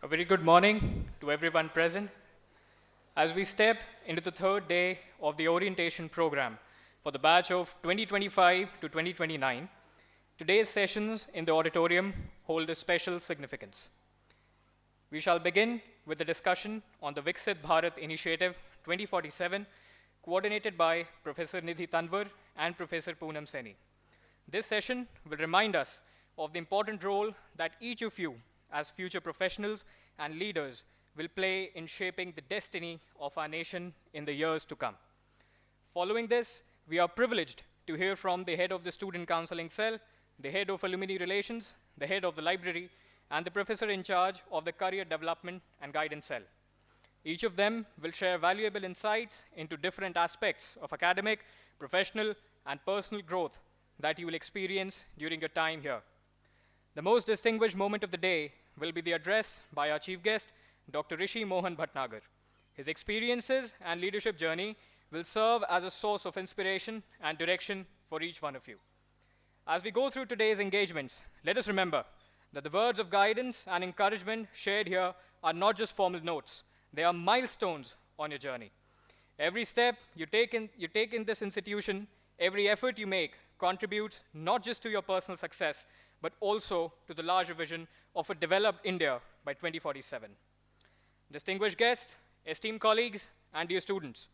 A very good morning to everyone present. As we step into the third day of the orientation program for the batch of 2025 to 2029, today's sessions in the auditorium hold a special significance. We shall begin with a discussion on the Viksit Bharat Initiative 2047, coordinated by Professor Nidhi Tanwar and Professor Poonam Seni. This session will remind us of the important role that each of you, as future professionals and leaders, will play in shaping the destiny of our nation in the years to come. Following this, we are privileged to hear from the head of the Student Counseling Cell, the head of Alumni Relations, the head of the library, and the professor in charge of the Career Development and Guidance Cell. Each of them will share valuable insights into different aspects of academic, professional, and personal growth that you will experience during your time here. The most distinguished moment of the day will be the address by our chief guest, Dr. Rishi Mohan Bhatnagar. His experiences and leadership journey will serve as a source of inspiration and direction for each one of you. As we go through today's engagements, let us remember that the words of guidance and encouragement shared here are not just formal notes, they are milestones on your journey. Every step you take in this institution, every effort you make contributes not just to your personal success, but also to the larger vision of a developed India by 2047. Distinguished guests, esteemed colleagues, and dear students,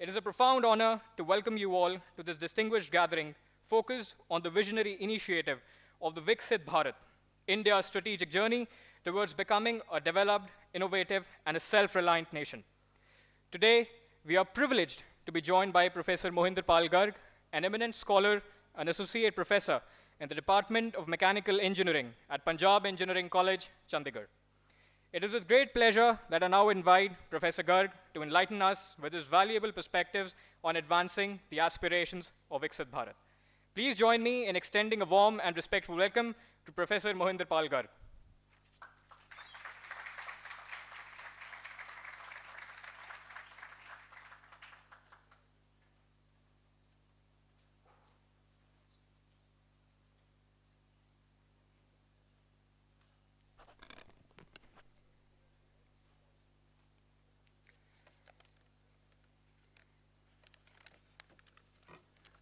it is a profound honor to welcome you all to this distinguished gathering focused on the visionary initiative of the Viksit Bharat, India's strategic journey towards becoming a developed, innovative, and a self-reliant nation. Today, we are privileged to be joined by Professor Mohinder Pal Garg, an eminent scholar and associate professor in the Department of Mechanical Engineering at Punjab Engineering College, Chandigarh. It is with great pleasure that I now invite Professor Garg to enlighten us with his valuable perspectives on advancing the aspirations of Viksit Bharat. Please join me in extending a warm and respectful welcome to Professor Mohinder Pal Garg.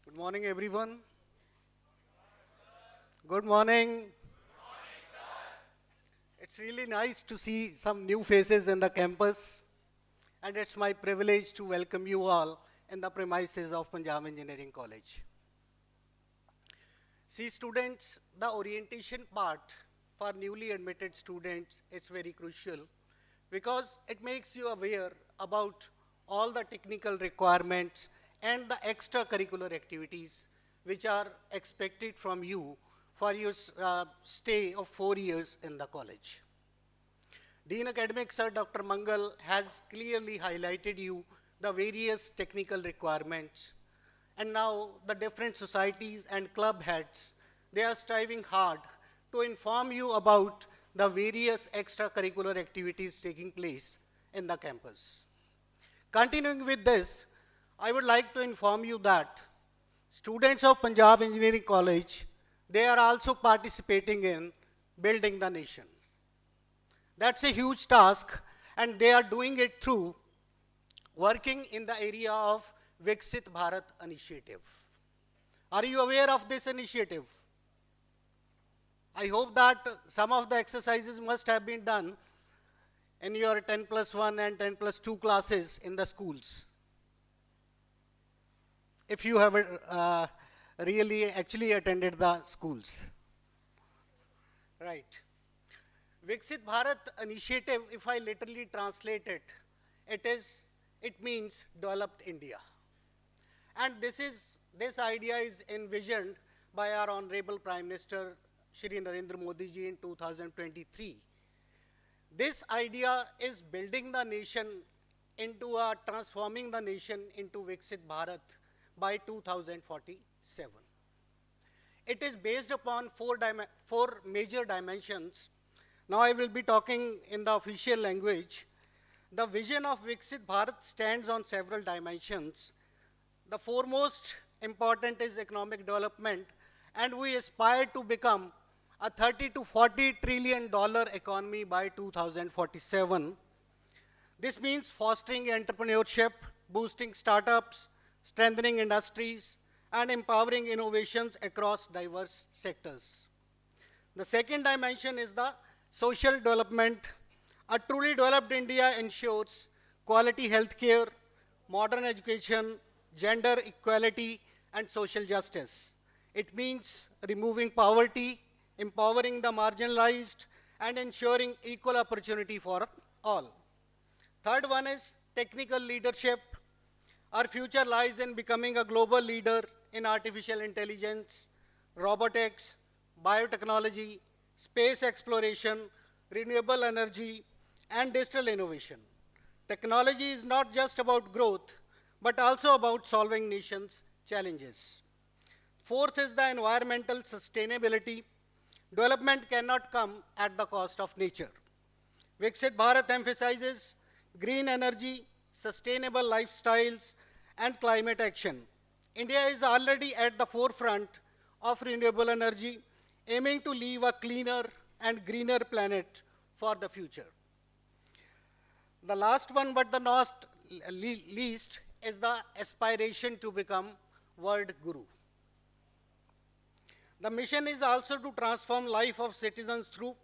Good morning, everyone. Good morning. It's really nice to see some new faces in the campus, and it's my privilege to welcome you all in the premises of Punjab Engineering College. See, students, the orientation part for newly admitted students is very crucial because it makes you aware about all the technical requirements and the extracurricular activities which are expected from you for your stay of 4 years in the college. Dean Academic Sir Dr. Mangal has clearly highlighted you the various technical requirements, and now the different societies and club heads, they are striving hard to inform you about the various extracurricular activities taking place in the campus. Continuing with this, I would like to inform you that students of Punjab Engineering College, they are also participating in building the nation. That's a huge task, and they are doing it through working in the area of Viksit Bharat initiative. Are you aware of this initiative? I hope that some of the exercises must have been done in your 10+1 and 10+2 classes in the schools, if you have really actually attended the schools. Right. Viksit Bharat initiative, if I literally translate it, it means developed India. And this idea is envisioned by our Honorable Prime Minister Shri Narendra Modi ji in 2023. This idea is building the nation transforming the nation into Viksit Bharat by 2047. It is based upon four major dimensions. Now I will be talking in the official language. The vision of Viksit Bharat stands on several dimensions. The foremost important is economic development, and we aspire to become a 30 to 40 trillion dollar economy by 2047. This means fostering entrepreneurship, boosting startups, strengthening industries, and empowering innovations across diverse sectors. The second dimension is the social development. A truly developed India ensures quality healthcare, modern education, gender equality, and social justice. It means removing poverty, empowering the marginalized, and ensuring equal opportunity for all. Third one is technical leadership. Our future lies in becoming a global leader in artificial intelligence, robotics, biotechnology, space exploration, renewable energy, and digital innovation. Technology is not just about growth, but also about solving nations' challenges. Fourth is the environmental sustainability. Development cannot come at the cost of nature. Viksit Bharat emphasizes green energy, sustainable lifestyles, and climate action. India is already at the forefront of renewable energy, aiming to leave a cleaner and greener planet for the future. The last one, but the not least, is the aspiration to become world guru. The mission is also to transform life of citizens through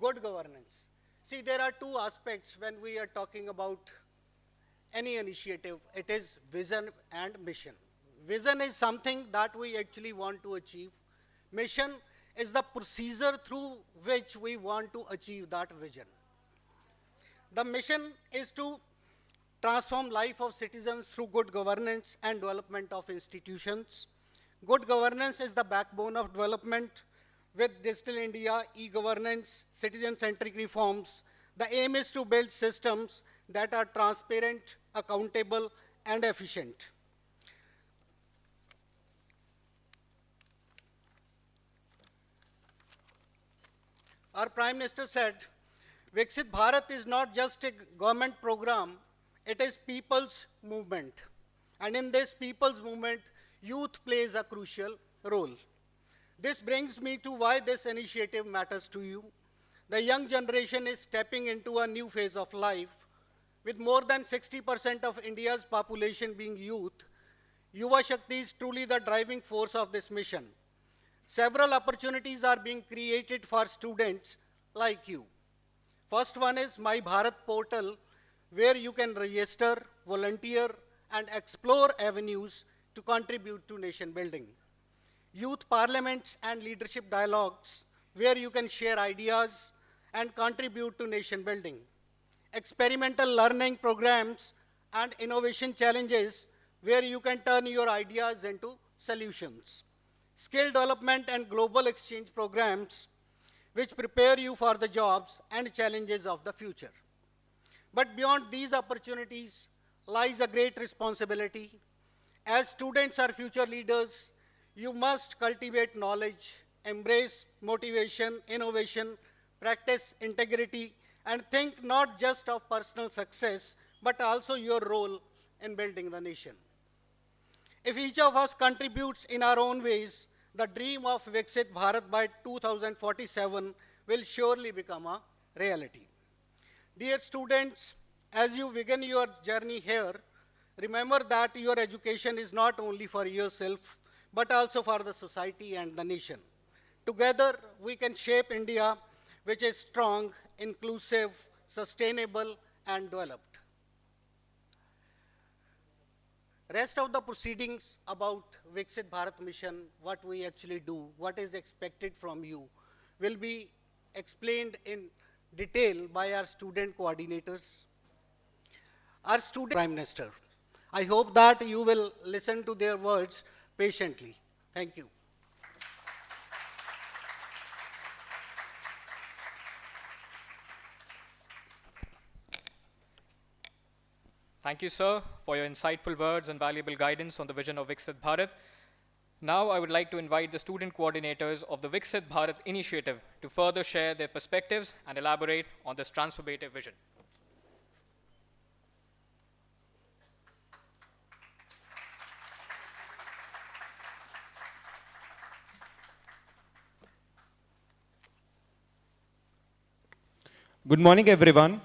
good governance. See, there are two aspects when we are talking about any initiative. It is vision and mission. Vision is something that we actually want to achieve. Mission is the procedure through which we want to achieve that vision. The mission is to transform life of citizens through good governance and development of institutions. Good governance is the backbone of development. With Digital India, e-governance, citizen-centric reforms, the aim is to build systems that are transparent, accountable, and efficient. Our Prime Minister said, Viksit Bharat is not just a government program, it is people's movement. And in this people's movement, youth plays a crucial role. This brings me to why this initiative matters to you. The young generation is stepping into a new phase of life. With more than 60% of India's population being youth, Yuva Shakti is truly the driving force of this mission. Several opportunities are being created for students like you. First one is My Bharat portal, where you can register, volunteer, and explore avenues to contribute to nation building. Youth parliaments and leadership dialogues, where you can share ideas and contribute to nation building. Experimental learning programs and innovation challenges, where you can turn your ideas into solutions. Skill development and global exchange programs, which prepare you for the jobs and challenges of the future. But beyond these opportunities lies a great responsibility. As students are future leaders, you must cultivate knowledge, embrace motivation, innovation, practice integrity, and think not just of personal success, but also your role in building the nation. If each of us contributes in our own ways, the dream of Viksit Bharat by 2047 will surely become a reality. Dear students, as you begin your journey here, remember that your education is not only for yourself, but also for the society and the nation. Together, we can shape India, which is strong, inclusive, sustainable, and developed. Rest of the proceedings about Viksit Bharat mission, what we actually do, what is expected from you, will be explained in detail by our student coordinators. Our student Prime Minister, I hope that you will listen to their words patiently. Thank you. Thank you, sir, for your insightful words and valuable guidance on the vision of Viksit Bharat. Now, I would like to invite the student coordinators of the Viksit Bharat initiative to further share their perspectives and elaborate on this transformative vision. Good morning, everyone.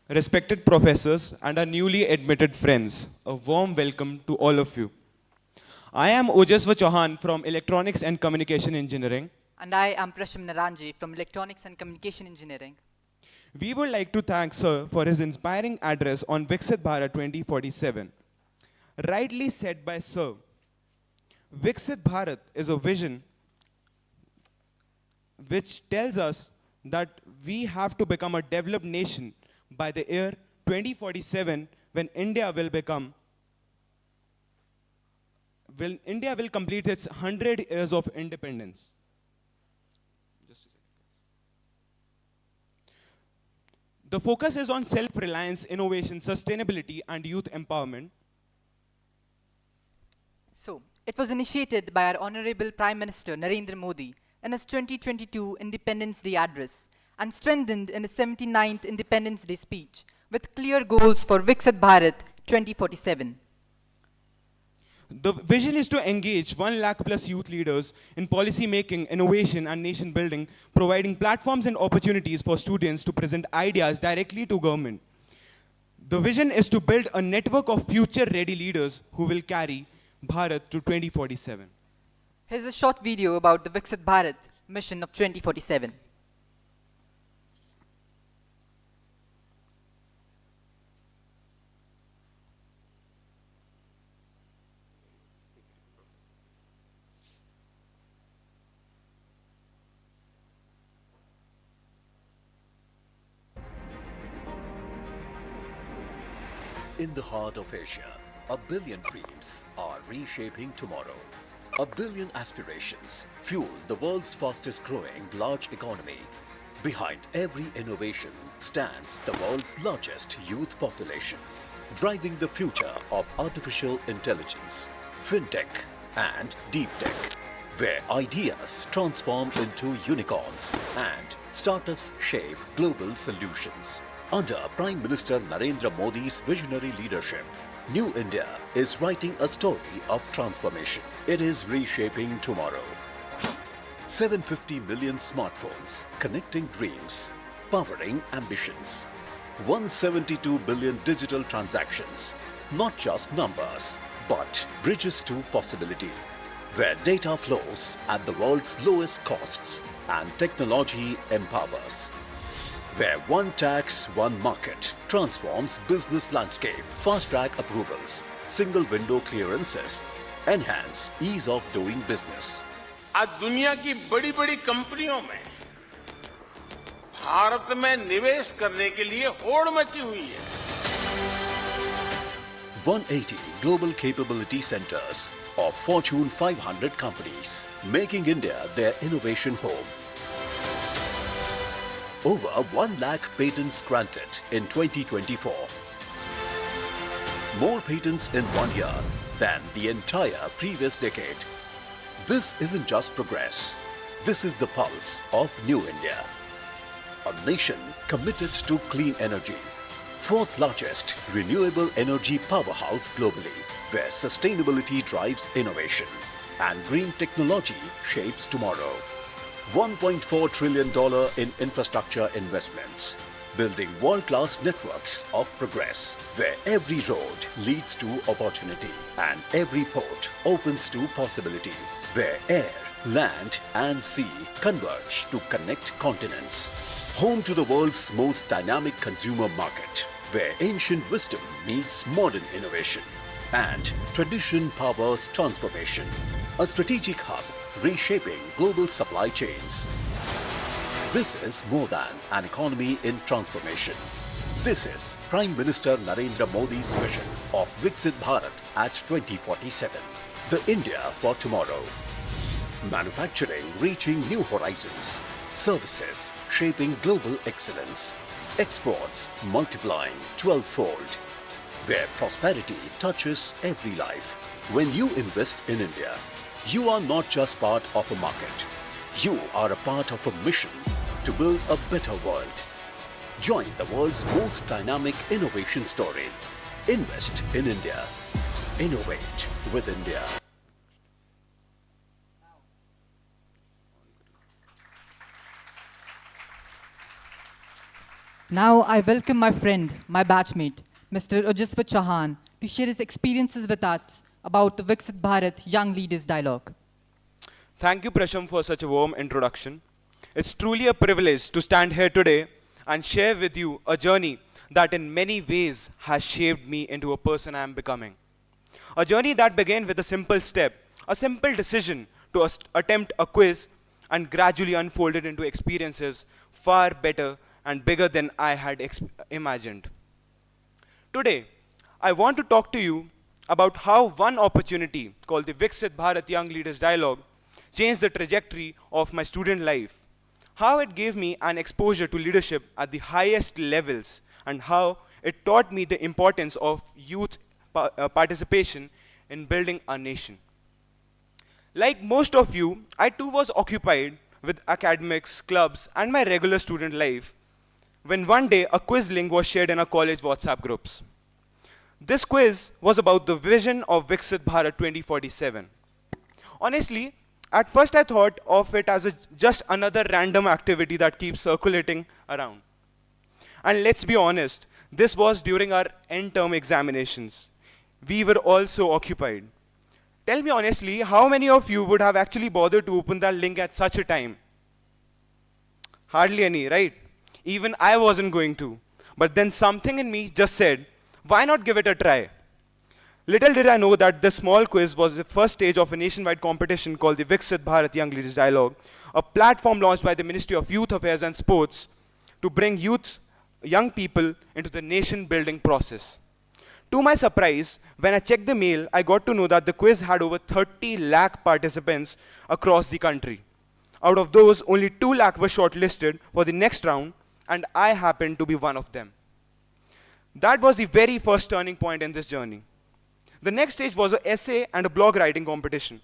Respected professors and our newly admitted friends, a warm welcome to all of you. I am Ojasva Chauhan from Electronics and Communication Engineering. And I am Prasham Naranji from Electronics and Communication Engineering. We would like to thank Sir for his inspiring address on Viksit Bharat 2047. Rightly said by Sir, Viksit Bharat is a vision which tells us that we have to become a developed nation by the year 2047 when India will complete its 100 years of independence. The focus is on self-reliance, innovation, sustainability, and youth empowerment. So, it was initiated by our Honorable Prime Minister Narendra Modi in his 2022 Independence Day address and strengthened in his 79th Independence Day speech with clear goals for Viksit Bharat 2047. The vision is to engage 1 lakh plus youth leaders in policy making, innovation, and nation building, providing platforms and opportunities for students to present ideas directly to government. The vision is to build a network of future-ready leaders who will carry Bharat to 2047. Here's a short video about the Viksit Bharat mission of 2047. In the heart of Asia, a billion dreams are reshaping tomorrow. A billion aspirations fuel the world's fastest growing large economy. Behind every innovation stands the world's largest youth population, driving the future of artificial intelligence, fintech and deep tech, where ideas transform into unicorns and startups shape global solutions. Under Prime Minister Narendra Modi's visionary leadership, New India is writing a story of transformation. It is reshaping tomorrow. 750 million smartphones connecting dreams, powering ambitions. 172 billion digital transactions, not just numbers, but bridges to possibility, where data flows at the world's lowest costs and technology empowers. Where one tax, one market transforms business landscape, fast-track approvals, single window clearances, enhance ease of doing business. आज दुनिया की बड़ी-बड़ी कंपनियों में भारत में निवेश करने के लिए होड़ मची हुई है। 180 global capability centers of Fortune 500 companies, making India their innovation home. Over 1 lakh patents granted in 2024. More patents in 1 year than the entire previous decade. This isn't just progress. This is the pulse of New India. A nation committed to clean energy. 4th largest renewable energy powerhouse globally, where sustainability drives innovation and green technology shapes tomorrow. $1.4 trillion in infrastructure investments, building world-class networks of progress, where every road leads to opportunity and every port opens to possibility, where air, land and sea converge to connect continents. Home to the world's most dynamic consumer market, where ancient wisdom meets modern innovation and tradition powers transformation. A strategic hub reshaping global supply chains. This is more than an economy in transformation. This is Prime Minister Narendra Modi's vision of Viksit Bharat at 2047. The India for tomorrow. Manufacturing reaching new horizons. Services shaping global excellence. Exports multiplying 12-fold. Where prosperity touches every life. When you invest in India, you are not just part of a market. You are a part of a mission to build a better world. Join the world's most dynamic innovation story. Invest in India. Innovate with India. Now I welcome my friend, my batchmate, Mr. Ojaswat Chauhan, to share his experiences with us about the Viksit Bharat Young Leaders Dialogue. Thank you, Prasham, for such a warm introduction. It's truly a privilege to stand here today and share with you a journey that in many ways has shaped me into a person I am becoming. A journey that began with a simple step, a simple decision to attempt a quiz and gradually unfolded into experiences far better and bigger than I had imagined. Today, I want to talk to you about how one opportunity called the Viksit Bharat Young Leaders Dialogue changed the trajectory of my student life, how it gave me an exposure to leadership at the highest levels, and how it taught me the importance of youth participation in building a nation. Like most of you, I too was occupied with academics, clubs, and my regular student life when one day a quiz link was shared in our college WhatsApp groups. This quiz was about the vision of Viksit Bharat 2047. Honestly, at first I thought of it as just another random activity that keeps circulating around. And let's be honest, this was during our end-term examinations. We were all so occupied. Tell me honestly, how many of you would have actually bothered to open that link at such a time? Hardly any, right? Even I wasn't going to. But then something in me just said, why not give it a try? Little did I know that this small quiz was the first stage of a nationwide competition called the Viksit Bharat Young Leaders Dialogue, a platform launched by the Ministry of Youth Affairs and Sports to bring young people into the nation-building process. To my surprise, when I checked the mail, I got to know that the quiz had over 30 lakh participants across the country. Out of those, only 2 lakh were shortlisted for the next round, and I happened to be one of them. That was the very first turning point in this journey. The next stage was an essay and a blog writing competition.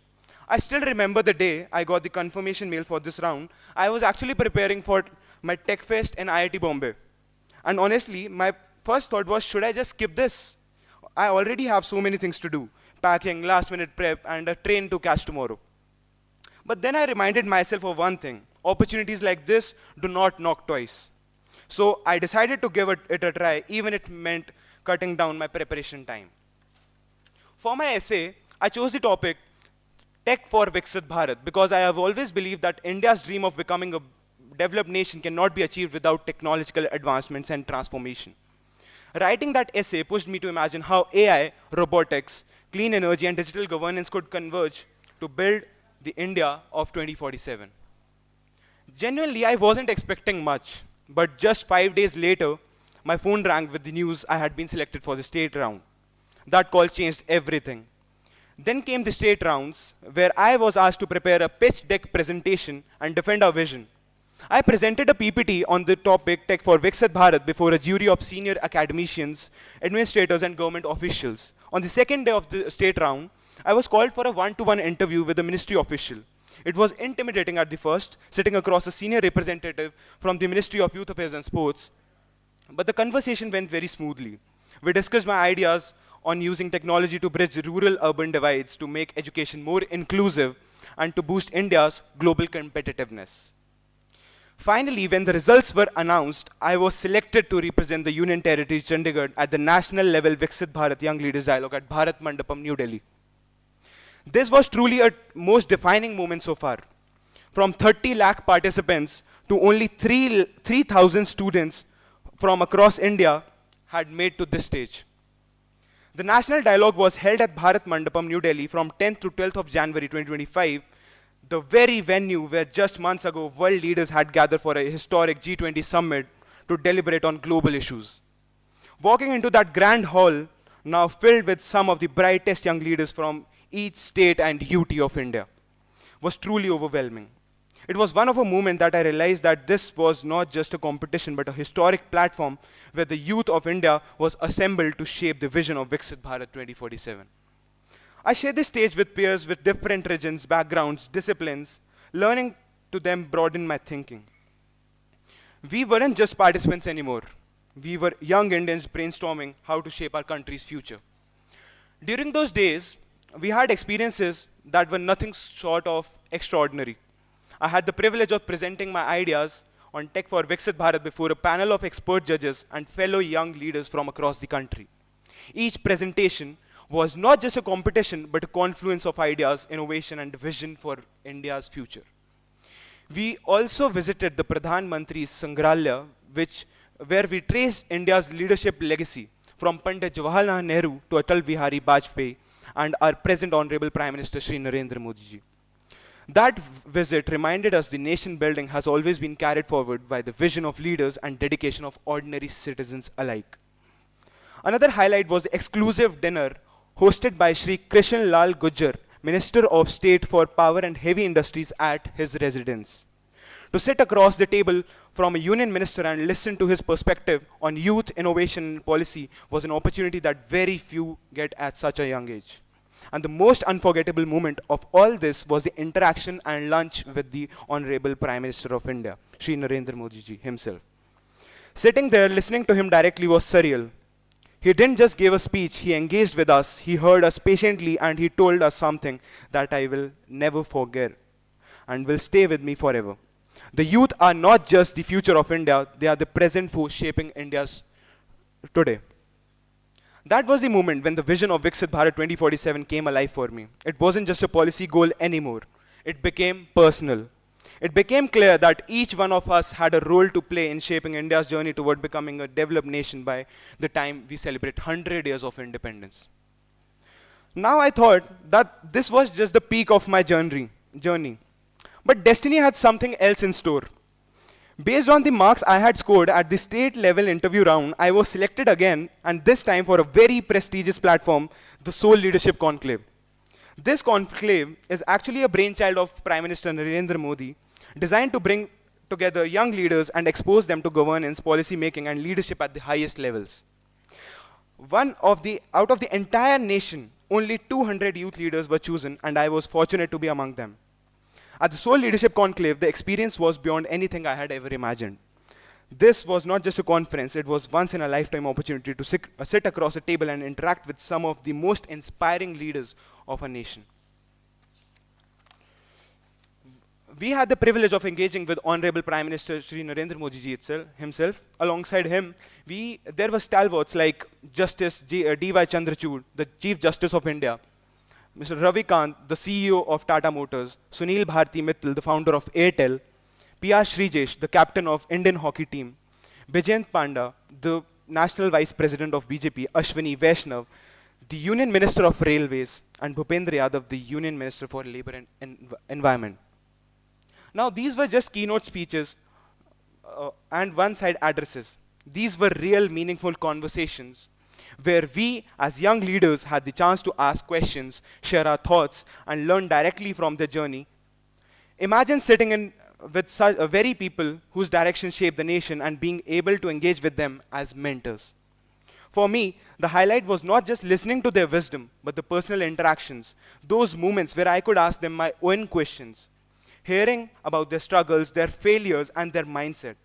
I still remember the day I got the confirmation mail for this round. I was actually preparing for my Tech Fest in IIT Bombay. And honestly, my first thought was, should I just skip this? I already have so many things to do, packing, last-minute prep, and a train to catch tomorrow. But then I reminded myself of one thing. Opportunities like this do not knock twice. So I decided to give it a try, even if it meant cutting down my preparation time. For my essay, I chose the topic Tech for Viksit Bharat because I have always believed that India's dream of becoming a developed nation cannot be achieved without technological advancements and transformation. Writing that essay pushed me to imagine how AI, robotics, clean energy, and digital governance could converge to build the India of 2047. Genuinely, I wasn't expecting much, but just 5 days later, my phone rang with the news I had been selected for the state round. That call changed everything. Then came the state rounds, where I was asked to prepare a pitch deck presentation and defend our vision. I presented a PPT on the topic Tech for Viksit Bharat before a jury of senior academicians, administrators, and government officials. On the second day of the state round, I was called for a one-to-one interview with a ministry official. It was intimidating at the first, sitting across a senior representative from the Ministry of Youth Affairs and Sports. But the conversation went very smoothly. We discussed my ideas on using technology to bridge rural-urban divides to make education more inclusive and to boost India's global competitiveness. Finally, when the results were announced, I was selected to represent the Union Territory Chandigarh at the national level Viksit Bharat Young Leaders Dialogue at Bharat Mandapam, New Delhi. This was truly a most defining moment so far. From 30 lakh participants to only 3,000 students from across India had made to this stage. The national dialogue was held at Bharat Mandapam, New Delhi from 10th to 12th of January 2025, the very venue where just months ago world leaders had gathered for a historic G20 summit to deliberate on global issues. Walking into that grand hall, now filled with some of the brightest young leaders from each state and UT of India, was truly overwhelming. It was one of a moment that I realized that this was not just a competition but a historic platform where the youth of India was assembled to shape the vision of Viksit Bharat 2047. I shared this stage with peers with different regions, backgrounds, disciplines. Learning to them broadened my thinking. We weren't just participants anymore. We were young Indians brainstorming how to shape our country's future. During those days, we had experiences that were nothing short of extraordinary. I had the privilege of presenting my ideas on Tech for Viksit Bharat before a panel of expert judges and fellow young leaders from across the country. Each presentation was not just a competition, but a confluence of ideas, innovation, and vision for India's future. We also visited the Pradhan Mantri's Sangralaya, where we traced India's leadership legacy from Pandit Jawaharlal Nehru to Atal Bihari Vajpayee and our present Honorable Prime Minister Shri Narendra Modi ji. That visit reminded us the nation building has always been carried forward by the vision of leaders and dedication of ordinary citizens alike. Another highlight was the exclusive dinner hosted by Shri Krishan Lal Gujjar, Minister of State for Power and Heavy Industries at his residence. To sit across the table from a union minister and listen to his perspective on youth, innovation and policy was an opportunity that very few get at such a young age. And the most unforgettable moment of all this was the interaction and lunch with the Honorable Prime Minister of India, Shri Narendra Modi ji himself. Sitting there listening to him directly was surreal. He didn't just give a speech, he engaged with us, he heard us patiently, and he told us something that I will never forget and will stay with me forever. The youth are not just the future of India, they are the present force shaping India's today. That was the moment when the vision of Viksit Bharat 2047 came alive for me. It wasn't just a policy goal anymore. It became personal. It became clear that each one of us had a role to play in shaping India's journey toward becoming a developed nation by the time we celebrate 100 years of independence. Now I thought that this was just the peak of my journey. But destiny had something else in store. Based on the marks I had scored at the state level interview round, I was selected again, and this time for a very prestigious platform, the Soul Leadership Conclave. This conclave is actually a brainchild of Prime Minister Narendra Modi, designed to bring together young leaders and expose them to governance, policy making, and leadership at the highest levels. Out of the entire nation, only 200 youth leaders were chosen, and I was fortunate to be among them. At the Soul Leadership Conclave, the experience was beyond anything I had ever imagined. This was not just a conference, it was once-in-a-lifetime opportunity to sit across a table and interact with some of the most inspiring leaders of our nation. We had the privilege of engaging with Honorable Prime Minister Shri Narendra Modi ji himself. Alongside him, there were stalwarts like Justice D.Y. Chandrachud, the Chief Justice of India, Mr. Ravi Kant, the CEO of Tata Motors, Sunil Bharti Mittal, the founder of Airtel, P.R. Srijesh, the captain of Indian hockey team, Vijayant Panda, the National Vice President of BJP, Ashwini Vaishnav, the Union Minister of Railways, and Bhupendra Yadav, the Union Minister for Labour and Environment. Now, these were just keynote speeches and one-side addresses. These were real, meaningful conversations where we, as young leaders, had the chance to ask questions, share our thoughts, and learn directly from their journey. Imagine sitting with such very people whose direction shaped the nation and being able to engage with them as mentors. For me, the highlight was not just listening to their wisdom, but the personal interactions, those moments where I could ask them my own questions, hearing about their struggles, their failures, and their mindset.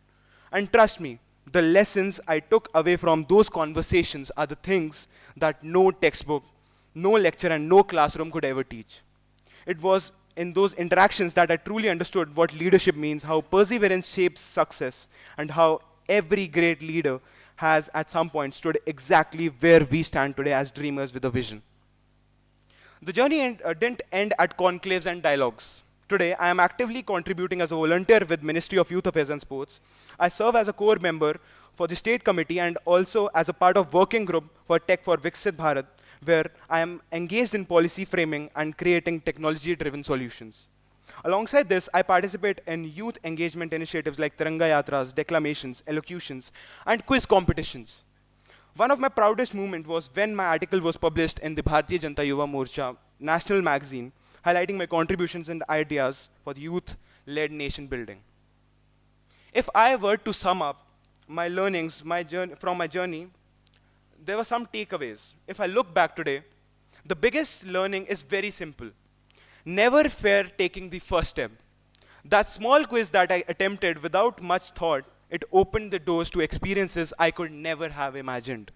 And trust me, the lessons I took away from those conversations are the things that no textbook, no lecture, and no classroom could ever teach. It was in those interactions that I truly understood what leadership means, how perseverance shapes success, and how every great leader has at some point stood exactly where we stand today as dreamers with a vision. The journey didn't end at conclaves and dialogues. Today, I am actively contributing as a volunteer with Ministry of Youth Affairs and Sports. I serve as a core member for the state committee and also as a part of working group for Tech for Viksit Bharat, where I am engaged in policy framing and creating technology-driven solutions. Alongside this, I participate in youth engagement initiatives like Tiranga Yatras, declamations, elocutions, and quiz competitions. One of my proudest moments was when my article was published in the Bharatiya Janata Yuva Morcha national magazine, highlighting my contributions and ideas for the youth-led nation building. If I were to sum up my learnings from my journey, there were some takeaways. If I look back today, the biggest learning is very simple. Never fear taking the first step. That small quiz that I attempted without much thought, it opened the doors to experiences I could never have imagined.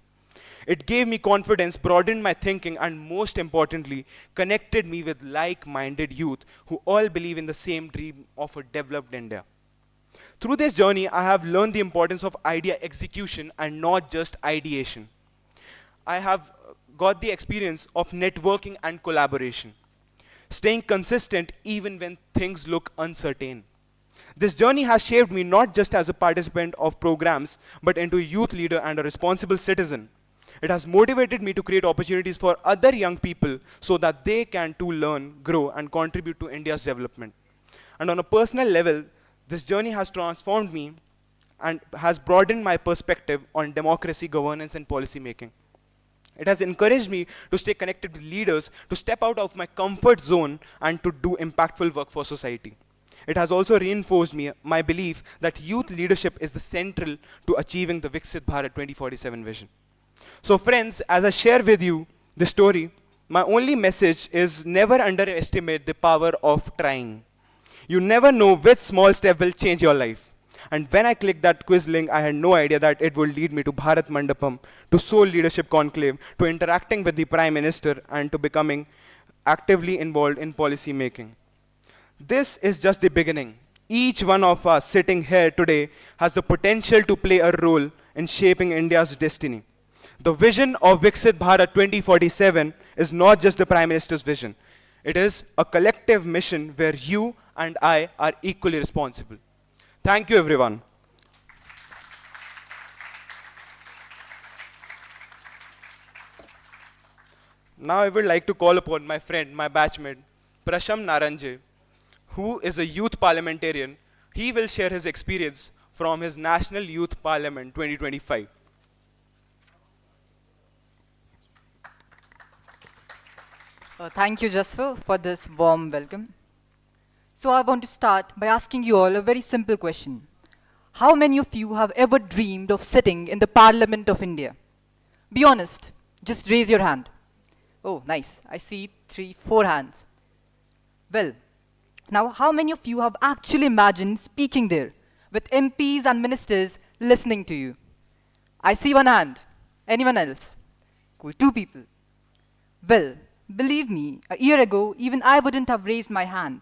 It gave me confidence, broadened my thinking, and most importantly, connected me with like-minded youth who all believe in the same dream of a developed India. Through this journey, I have learned the importance of idea execution and not just ideation. I have got the experience of networking and collaboration, staying consistent even when things look uncertain. This journey has shaped me not just as a participant of programs, but into a youth leader and a responsible citizen. It has motivated me to create opportunities for other young people so that they can too learn, grow, and contribute to India's development. And on a personal level, this journey has transformed me and has broadened my perspective on democracy, governance, and policy making. It has encouraged me to stay connected with leaders, to step out of my comfort zone, and to do impactful work for society. It has also reinforced my belief that youth leadership is the central to achieving the Viksit Bharat 2047 vision. So friends, as I share with you this story, my only message is never underestimate the power of trying. You never know which small step will change your life. And when I clicked that quiz link, I had no idea that it would lead me to Bharat Mandapam, to Soul Leadership Conclave, to interacting with the Prime Minister, and to becoming actively involved in policy making. This is just the beginning. Each one of us sitting here today has the potential to play a role in shaping India's destiny. The vision of Viksit Bharat 2047 is not just the Prime Minister's vision. It is a collective mission where you and I are equally responsible. Thank you, everyone. Now I would like to call upon my friend, my batchmate, Prasham Naranje, who is a youth parliamentarian. He will share his experience from his National Youth Parliament 2025. Thank you, Jasper, for this warm welcome. So I want to start by asking you all a very simple question. How many of you have ever dreamed of sitting in the Parliament of India? Be honest, just raise your hand. Oh, nice. I see 3, 4 hands. Well, now how many of you have actually imagined speaking there with MPs and ministers listening to you? I see 1 hand. Anyone else? Cool, 2 people. Well, believe me, a year ago, even I wouldn't have raised my hand.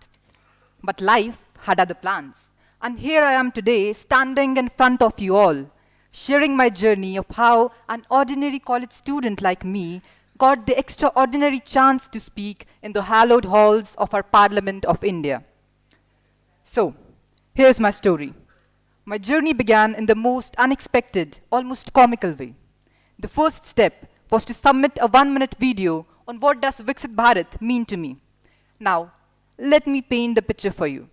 But life had other plans. And here I am today, standing in front of you all, sharing my journey of how an ordinary college student like me got the extraordinary chance to speak in the hallowed halls of our Parliament of India. So, here's my story. My journey began in the most unexpected, almost comical way. The first step was to submit a 1-minute video on what does Viksit Bharat mean to me. Now, let me paint the picture for you.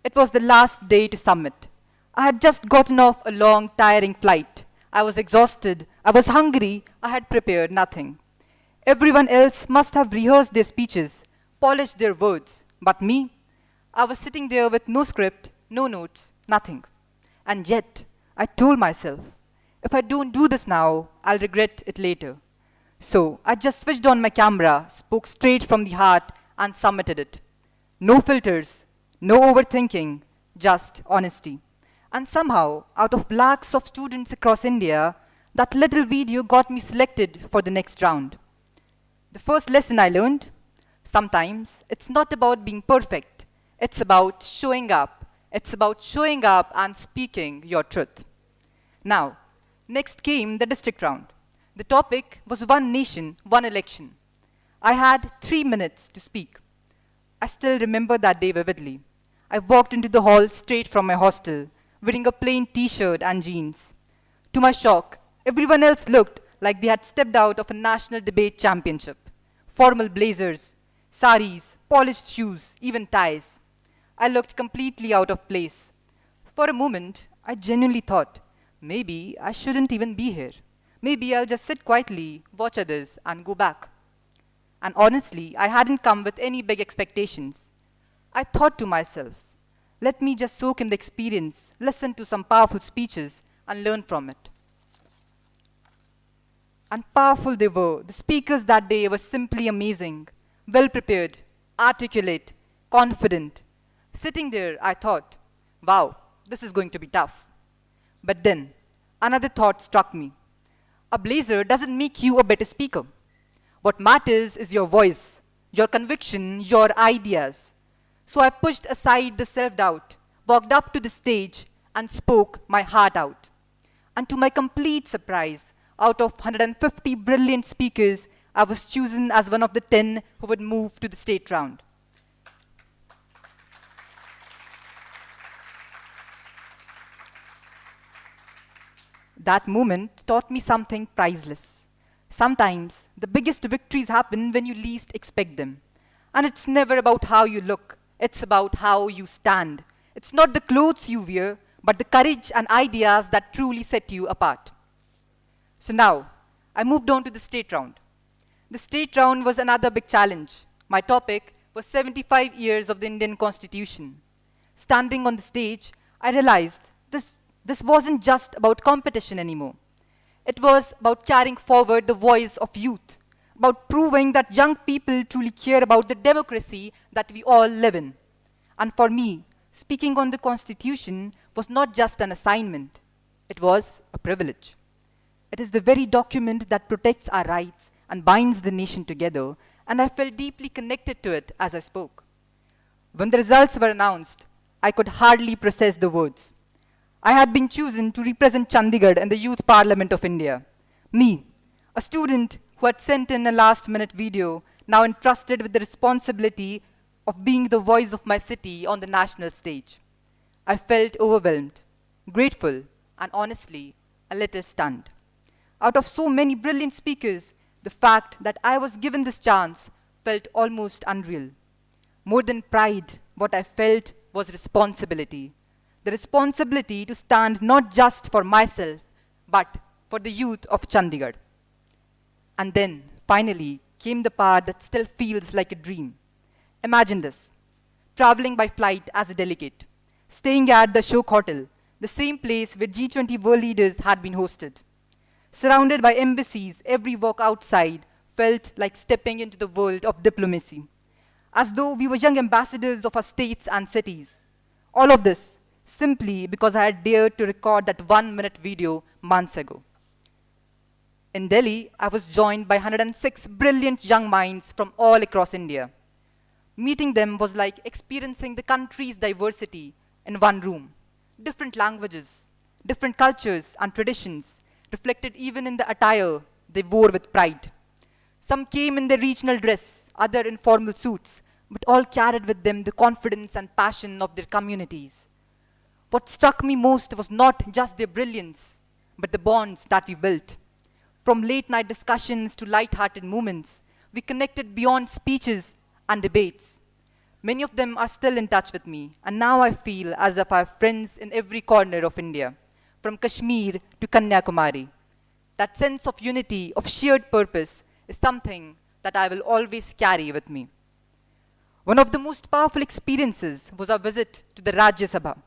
It was the last day to submit. I had just gotten off a long, tiring flight. I was exhausted, I was hungry, I had prepared nothing. Everyone else must have rehearsed their speeches, polished their words, but me, I was sitting there with no script, no notes, nothing. And yet, I told myself, if I don't do this now, I'll regret it later. So, I just switched on my camera, spoke straight from the heart, and submitted it. No filters, no overthinking, just honesty. And somehow, out of lakhs of students across India, that little video got me selected for the next round. The first lesson I learned, sometimes it's not about being perfect. It's about showing up. It's about showing up and speaking your truth. Now, next came the district round. The topic was one nation, one election. I had 3 minutes to speak. I still remember that day vividly. I walked into the hall straight from my hostel, wearing a plain t-shirt and jeans. To my shock, everyone else looked like they had stepped out of a national debate championship. Formal blazers, saris, polished shoes, even ties. I looked completely out of place. For a moment, I genuinely thought, maybe I shouldn't even be here. Maybe I'll just sit quietly, watch others, and go back. And honestly, I hadn't come with any big expectations. I thought to myself, let me just soak in the experience, listen to some powerful speeches, and learn from it. And powerful they were. The speakers that day were simply amazing, well prepared, articulate, confident. Sitting there, I thought, wow, this is going to be tough. But then, another thought struck me. A blazer doesn't make you a better speaker. What matters is your voice, your conviction, your ideas. So I pushed aside the self-doubt, walked up to the stage, and spoke my heart out. And to my complete surprise, out of 150 brilliant speakers, I was chosen as one of the 10 who would move to the state round. That moment taught me something priceless. Sometimes the biggest victories happen when you least expect them. And it's never about how you look, it's about how you stand. It's not the clothes you wear, but the courage and ideas that truly set you apart. So now, I moved on to the state round. The state round was another big challenge. My topic was 75 years of the Indian Constitution. Standing on the stage, I realized this wasn't just about competition anymore. It was about carrying forward the voice of youth, about proving that young people truly care about the democracy that we all live in. And for me, speaking on the Constitution was not just an assignment, it was a privilege. It is the very document that protects our rights and binds the nation together, and I felt deeply connected to it as I spoke. When the results were announced, I could hardly process the words. I had been chosen to represent Chandigarh in the Youth Parliament of India. Me, a student who had sent in a last-minute video, now entrusted with the responsibility of being the voice of my city on the national stage. I felt overwhelmed, grateful, and honestly, a little stunned. Out of so many brilliant speakers, the fact that I was given this chance felt almost unreal. More than pride, what I felt was responsibility. The responsibility to stand not just for myself, but for the youth of Chandigarh. And then, finally, came the part that still feels like a dream. Imagine this, traveling by flight as a delegate, staying at the Ashok Hotel, the same place where G20 world leaders had been hosted. Surrounded by embassies, every walk outside felt like stepping into the world of diplomacy, as though we were young ambassadors of our states and cities. All of this simply because I had dared to record that 1-minute video months ago. In Delhi, I was joined by 106 brilliant young minds from all across India. Meeting them was like experiencing the country's diversity in one room. Different languages, different cultures and traditions, reflected even in the attire they wore with pride. Some came in their regional dress, other in formal suits, but all carried with them the confidence and passion of their communities. What struck me most was not just their brilliance, but the bonds that we built. From late-night discussions to light-hearted moments, we connected beyond speeches and debates. Many of them are still in touch with me, and now I feel as if I have friends in every corner of India, from Kashmir to Kanyakumari. That sense of unity, of shared purpose, is something that I will always carry with me. One of the most powerful experiences was our visit to the Rajya Sabha.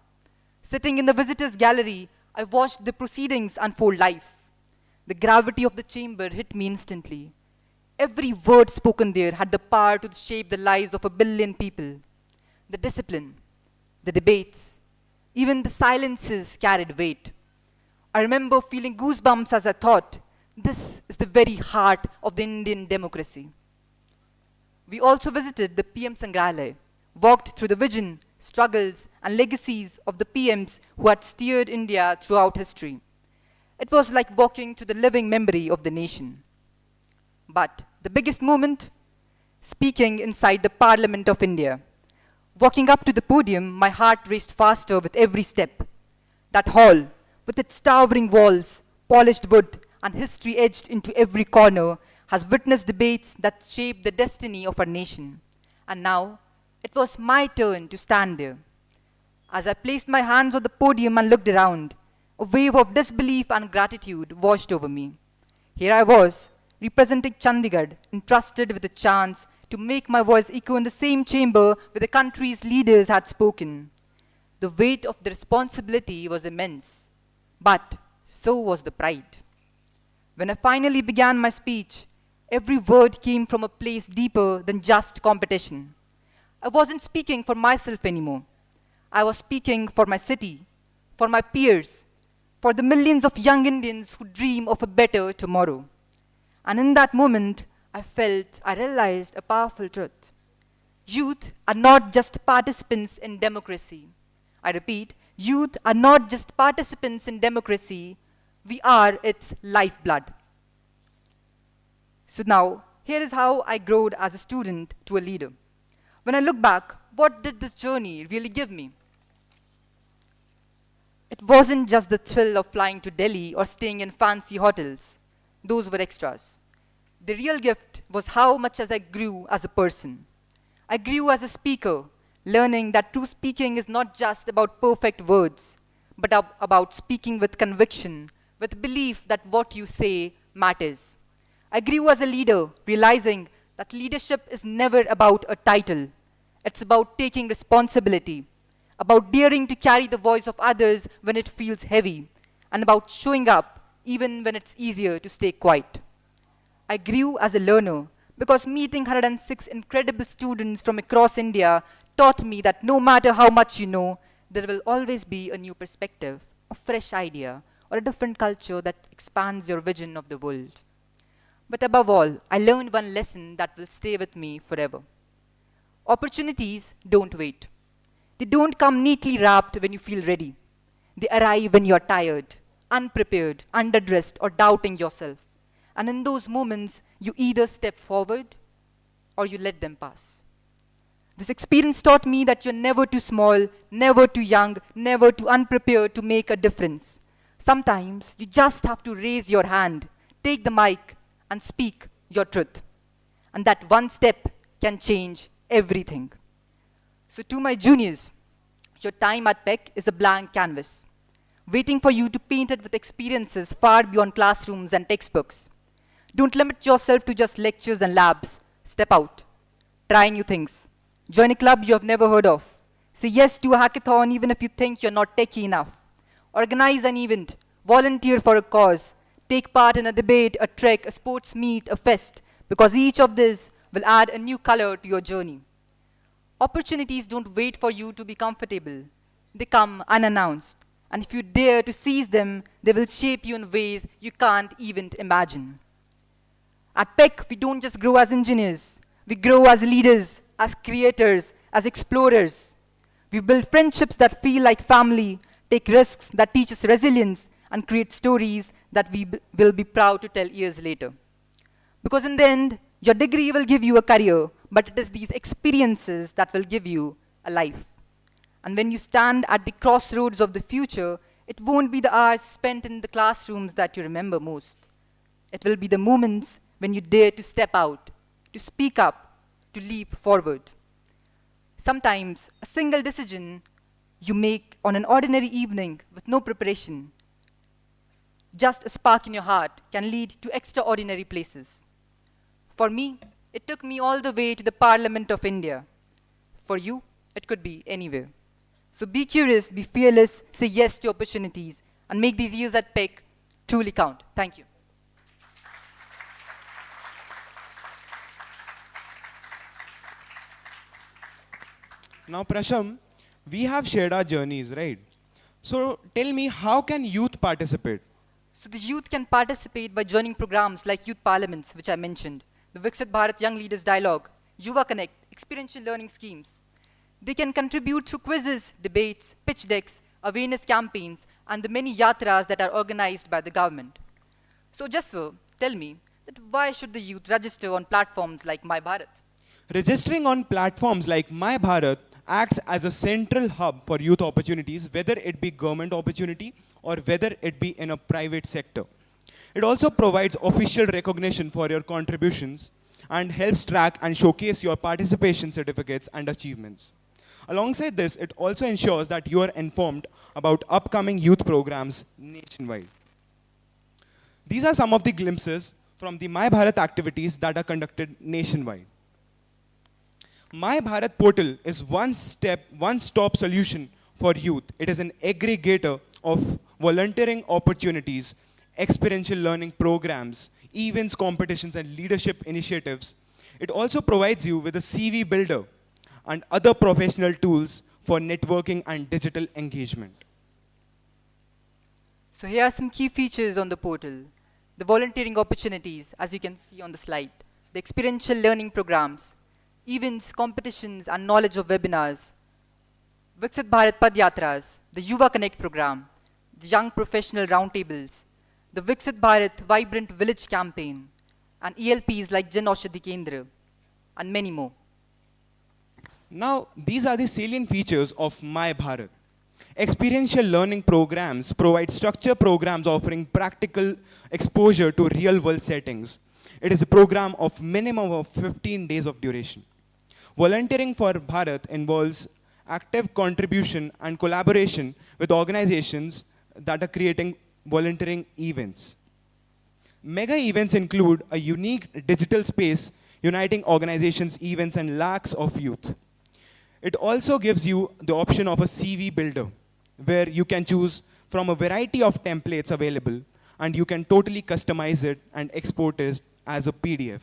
Sitting in the visitors' gallery, I watched the proceedings unfold live. The gravity of the chamber hit me instantly. Every word spoken there had the power to shape the lives of 1 billion people. The discipline, the debates, even the silences carried weight. I remember feeling goosebumps as I thought, this is the very heart of the Indian democracy. We also visited the PM Sangrahalaya, walked through the vision, struggles, and legacies of the PMs who had steered India throughout history. It was like walking to the living memory of the nation. But the biggest moment, speaking inside the Parliament of India. Walking up to the podium, my heart raced faster with every step. That hall, with its towering walls, polished wood, and history etched into every corner, has witnessed debates that shaped the destiny of our nation. And now, it was my turn to stand there. As I placed my hands on the podium and looked around, a wave of disbelief and gratitude washed over me. Here I was, representing Chandigarh, entrusted with a chance to make my voice echo in the same chamber where the country's leaders had spoken. The weight of the responsibility was immense, but so was the pride. When I finally began my speech, every word came from a place deeper than just competition. I wasn't speaking for myself anymore. I was speaking for my city, for my peers, for the millions of young Indians who dream of a better tomorrow. And in that moment, I realized a powerful truth. Youth are not just participants in democracy. I repeat, Youth are not just participants in democracy, we are its lifeblood. So now, here is how I grew as a student to a leader. When I look back, what did this journey really give me? It wasn't just the thrill of flying to Delhi or staying in fancy hotels. Those were extras. The real gift was how much as I grew as a person. I grew as a speaker, learning that true speaking is not just about perfect words, but about speaking with conviction, with belief that what you say matters. I grew as a leader, realizing that leadership is never about a title. It's about taking responsibility, about daring to carry the voice of others when it feels heavy, and about showing up even when it's easier to stay quiet. I grew as a learner because meeting 106 incredible students from across India taught me that no matter how much you know, there will always be a new perspective, a fresh idea, or a different culture that expands your vision of the world. But above all, I learned one lesson that will stay with me forever. Opportunities don't wait. They don't come neatly wrapped when you feel ready. They arrive when you're tired, unprepared, underdressed, or doubting yourself. And in those moments, you either step forward or you let them pass. This experience taught me that you're never too small, never too young, never too unprepared to make a difference. Sometimes you just have to raise your hand, take the mic, and speak your truth. And that one step can change everything. So to my juniors, your time at PEC is a blank canvas, waiting for you to paint it with experiences far beyond classrooms and textbooks. Don't limit yourself to just lectures and labs. Step out. Try new things. Join a club you have never heard of. Say yes to a hackathon even if you think you're not techie enough. Organize an event. Volunteer for a cause. Take part in a debate, a trek, a sports meet, a fest, because each of these will add a new color to your journey. Opportunities don't wait for you to be comfortable. They come unannounced. And if you dare to seize them, they will shape you in ways you can't even imagine. At PEC, we don't just grow as engineers. We grow as leaders, as creators, as explorers. We build friendships that feel like family, take risks that teach us resilience, and create stories that we will be proud to tell years later. Because in the end, your degree will give you a career, but it is these experiences that will give you a life. And when you stand at the crossroads of the future, it won't be the hours spent in the classrooms that you remember most. It will be the moments when you dare to step out, to speak up, to leap forward. Sometimes a single decision you make on an ordinary evening with no preparation, just a spark in your heart, can lead to extraordinary places. For me, it took me all the way to the Parliament of India. For you, it could be anywhere. So be curious, be fearless, say yes to opportunities, and make these years at PEC truly count. Thank you. Now, Prasham, we have shared our journeys, right? So tell me, how can youth participate? So the youth can participate by joining programs like youth parliaments, which I mentioned, the Viksit Bharat Young Leaders Dialogue, Yuva Connect, experiential learning schemes. They can contribute through quizzes, debates, pitch decks, awareness campaigns, and the many yatras that are organized by the government. So Jaswar, tell me, that why should the youth register on platforms like My Bharat? Registering on platforms like My Bharat acts as a central hub for youth opportunities, whether it be government opportunity or whether it be in a private sector. It also provides official recognition for your contributions and helps track and showcase your participation certificates and achievements. Alongside this, it also ensures that you are informed about upcoming youth programs nationwide. These are some of the glimpses from the My Bharat activities that are conducted nationwide. My Bharat portal is one-stop solution for youth. It is an aggregator of volunteering opportunities, experiential learning programs, events, competitions, and leadership initiatives. It also provides you with a CV builder and other professional tools for networking and digital engagement. So here are some key features on the portal. The volunteering opportunities, as you can see on the slide, the experiential learning programs, events, competitions, and knowledge of webinars, Viksit Bharat Padyatras, the Yuva Connect program, the Young Professional Roundtables, the Viksit Bharat Vibrant Village campaign, and ELPs like Jan Aushadhi Kendra, and many more. Now, these are the salient features of My Bharat. Experiential learning programs provide structure programs offering practical exposure to real-world settings. It is a program of minimum of 15 days of duration. Volunteering for Bharat involves active contribution and collaboration with organizations that are creating volunteering events. Mega events include a unique digital space uniting organizations, events, and lakhs of youth. It also gives you the option of a CV builder, where you can choose from a variety of templates available, and you can totally customize it and export it as a PDF.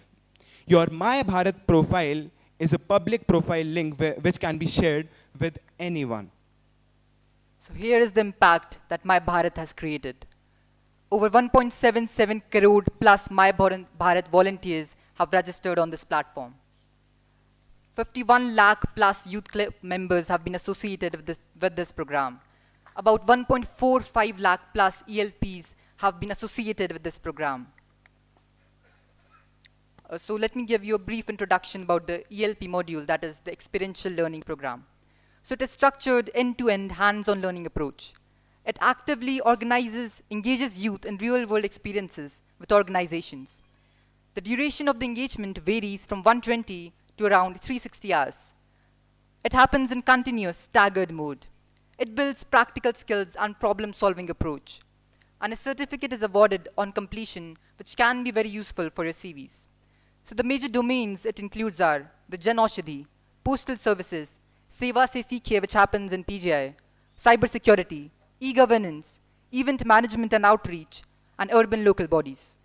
Your My Bharat profile is a public profile link which can be shared with anyone. So here is the impact that My Bharat has created. Over 1.77 crore plus My Bharat volunteers have registered on this platform. 51 lakh plus youth club members have been associated with this program. About 1.45 lakh plus ELPs have been associated with this program. So let me give you a brief introduction about the ELP module, that is the Experiential Learning Program. So it is structured end-to-end hands-on learning approach. It actively engages youth in real-world experiences with organizations. The duration of the engagement varies from 120 to around 360 hours. It happens in continuous, staggered mode. It builds practical skills and problem-solving approach. And a certificate is awarded on completion, which can be very useful for your CVs. So the major domains it includes are the Jan Aushadhi, postal services, Seva Se Seekhe, which happens in PGI, cybersecurity, e-governance, event management and outreach, and urban local bodies.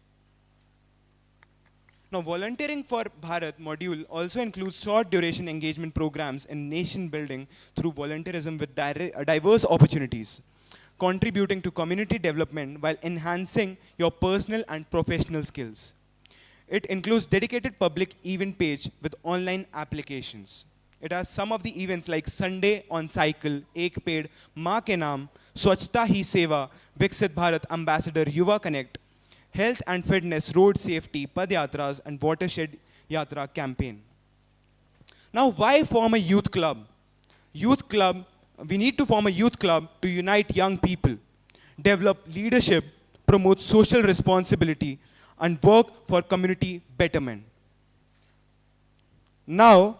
Now, volunteering for Bharat module also includes short duration engagement programs in nation building through volunteerism with diverse opportunities, contributing to community development while enhancing your personal and professional skills. It includes dedicated public event page with online applications. It has some of the events like Sunday on Cycle, Ek Ped, Maa Ke Naam, Swachhta Hi Seva, Viksit Bharat Ambassador Yuva Connect, Health and Fitness, Road Safety, Padyatras, and Watershed Yatra campaign. Now, why form a youth club? Youth club, we need to form a youth club to unite young people, develop leadership, promote social responsibility, and work for community betterment. Now,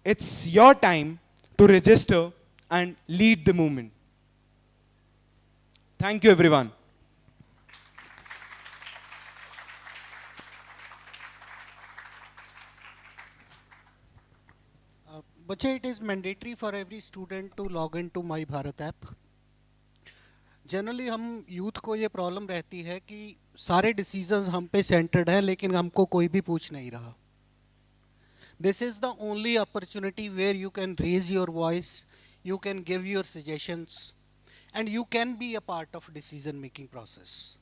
it's your time to register and lead the movement. Thank you, everyone. Bache, it is mandatory for every student to log into My Bharat app. Generally हम youth को ये problem रहती है कि सारे decisions हम पे centred हैं, लेकिन हमको कोई भी पूछ नहीं रहा. This is the only opportunity where you can raise your voice, you can give your suggestions, and you can be a part of decision making process.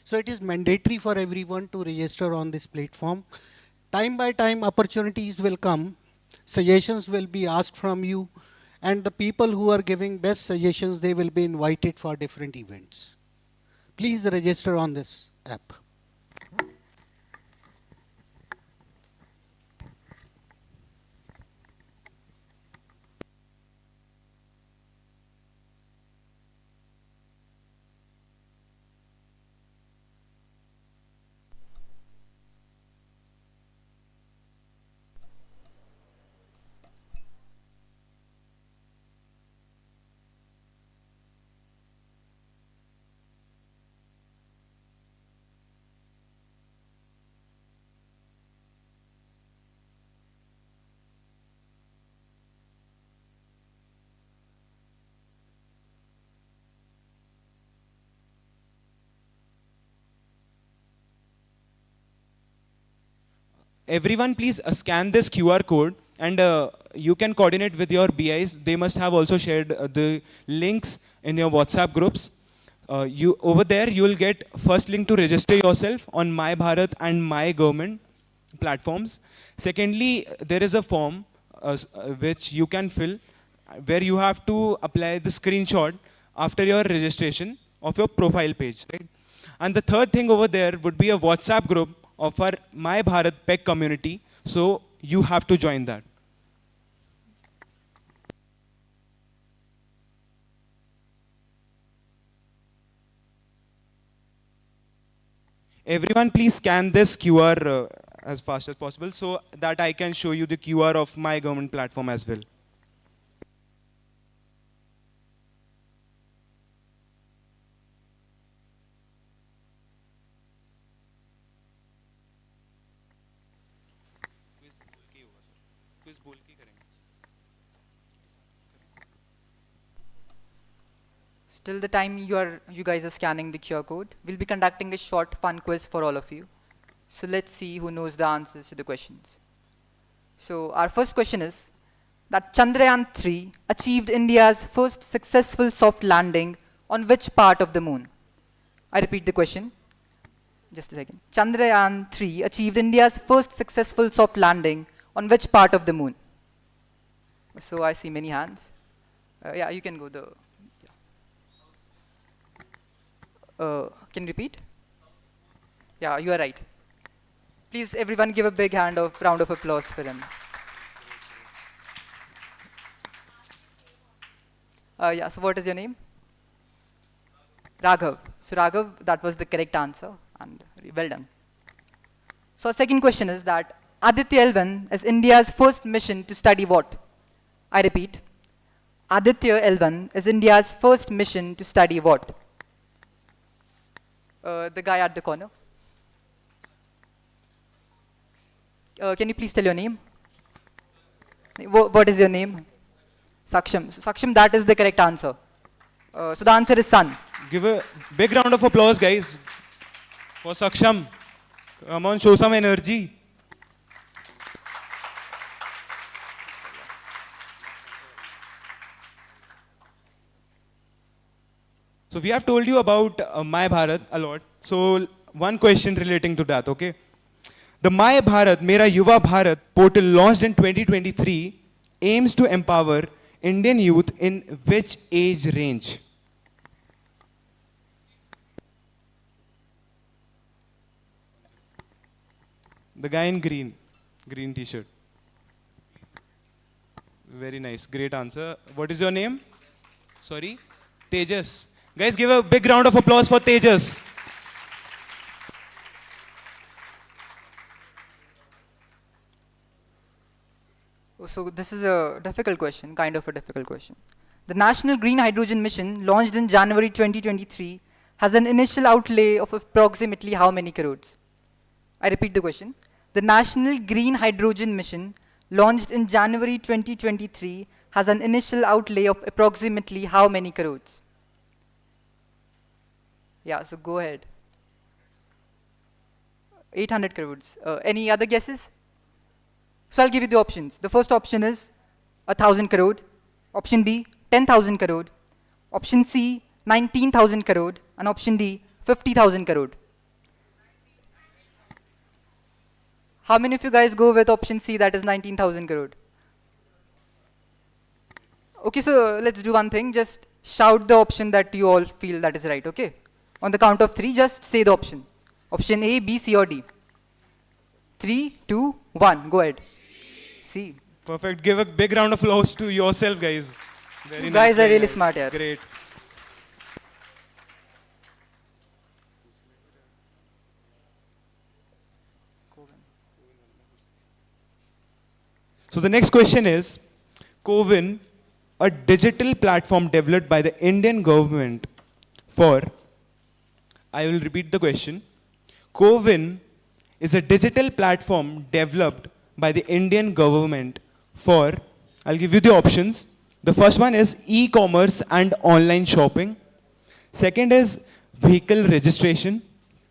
So it is mandatory for everyone to register on this platform. Time by time opportunities will come, suggestions will be asked from you, and the people who are giving best suggestions, they will be invited for different events. Please register on this app. Everyone, please scan this QR code, and you can coordinate with your BIs. They must have also shared the links in your WhatsApp groups. Over there, you will get first link to register yourself on My Bharat and My Government platforms. Secondly, there is a form which you can fill where you have to apply the screenshot after your registration of your profile page, right? And the third thing over there would be a WhatsApp group of our My Bharat PEC community. So you have to join that. Everyone please scan this QR as fast as possible so that I can show you the QR of my government platform as well. Till the time you guys are scanning the QR code, we'll be conducting a short fun quiz for all of you. So let's see who knows the answers to the questions. So our first question is that Chandrayaan-3 achieved India's first successful soft landing on which part of the moon? I repeat the question. Just a second. Chandrayaan-3 achieved India's first successful soft landing on which part of the moon? So I see many hands. Yeah, you can go the. Can you repeat? Yeah, you are right. Please, everyone, give a big round of applause for him. Yeah. So, what is your name? Raghav. So, Raghav, that was the correct answer, and well done. So, our second question is that Aditya L1 is India's first mission to study what? I repeat. Aditya L1 is India's first mission to study what? The guy at the corner. Can you please tell your name? What is your name? Saksham. So, Saksham, that is the correct answer. So the answer is sun. Give a big round of applause, guys, for Saksham. Come on, show some energy. So we have told you about My Bharat a lot. So one question relating to that, okay? The My Bharat, Mera Yuva Bharat portal launched in 2023 aims to empower Indian youth in which age range? The guy in green t-shirt. Very nice, great answer. What is your name? Sorry? Tejas. Guys, give a big round of applause for Tejas. So this is a difficult question, kind of a difficult question. The National Green Hydrogen Mission, launched in January 2023, has an initial outlay of approximately how many crores? I repeat the question. The National Green Hydrogen Mission, launched in January 2023, has an initial outlay of approximately how many crores? Yeah, so go ahead. 800 crores. Any other guesses? So I'll give you the options. The first option is 1,000 crore. Option B, 10,000 crore. Option C, 19,000 crore. And option D, 50,000 crore. How many of you guys go with option C, that is 19,000 crore? Okay, so let's do one thing. Just shout the option that you all feel that is right, okay? On the count of 3, just say the option. Option A, B, C or D. 3, 2, 1, go ahead. C. Perfect. Give a big round of applause to yourself, guys. Very You nice, guys are very really nice. smart, yeah. Great. So the next question is, CoWIN, a digital platform developed by the Indian government for, I will repeat the question. CoWIN is a digital platform developed by the Indian government for, I'll give you the options. The first one is e-commerce and online shopping. Second is vehicle registration.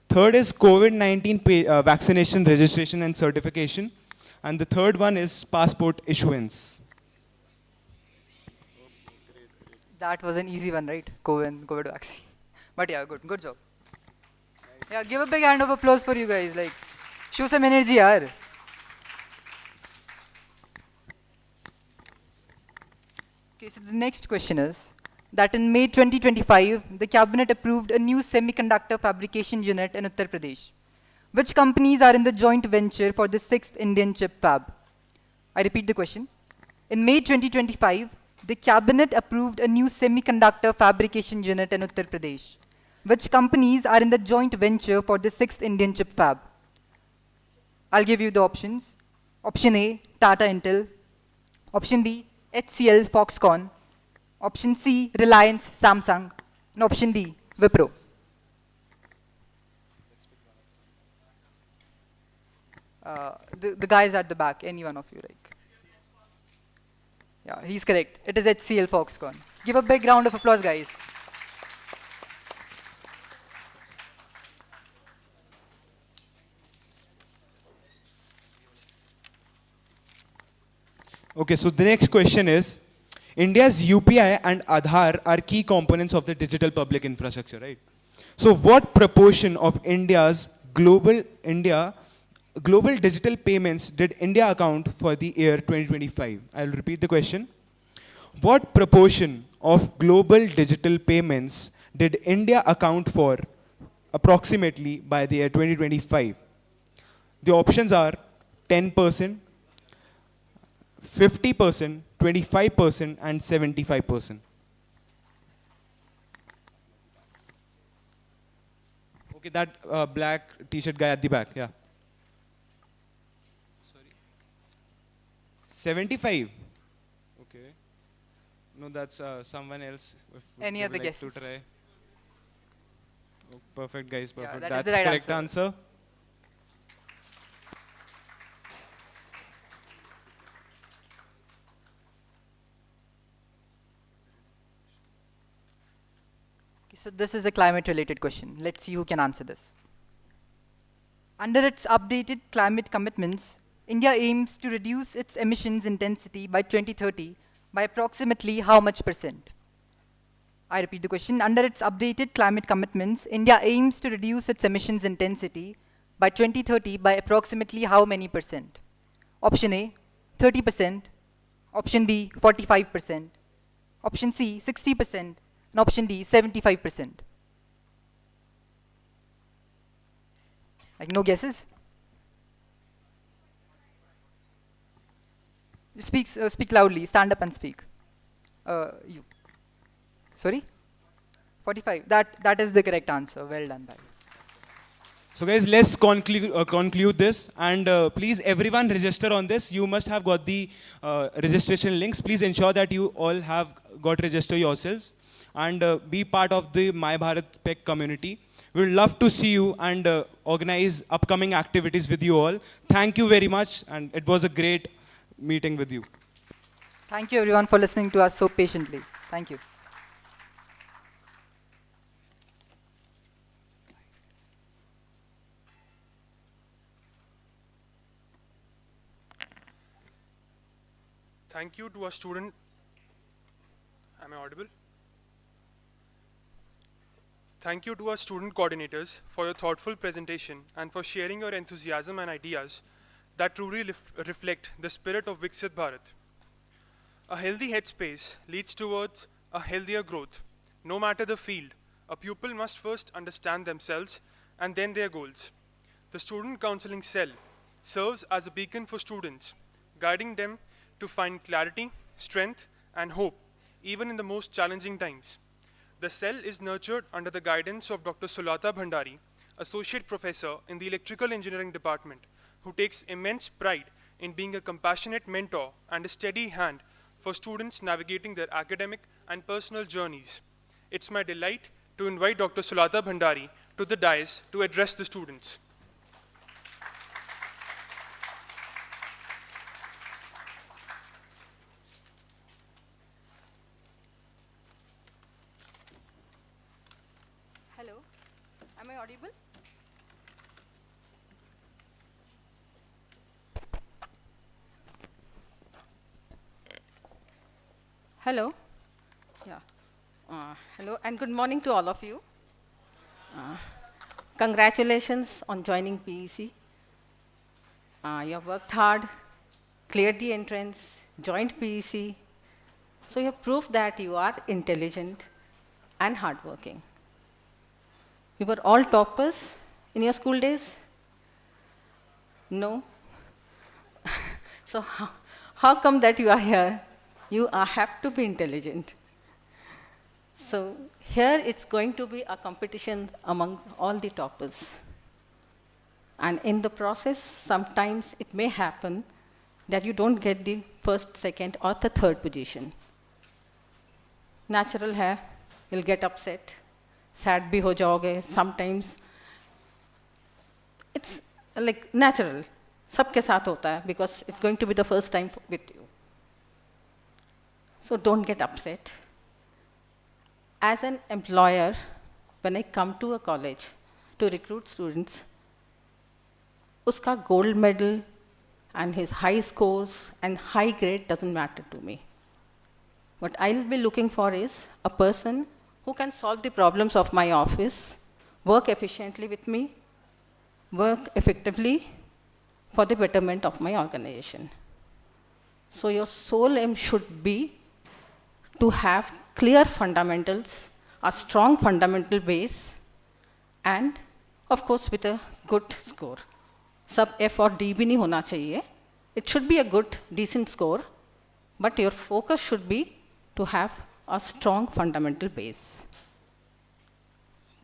Third is COVID-19 vaccination registration and certification. And the third one is passport issuance. That was an easy one, right? COVID vaccine. But yeah, good job. Yeah, give a big hand of applause for you guys. Like, show some energy, yaar. Okay, so the next question is that in May 2025, the cabinet approved a new semiconductor fabrication unit in Uttar Pradesh. Which companies are in the joint venture for the 6th Indian chip fab? I repeat the question. In May 2025, the cabinet approved a new semiconductor fabrication unit in Uttar Pradesh. Which companies are in the joint venture for the 6th Indian chip fab? I'll give you the options. Option A, Tata Intel. Option B, HCL Foxconn. Option C, Reliance Samsung. And option D, Wipro. The guys at the back, any one of you, like. Yeah, he's correct. It is HCL Foxconn. Give a big round of applause, guys. Okay, so the next question is, India's UPI and Aadhaar are key components of the digital public infrastructure, right? So what proportion of India's global digital payments did India account for the year 2025? I'll repeat the question. What proportion of global digital payments did India account for approximately by the year 2025? The options are 10%, 50%, 25%, and 75%. Okay, that black t-shirt guy at the back, yeah. Sorry. 75. Okay. No, that's someone else. If Any they other would like guesses? to try. Oh, perfect, guys. Yeah, Perfect. that is That's the right correct answer. So this is a climate-related question. Let's see who can answer this. Under its updated climate commitments, India aims to reduce its emissions intensity by 2030 by approximately how much percent? I repeat the question. Under its updated climate commitments, India aims to reduce its emissions intensity by 2030 by approximately how many percent? Option A, 30%. Option B, 45%. Option C, 60%. And option D, 75%. Like, no guesses? Speak loudly. Stand up and speak. You. Sorry? 45. That is the correct answer. Well done, bhai. So guys, let's conclude this, and please everyone register on this. You must have got the registration links. Please ensure that you all have got register yourselves, and be part of the My Bharat PEC community. We would love to see you and organize upcoming activities with you all. Thank you very much, and it was a great meeting with you. Thank you everyone for listening to us so patiently. Thank you. Thank you to our student. Am I audible? Thank you to our student coordinators for your thoughtful presentation and for sharing your enthusiasm and ideas that truly reflect the spirit of Viksit Bharat. A healthy headspace leads towards a healthier growth. No matter the field, a pupil must first understand themselves and then their goals. The Student Counseling Cell serves as a beacon for students, guiding them to find clarity, strength, and hope, even in the most challenging times. The cell is nurtured under the guidance of Dr. Sulata Bhandari, Associate Professor in the Electrical Engineering Department, who takes immense pride in being a compassionate mentor and a steady hand for students navigating their academic and personal journeys. It's my delight to invite Dr. Sulata Bhandari to the dais to address the students. Hello, am I audible? Hello. Yeah. Hello and good morning to all of you. Congratulations on joining PEC. You have worked hard, cleared the entrance, joined PEC, So you have proved that you are intelligent and hardworking. You were all toppers in your school days? No? So how come that you are here? You have to be intelligent. So here it's going to be a competition among all the toppers. And in the process, sometimes it may happen that you don't get the first, second, or the third position. Natural hai, you'll get upset, sad bhi ho jaoge. Sometimes it's like natural. Sabke saath hota hai because it's going to be the first time with you. So don't get upset. As an employer, when I come to a college to recruit students, uska gold medal and his high scores and high grade doesn't matter to me. What I'll be looking for is a person who can solve the problems of my office, work efficiently with me, work effectively for the betterment of my organization. So your sole aim should be to have clear fundamentals, a strong fundamental base, and of course with a good score. Sub F or D bhi nahi hona chahiye. It should be a good, decent score, but your focus should be to have a strong fundamental base.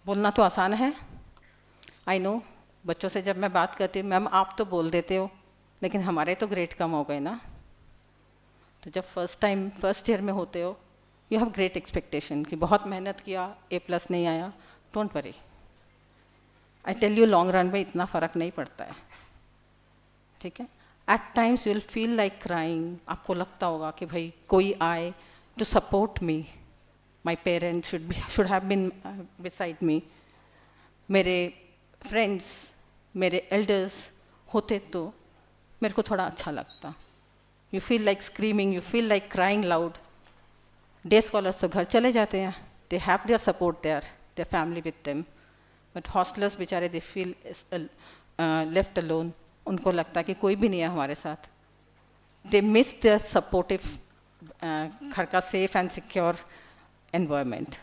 बोलना तो आसान है. I know, बच्चों से जब मैं बात करती हूँ, मैम आप तो बोल देते हो, लेकिन हमारे तो ग्रेड कम हो गए ना. तो जब फर्स्ट ईयर में होते हो, you have great expectation कि बहुत मेहनत किया, A+ नहीं आया. Don't worry. I tell you long run में इतना फ़र्क नहीं पड़ता है. ठीक है? At times you will feel like crying. आपको लगता होगा कि भाई कोई आए to support me. My parents should have been beside me. मेरे friends, मेरे elders होते तो मेरे को थोड़ा अच्छा लगता. You feel like screaming, you feel like crying loud. Day scholars तो घर चले जाते हैं. They have their support there, their family with them. But hostelers बेचारे they feel left alone. उनको लगता कि कोई भी नहीं है हमारे साथ. They miss their supportive घर का safe and secure environment.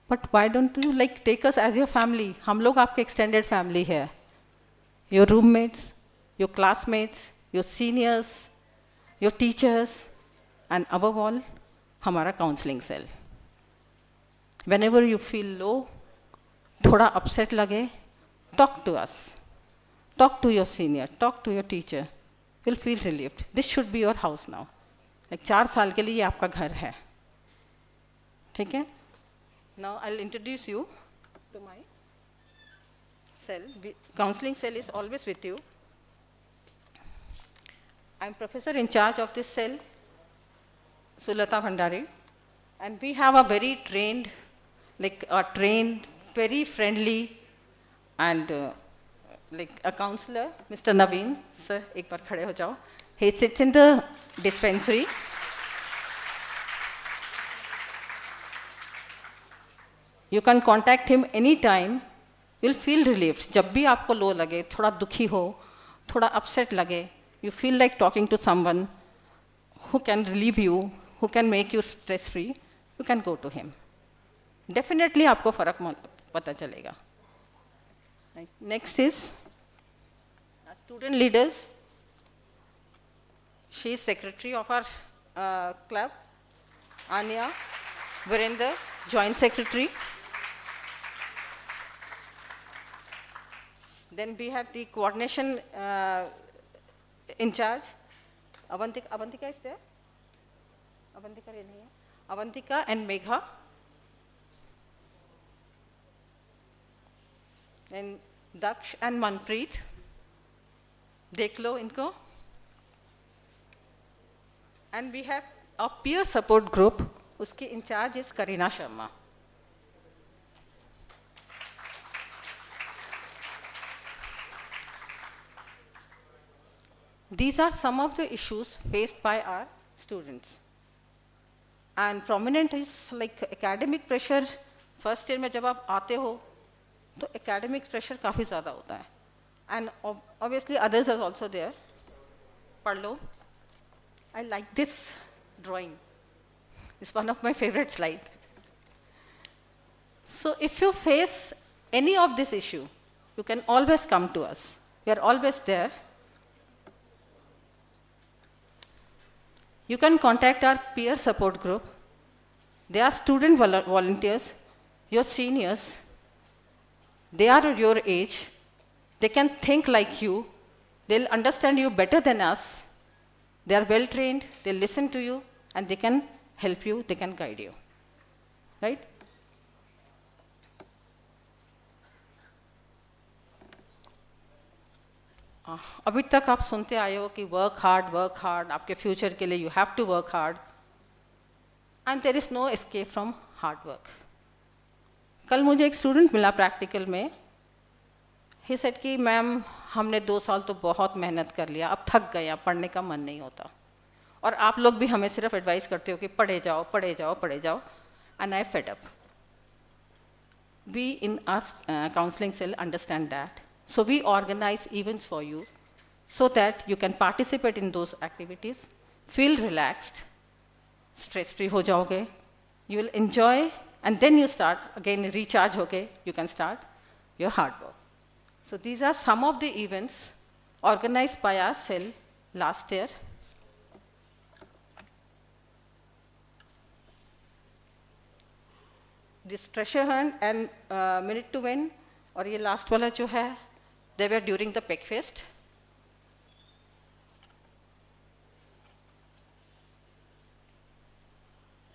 But why don't you like take us as your family? हम लोग आपके extended family है. Your roommates, your classmates, your seniors, your teachers, and above all, हमारा counseling cell. Whenever you feel low, थोड़ा upset लगे, talk to us. Talk to your senior, talk to your teacher. You'll feel relieved. This should be your house now. Like 4 साल के लिए ये आपका घर है. ठीक है? Now I'll introduce you to my cell. Counseling cell is always with you. I'm professor in charge of this cell, Sulata Bhandari, and we have a very trained, very friendly, and like a counselor, Mr. Naveen. Sir, एक बार खड़े हो जाओ. He sits in the dispensary. You can contact him anytime. You'll feel relieved. जब भी आपको लो लगे, थोड़ा दुखी हो, थोड़ा upset लगे, you feel like talking to someone who can relieve you, who can make you stress free, you can go to him. Definitely आपको फर्क पता चलेगा. Next is student leaders. She is secretary of our club. Anya, Virender, joint secretary. Then we have the coordination in charge. Avantika is there? Avantika and Megha. Then Daksh and Manpreet. देख लो इनको. And we have a peer support group. उसकी in charge is Karina Sharma. These are some of the issues faced by our students. And prominent is like academic pressure. First year में जब आप आते हो, तो academic pressure काफ़ी ज़्यादा होता है. And obviously others are also there. पढ़ लो. I like this drawing. It's one of my favorite slides. So if you face any of this issue, you can always come to us. We are always there. You can contact our peer support group. They are student volunteers, your seniors. They are your age. They can think like you. They'll understand you better than us. They are well trained, they'll listen to you, and they can help you, they can guide you. Right? अभी तक आप सुनते आए हो कि work hard आपके future के लिए you have to work hard and there is no escape from hard work. कल मुझे एक स्टूडेंट मिला प्रैक्टिकल में. ही सेड कि मैम हमने 2 साल तो बहुत मेहनत कर लिया, अब थक गए, अब पढ़ने का मन नहीं होता. और आप लोग भी हमें सिर्फ एडवाइस करते हो कि पढ़े जाओ and I fed up. We in our counselling cell understand that. So we organize events for you so that you can participate in those activities, feel relaxed, stress-free ho jaoge, you will enjoy, and then you start, again recharge hoke, you can start your hard work. So these are some of the events organized by our cell last year. This treasure hunt and minute to win, और ये last वाला जो है, they were during the PEC fest.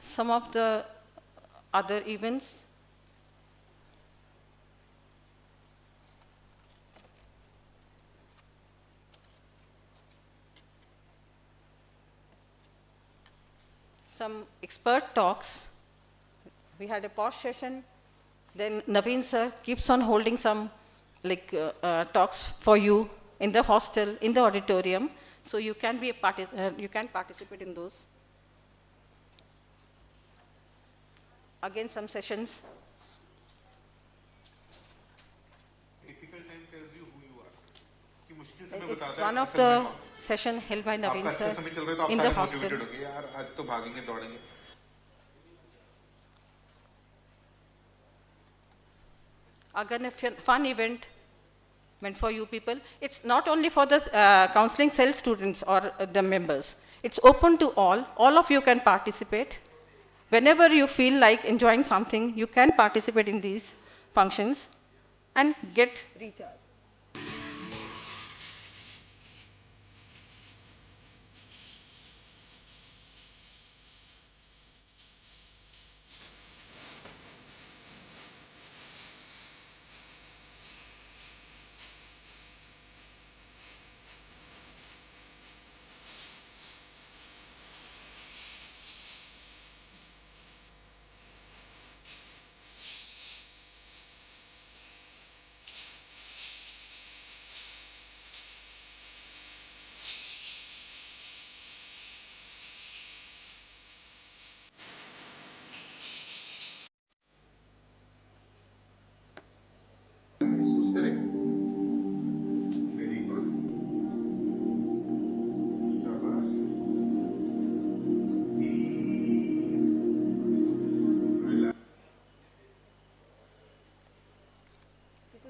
Some of the other events. Some expert talks. We had a posh session. Then Naveen sir keeps on holding some talks for you in the hostel, in the auditorium, so you can be you can participate in those. Again, some sessions. Difficult time tells you who you are. कि मुश्किल समय बताता है. It's one of the session held by Naveen sir in the hostel. यार आज तो भागेंगे दौड़ेंगे. Again, a fun event meant for you people. It's not only for the counseling cell students or the members. It's open to all. All of you can participate. Whenever you feel like enjoying something, you can participate in these functions and get recharged.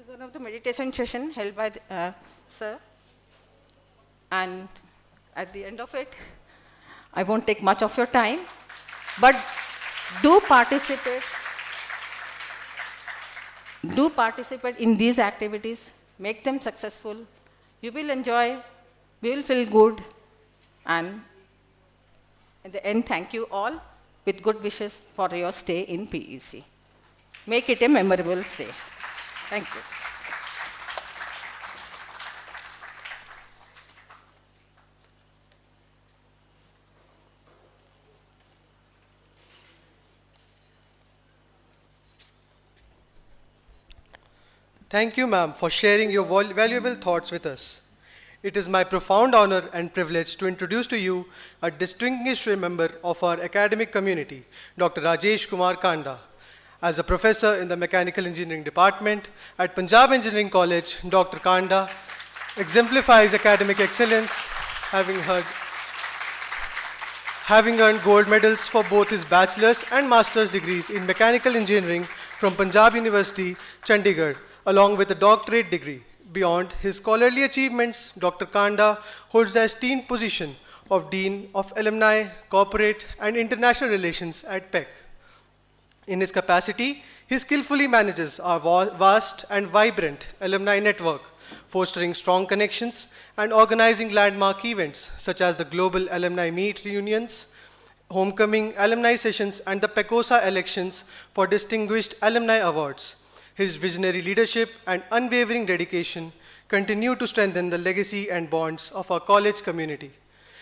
One of the meditation session held by the, sir, and at the end of it, I won't take much of your time, but do participate in these activities, make them successful. You will enjoy, we will feel good, and in the end, thank you all with good wishes for your stay in PEC. Make it a memorable stay. Thank you. Thank you, ma'am, for sharing your valuable thoughts with us. It is my profound honor and privilege to introduce to you a distinguished member of our academic community, Dr. Rajesh Kumar Kanda. As a professor in the Mechanical Engineering Department at Punjab Engineering College, Dr. Kanda having earned gold medals for both his bachelor's and master's degrees in mechanical engineering from Punjab University, Chandigarh, along with a doctorate degree. Beyond his scholarly achievements, Dr. Kanda holds the esteemed position of Dean of Alumni, Corporate and International Relations at PEC. In his capacity, he skillfully manages our vast and vibrant alumni network, fostering strong connections and organizing landmark events such as the Global Alumni Meet reunions, homecoming alumni sessions, and the PECOSA elections for distinguished alumni awards. His visionary leadership and unwavering dedication continue to strengthen the legacy and bonds of our college community.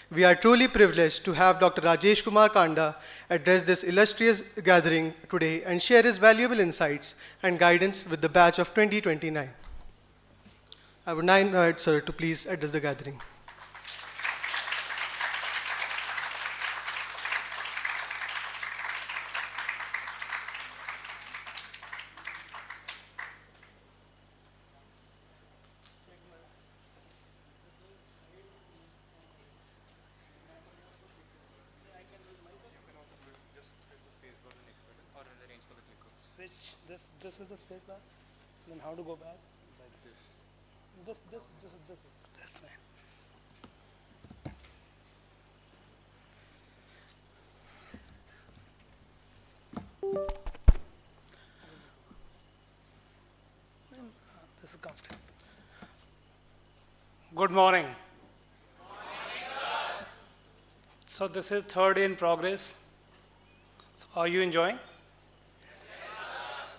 We are truly privileged to have Dr. Rajesh Kumar Kanda address this illustrious gathering today and share his valuable insights and guidance with the batch of 2029. I would now invite Sir to please address the gathering. This is the space bar. Then how to go back? Like this. This. That's fine. This is comfortable. Good morning. Good morning, sir. So this is third day in progress. So are you enjoying?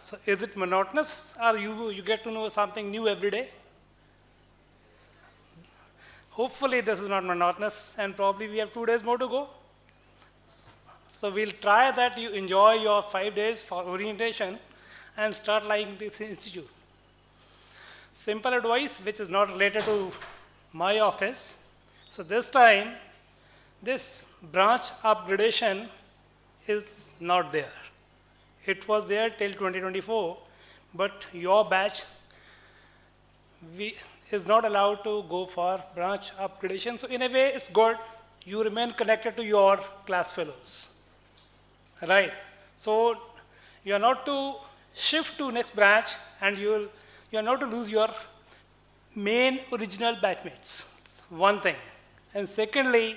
So is it monotonous, or you get to know something new every day? Hopefully this is not monotonous, and probably we have 2 days more to go. So we'll try that you enjoy your 5 days for orientation and start liking this institute. Simple advice, which is not related to my office. So this time, this branch upgradation is not there. It was there till 2024, but your batch is not allowed to go for branch upgradation. So in a way, it's good. You remain connected to your class fellows, right? So you are not to shift to next branch, and you are not to lose your main original batchmates. One thing, and secondly,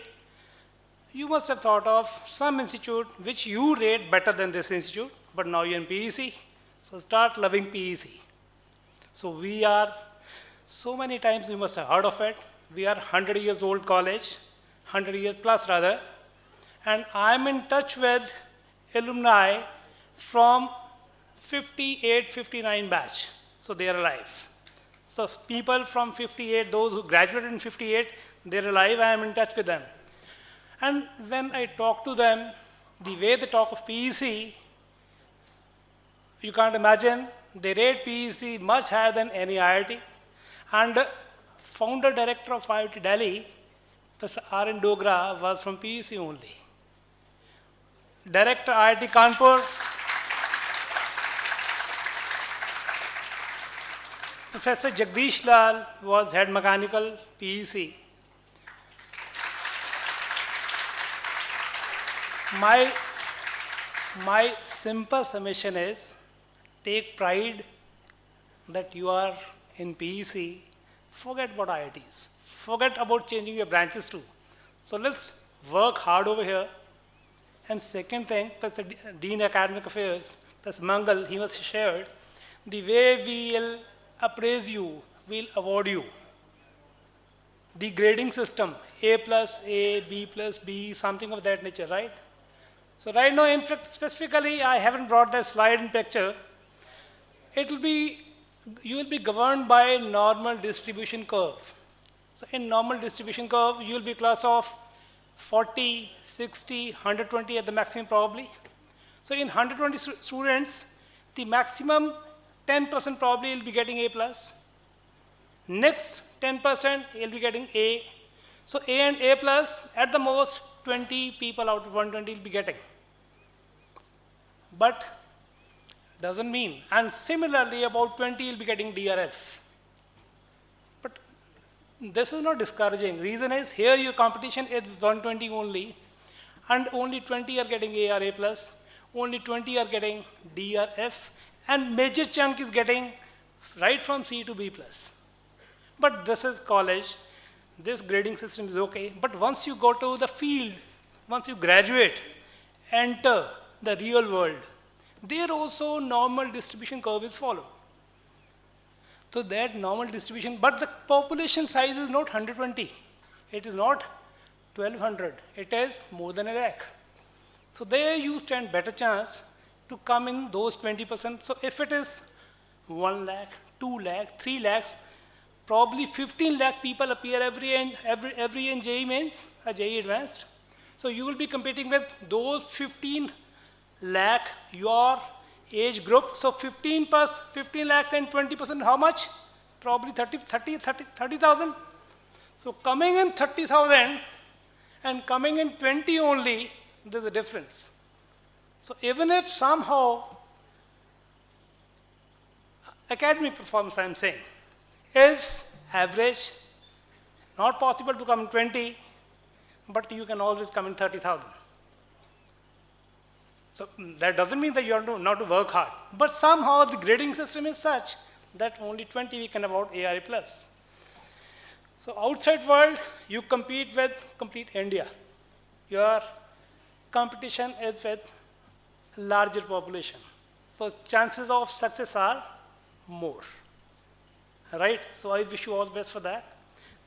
you must have thought of some institute which you rate better than this institute. But now you're in PEC, so start loving PEC. So we are, so many times you must have heard of it, we are 100 years old college, 100 years plus rather, and I'm in touch with alumni from 58, 59 batch, so they are alive. So people from 58, those who graduated in 58, they're alive, I am in touch with them. And when I talk to them, the way they talk of PEC, you can't imagine, they rate PEC much higher than any IIT. And founder director of IIT Delhi, Professor R.N. Dogra, was from PEC only. Director IIT Kanpur, Professor Jagdish Lal was head mechanical PEC. My simple summation is, take pride that you are in PEC, forget about IITs, forget about changing your branches too. So let's work hard over here. And second thing, Professor Dean Academic Affairs, Professor Mangal, he was shared, the way we will appraise you, we'll award you. The grading system, A plus A, B plus B, something of that nature, right? So right now, in fact, specifically, I haven't brought that slide in picture. You will be governed by a normal distribution curve. So in normal distribution curve, you will be class of 40, 60, 120 at the maximum probably. So in 120 students, the maximum 10% probably will be getting A plus. Next 10% will be getting A. So A and A plus, at the most 20 people out of 120 will be getting. But doesn't mean, and similarly about 20 will be getting DRF. But this is not discouraging. Reason is, here your competition is 120 only. and only 20 are getting A or A plus, only 20 are getting D or F, and major chunk is getting right from C to B plus. But this is college, this grading system is okay, but once you go to the field, once you graduate, enter the real world, there also normal distribution curve is followed. So that normal distribution, but the population size is not 120. It is not 1200. It is more than a lakh. So there you stand better chance to come in those 20%. So if it is 1 lakh, 2 lakh, 3 lakhs, probably 15 lakh people appear every year in JEE Mains, JEE Advanced. So you will be competing with those 15 lakh, your age group. So 15 lakhs and 20%, how much? Probably 30,000. So coming in 30,000 and coming in 20 only, there's a difference. So even if somehow academic performance, I'm saying, is average, not possible to come in 20, but you can always come in 30,000. So that doesn't mean that you have to not to work hard, but somehow the grading system is such that only 20 we can afford A or A plus. So outside world, you compete with complete India. Your competition is with larger population. So chances of success are more, right? So I wish you all the best for that.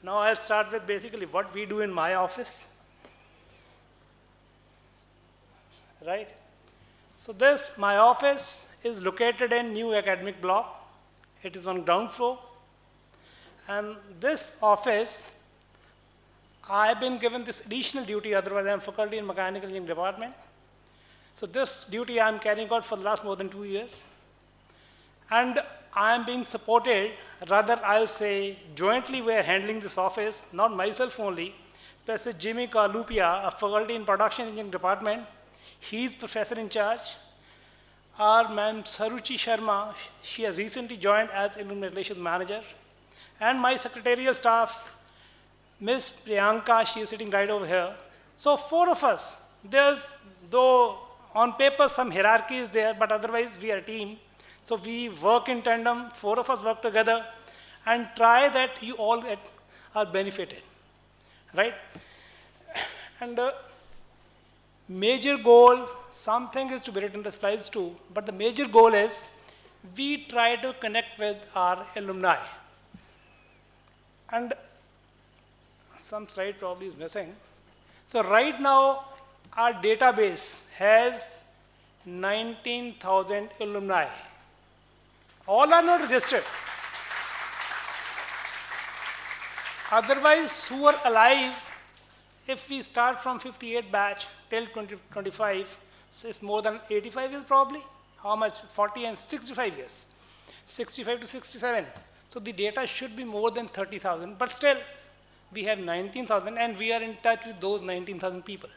Now I'll start with basically what we do in my office, right? So my office is located in new academic block. It is on ground floor. And this office, I've been given this additional duty, otherwise I'm faculty in mechanical engineering department. So this duty I'm carrying out for the last more than 2 years. And I'm being supported, rather I'll say jointly we're handling this office, not myself only. Professor Jimmy Kalupia, a faculty in production engineering department, he's professor in charge. Our ma'am Saruchi Sharma, she has recently joined as Alumni Relations Manager. And my secretarial staff, Ms. Priyanka, she is sitting right over here. So 4 of us, there's, though on paper some hierarchy is there, but otherwise we are a team. So we work in tandem, 4 of us work together and try that you all are benefited, right? And the major goal, something is to be written in the slides too, but the major goal is we try to connect with our alumni. And some slide probably is missing. So right now, our database has 19,000 alumni. All are not registered. Otherwise, who are alive, if we start from 58 batch till 2025, so it's more than 85 years probably. How much? 40 and 65 years. 65 to 67. So the data should be more than 30,000, but still we have 19,000 and we are in touch with those 19,000 people.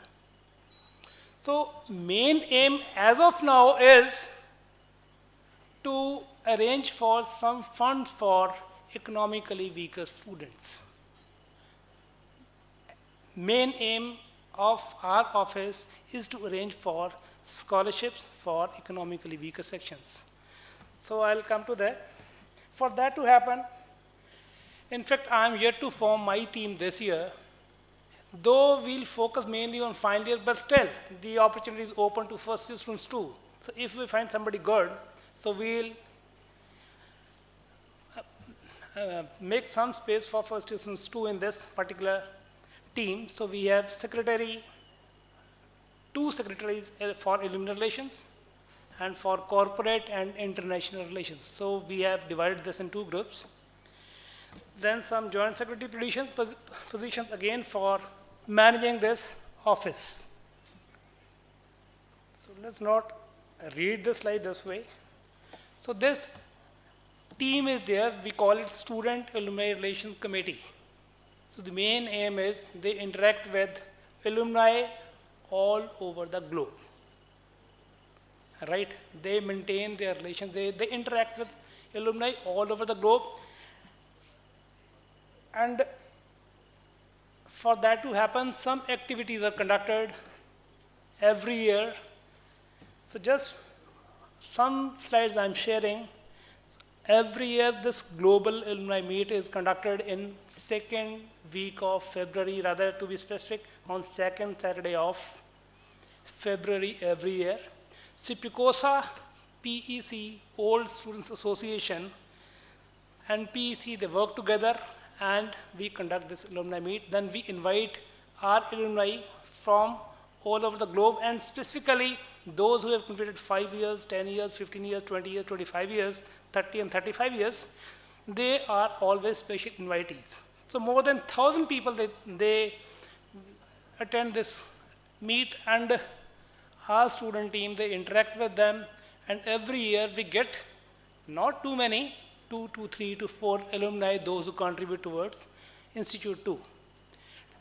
So main aim as of now is to arrange for some funds for economically weaker students. Main aim of our office is to arrange for scholarships for economically weaker sections. So I'll come to that. For that to happen, in fact, I'm yet to form my team this year, though we'll focus mainly on final year, but still the opportunity is open to first year students too. So if we find somebody good, so we'll make some space for first year students too in this particular team. So we have secretary, 2 secretaries for alumni relations and for corporate and international relations. So we have divided this in 2 groups. Then some joint secretary positions again for managing this office. So let's not read the slide this way. So this team is there, we call it Student Alumni Relations Committee. So the main aim is they interact with alumni all over the globe. Right? They maintain their relations, they interact with alumni all over the globe. And for that to happen, some activities are conducted. every year. So just some slides I'm sharing. Every year, this global alumni meet is conducted in second week of February, rather to be specific, on second Saturday of February every year. Sipicosa, PEC, Old Students Association, and PEC, they work together and we conduct this alumni meet. Then we invite our alumni from all over the globe, and specifically those who have completed 5 years, 10 years, 15 years, 20 years, 25 years, 30 and 35 years, they are always special invitees. So more than 1,000 people, they attend this meet, and our student team, they interact with them, and every year we get not too many, 2 to 3 to 4 alumni, those who contribute towards Institute 2.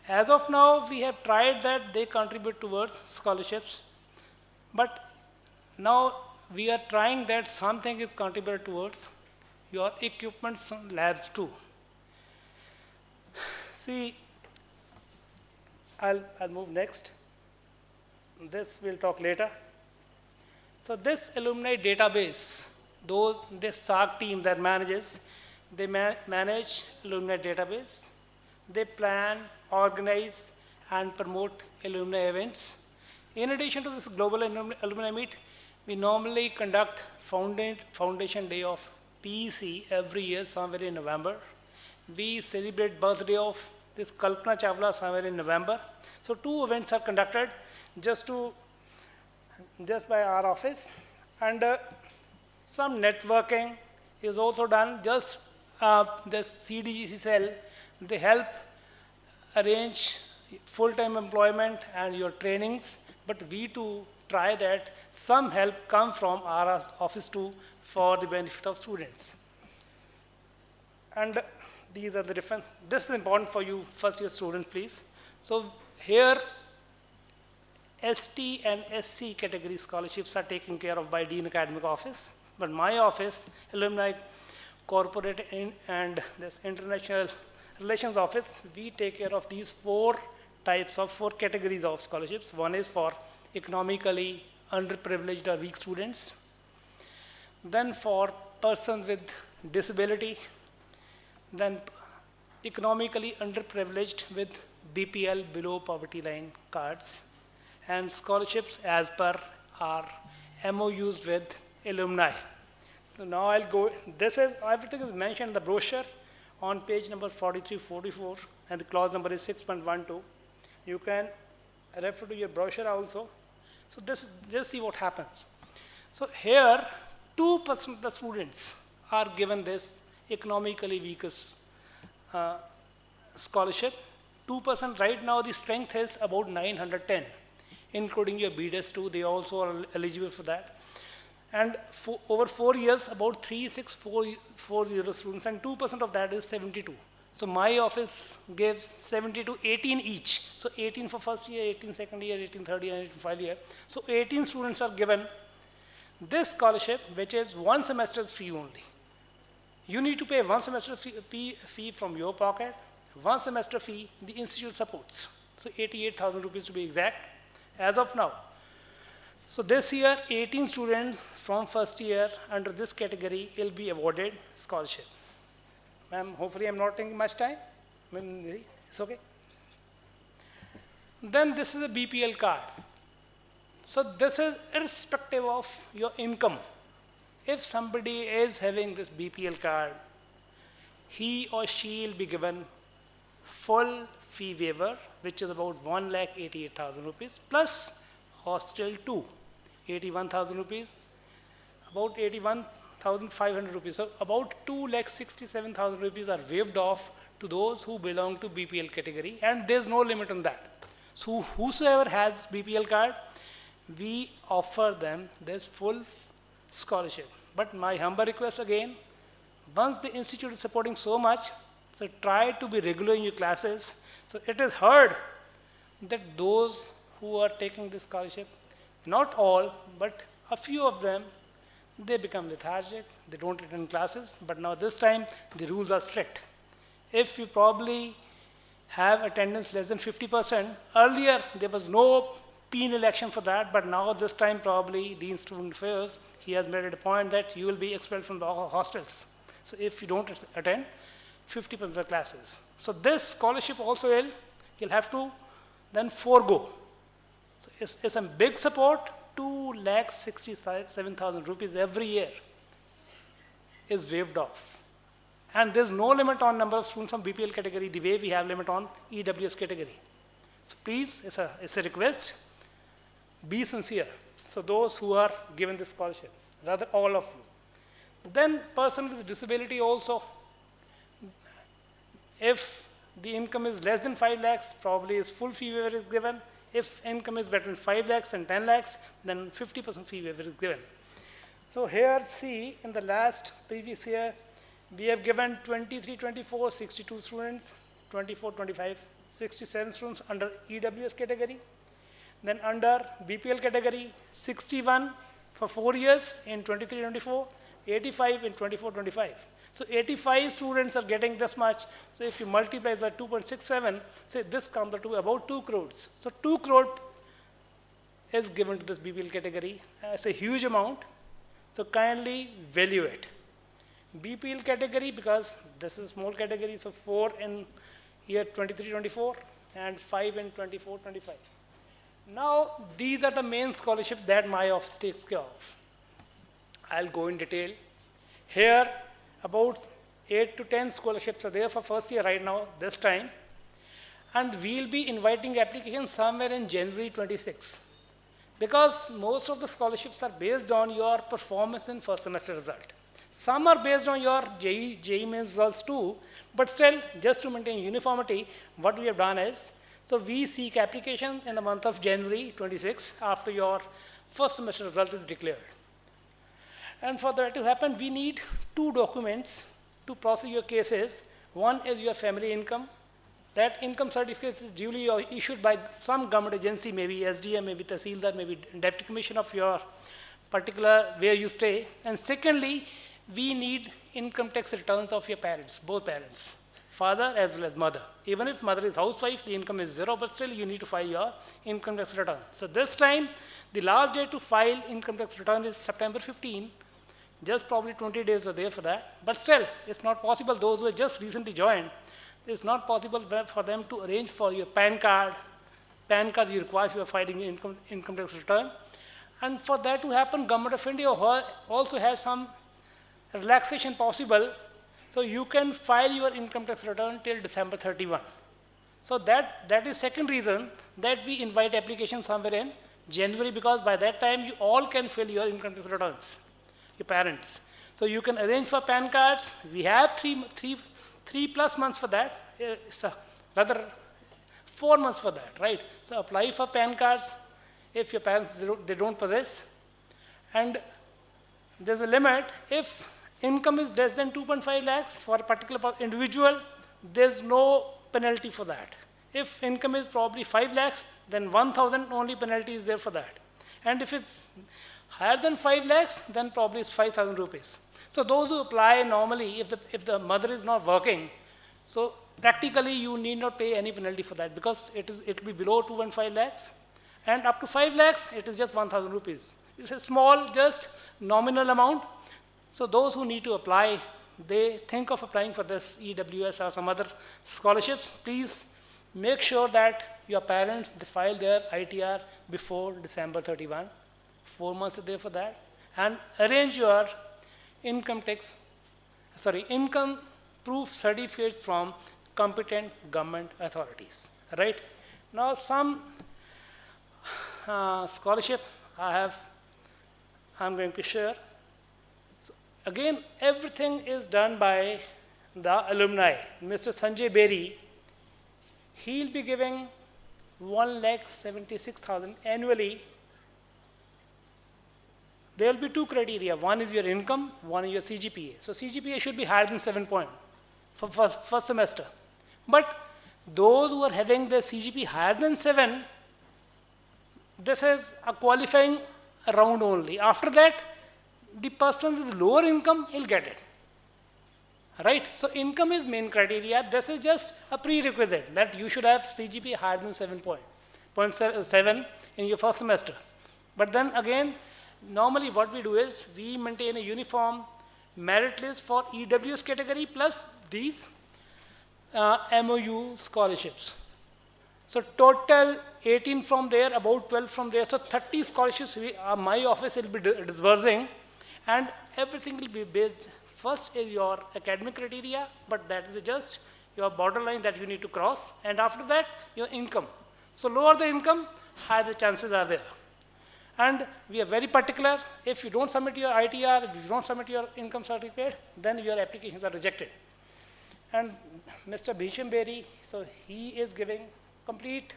As of now, we have tried that they contribute towards scholarships, but now we are trying that something is contributed towards your equipments and labs too. See, I'll move next. This we'll talk later. So this alumni database, this SAG team that manages, they manage alumni database. They plan, organize, and promote alumni events. In addition to this global alumni meet, we normally conduct Foundation Day of PEC every year, somewhere in November. We celebrate birthday of this Kalpana Chawla somewhere in November. So 2 events are conducted just by our office, and some networking is also done. Just this CDGC cell, they help arrange full-time employment and your trainings, but we too try that some help come from our office too for the benefit of students. And these are the different, this is important for you first year students, please. So here ST and SC category scholarships are taken care of by Dean Academic Office, but my office, Alumni Corporate and this International Relations Office, we take care of these 4 categories of scholarships. One is for economically underprivileged or weak students. Then for persons with disability. Then economically underprivileged with BPL, below poverty line cards. And scholarships as per our MOUs with alumni. So now I'll go, everything is mentioned in the brochure on page number 43, 44, and the clause number is 6.12. You can refer to your brochure also. So just see what happens. So here, 2% of the students are given this economically weakest scholarship. 2% right now, the strength is about 910, including your BDES too, they also are eligible for that. And over 4 years, about 3,640 students, and 2% of that is 72. So my office gives 70 to 18 each. So 18 for first year, 18 second year, 18 third year, and 18 final year. So 18 students are given this scholarship, which is 1 semester's fee only. You need to pay 1 semester fee from your pocket, 1 semester fee the institute supports. So 88,000 rupees to be exact, as of now. So this year, 18 students from first year under this category will be awarded scholarship. Ma'am, hopefully I'm not taking much time. It's okay. Then this is a BPL card. So this is irrespective of your income. If somebody is having this BPL card, he or she will be given full fee waiver, which is about 1,88,000 rupees, plus hostel too, 81,000 rupees, about 81,500 rupees. So about 2,67,000 rupees are waived off to those who belong to BPL category, and there's no limit on that. So whosoever has BPL card, we offer them this full scholarship. But my humble request again, once the institute is supporting so much, so try to be regular in your classes. So it is heard that those who are taking this scholarship, not all, but a few of them, they become lethargic, they don't attend classes, but now this time the rules are strict. If you probably have attendance less than 50%, earlier there was no routine election for that, but now this time probably Dean Student Affairs, he has made it a point that you will be expelled from the hostels. So if you don't attend 50% of the classes. So this scholarship also you'll have to then forego. So it's a big support, 2,67,000 rupees every year is waived off. And there's no limit on number of students from BPL category, the way we have limit on EWS category. So please, it's a request, be sincere. So those who are given this scholarship, rather all of you. Then person with disability also, if the income is less than 5 lakhs, probably is full fee waiver is given. If income is between 5 lakhs and 10 lakhs, then 50% fee waiver is given. So here, see, in the previous year, we have given 23, 24, 62 students, 24, 25, 67 students under EWS category. Then under BPL category, 61 for 4 years in 23, 24, 85 in 24, 25. So 85 students are getting this much. So if you multiply by 2.67, say this comes to about 2 crores. So 2 crore is given to this BPL category. It's a huge amount. So kindly value it. BPL category, because this is small category, so 4 in year 23-24 and 5 in 24-25. Now, these are the main scholarships that my office takes care of. I'll go in detail. Here, about 8 to 10 scholarships are there for first year right now, this time. And we'll be inviting applications somewhere in January 26. Because most of the scholarships are based on your performance in first semester result. Some are based on your JEE mains results too, but still, just to maintain uniformity, what we have done is, so we seek applications in the month of January 26 after your first semester result is declared. And for that to happen, we need 2 documents to process your cases. One is your family income. That income certificate is duly issued by some government agency, maybe SDM, maybe Tahsildar, maybe Deputy Commissioner of your particular where you stay. And secondly, we need income tax returns of your parents, both parents, father as well as mother. Even if mother is housewife, the income is 0, but still you need to file your income tax return. So this time, the last day to file income tax return is September 15. Just probably 20 days are there for that. But still, it's not possible. Those who have just recently joined, it's not possible for them to arrange for your PAN card. PAN cards you require if you are filing income tax return. And for that to happen, Government of India also has some relaxation possible. So you can file your income tax return till December 31. So that is second reason that we invite applications somewhere in January, because by that time you all can fill your income tax returns, your parents. So you can arrange for PAN cards. We have three plus months for that, rather 4 months for that, right? So apply for PAN cards if your parents, they don't possess. And there's a limit. If income is less than 2.5 lakhs for a particular individual, there's no penalty for that. If income is probably 5 lakhs, then 1,000 only penalty is there for that. And if it's higher than 5 lakhs, then probably it's 5,000 rupees. So those who apply normally, if the mother is not working, so practically you need not pay any penalty for that, because it will be below 2.5 lakhs. And up to 5 lakhs, it is just 1,000 rupees. It's a small, just nominal amount. So those who need to apply, they think of applying for this EWS or some other scholarships, please make sure that your parents, they file their ITR before December 31. 4 months are there for that. And arrange your income proof certificate from competent government authorities, right? Now some scholarship I'm going to share. So again, everything is done by the alumni. Mr. Sanjay Berry, he'll be giving 1,76,000 annually. There will be 2 criteria. One is your income, one is your CGPA. So CGPA should be higher than 7 point for first semester. But those who are having the CGPA higher than 7, this is a qualifying round only. After that, the person with lower income, he'll get it. Right? So income is main criteria. This is just a prerequisite that you should have CGPA higher than 7.7 in your first semester. But then again, normally what we do is we maintain a uniform merit list for EWS category plus these MOU scholarships. So total 18 from there, about 12 from there. So 30 scholarships my office will be disbursing, and everything will be based first is your academic criteria, but that is just your borderline that you need to cross, and after that your income. So lower the income, higher the chances are there. And we are very particular. If you don't submit your ITR, if you don't submit your income certificate, then your applications are rejected. And Mr. Bhisham Beri, so he is giving complete,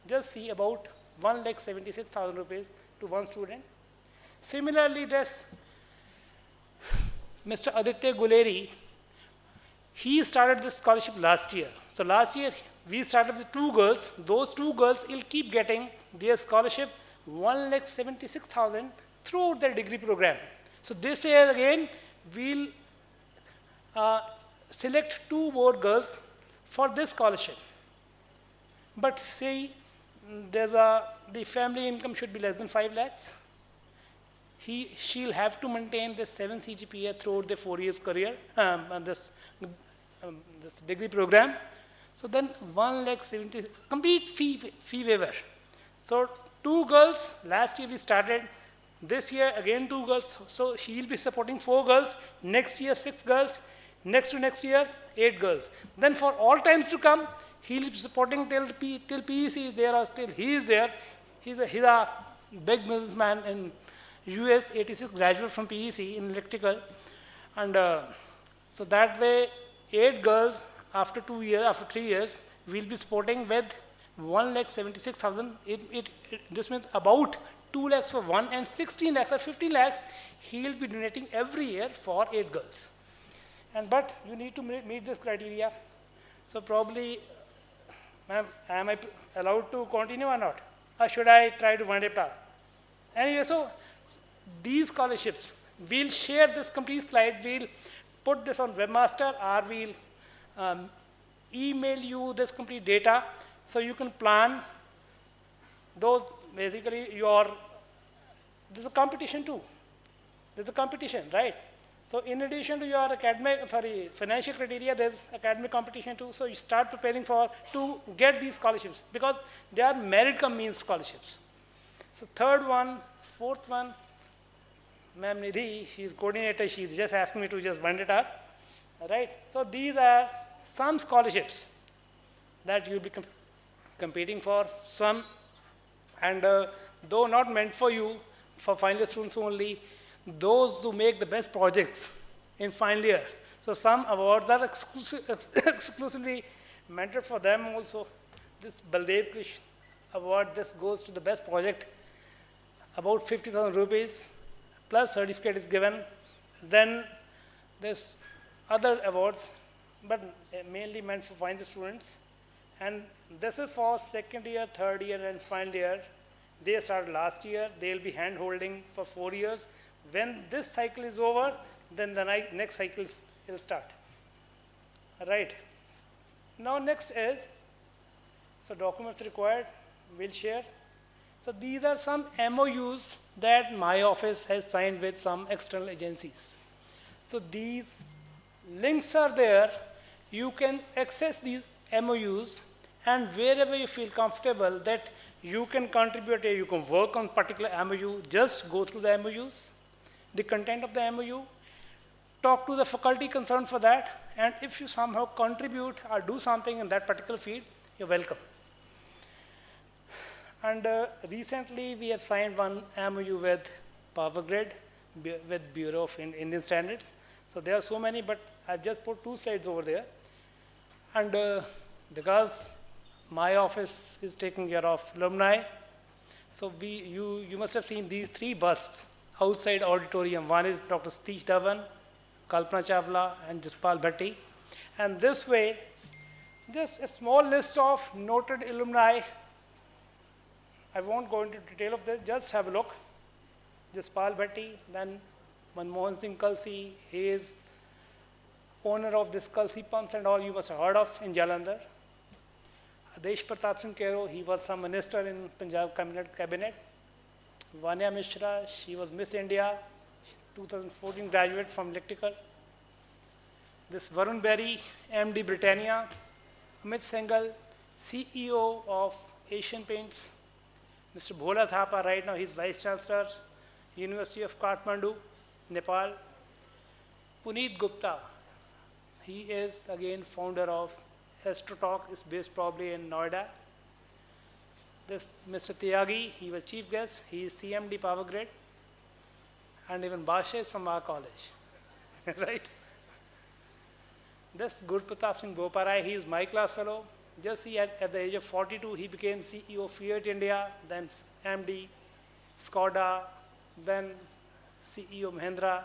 just see about 1,76,000 rupees to one student. Similarly, this Mr. Aditya Guleri, he started this scholarship last year. So last year, we started with 2 girls. Those 2 girls will keep getting their scholarship 1,76,000 throughout their degree program. So this year again, we'll select 2 more girls for this scholarship. But see, the family income should be less than 5 lakhs. She'll have to maintain this 7 CGPA throughout the 4 years career, this degree program. So then 1,70,000 complete fee waiver. So 2 girls, last year we started, this year again 2 girls, so she'll be supporting 4 girls, next year 6 girls, next to next year 8 girls. Then for all times to come, he'll be supporting till PEC is there or still he is there. He's a big businessman in US, 86 graduate from PEC in electrical. And so that way 8 girls after 2 years, after 3 years, we'll be supporting with 1,76,000. This means about 2 lakhs for one and 16 lakhs or 15 lakhs he'll be donating every year for 8 girls. But you need to meet this criteria. So probably, ma'am, am I allowed to continue or not? Or should I try to wind it up? Anyway, so these scholarships, we'll share this complete slide. We'll put this on Webmaster, or we'll email you this complete data so you can plan those. Basically, there's a competition too. There's a competition, right? So in addition to your financial criteria, there's academic competition too. So you start preparing to get these scholarships because they are merit cum means scholarships. So 3rd one, 4th one, Ma'am Nidhi, she's coordinator, she's just asked me to just wind it up. Right? So these are some scholarships that you'll be competing for, some, and though not meant for you, for final year students only, those who make the best projects in final year. So some awards are exclusively meant for them also. This Baldev Krish award, this goes to the best project, about 50,000 rupees, plus certificate is given. Then there's other awards, but mainly meant for final year students. And this is for 2nd year, 3rd year, and final year. They started last year. They'll be hand-holding for 4 years. When this cycle is over, then the next cycle will start. Right. Now next is, so documents required, we'll share. So these are some MOUs that my office has signed with some external agencies. So these links are there. You can access these MOUs, and wherever you feel comfortable that you can contribute, you can work on particular MOU, just go through the MOUs, the content of the MOU, talk to the faculty concerned for that, and if you somehow contribute or do something in that particular field, you're welcome. And recently we have signed one MOU with Power Grid, with Bureau of Indian Standards. So there are so many, but I've just put 2 slides over there. And because my office is taking care of alumni, so you must have seen these 3 busts outside auditorium. One is Dr. Satish Dhawan, Kalpana Chawla, and Jaspal Bhatti. And this way, just a small list of noted alumni. I won't go into detail of this, just have a look. Jaspal Bhatti, then Mohan Singh Kalsi, he is owner of this Kalsi pumps and all you must have heard of in Jalandhar. Desh Pratap Singh Kero, he was some minister in Punjab cabinet. Vanya Mishra, she was Miss India, 2014 graduate from electrical. This Varun Berry, MD Britannia. Amit Singhal, CEO of Asian Paints. Mr. Bhola Thapa, right now he's Vice Chancellor, University of Kathmandu, Nepal. Puneet Gupta, he is again founder of Astrotalk, is based probably in Noida. This Mr. Tyagi, he was chief guest, he is CMD Power Grid. And even Bashe is from our college, right? This Gurpratap Singh Boparai, he is my class fellow. Just see at the age of 42, he became CEO of Fiat India, then MD, Skoda, then CEO Mahindra.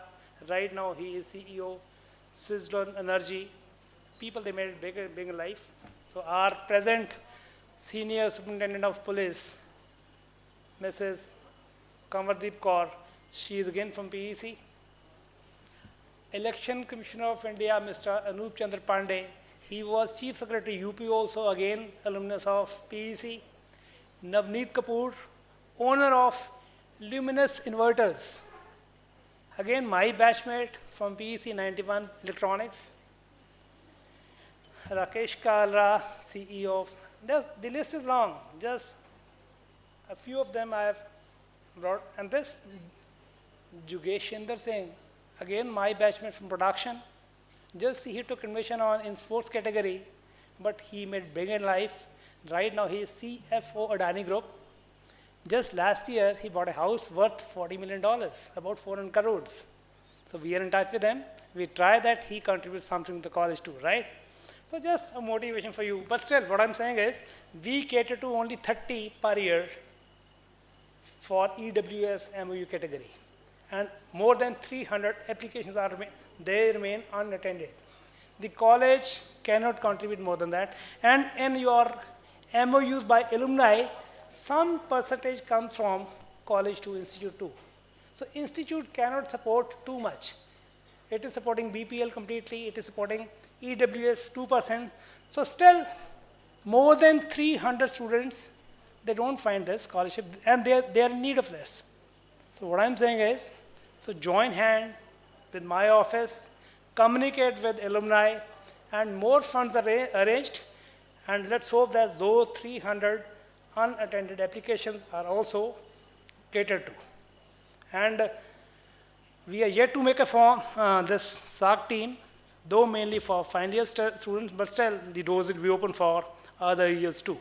Right now, he is CEO Switzerland Energy. People, they made it bigger life. So our present Senior Superintendent of Police, Mrs. Kamardeep Kaur, she is again from PEC. Election Commissioner of India, Mr. Anup Chandra Pandey, he was Chief Secretary UP also, again alumnus of PEC. Navneet Kapoor, owner of Luminous Inverters, again my batchmate from PEC 91 Electronics. Rakesh Kalra, CEO of, the list is long, just a few of them I have brought. And this Jugeshender Singh, again my batchmate from production. Just he took admission in sports category, but he made big in life. Right now he is CFO Adani Group. Just last year he bought a house worth $40 million, about 400 crores. So we are in touch with him. We try that he contributes something to the college too, right? So just a motivation for you. But still, what I'm saying is, we cater to only 30 per year for EWS MOU category. And more than 300 applications they remain unattended. The college cannot contribute more than that. And in your MOUs by alumni, some percentage comes from college to institute too. So institute cannot support too much. It is supporting BPL completely, it is supporting EWS 2%. So still, more than 300 students, they don't find this scholarship, and they are in need of this. So what I'm saying is, so join hand with my office, communicate with alumni, and more funds are arranged, and let's hope that those 300 unattended applications are also catered to. And we are yet to make a form, this SAC team, though mainly for final year students, but still the doors will be open for other years too.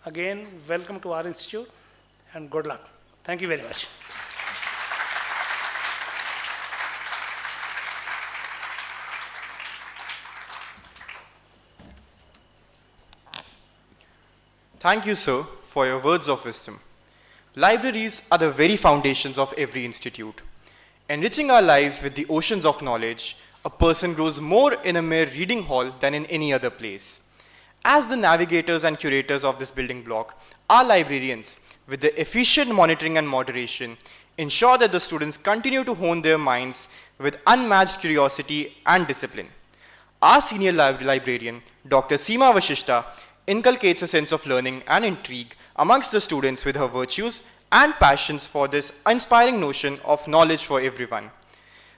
Again, welcome to our institute and good luck. Thank you very much. Thank you, sir, for your words of wisdom. Libraries are the very foundations of every institute. Enriching our lives with the oceans of knowledge, a person grows more in a mere reading hall than in any other place. As the navigators and curators of this building block, our librarians, with the efficient monitoring and moderation, ensure that the students continue to hone their minds with unmatched curiosity and discipline. Our senior librarian, Dr. Seema Vashishta, inculcates a sense of learning and intrigue amongst the students with her virtues and passions for this inspiring notion of knowledge for everyone.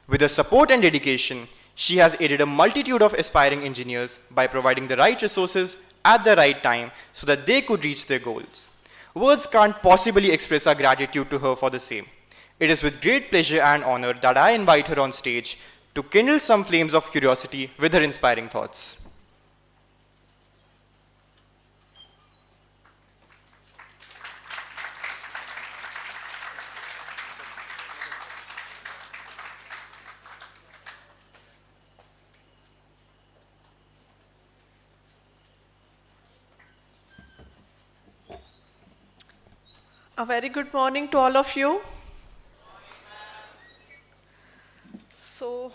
With her support and dedication, she has aided a multitude of aspiring engineers by providing the right resources at the right time so that they could reach their goals. Words can't possibly express our gratitude to her for the same. It is with great pleasure and honor that I invite her on stage to kindle some flames of curiosity with her inspiring thoughts. A very good morning to all of you. So,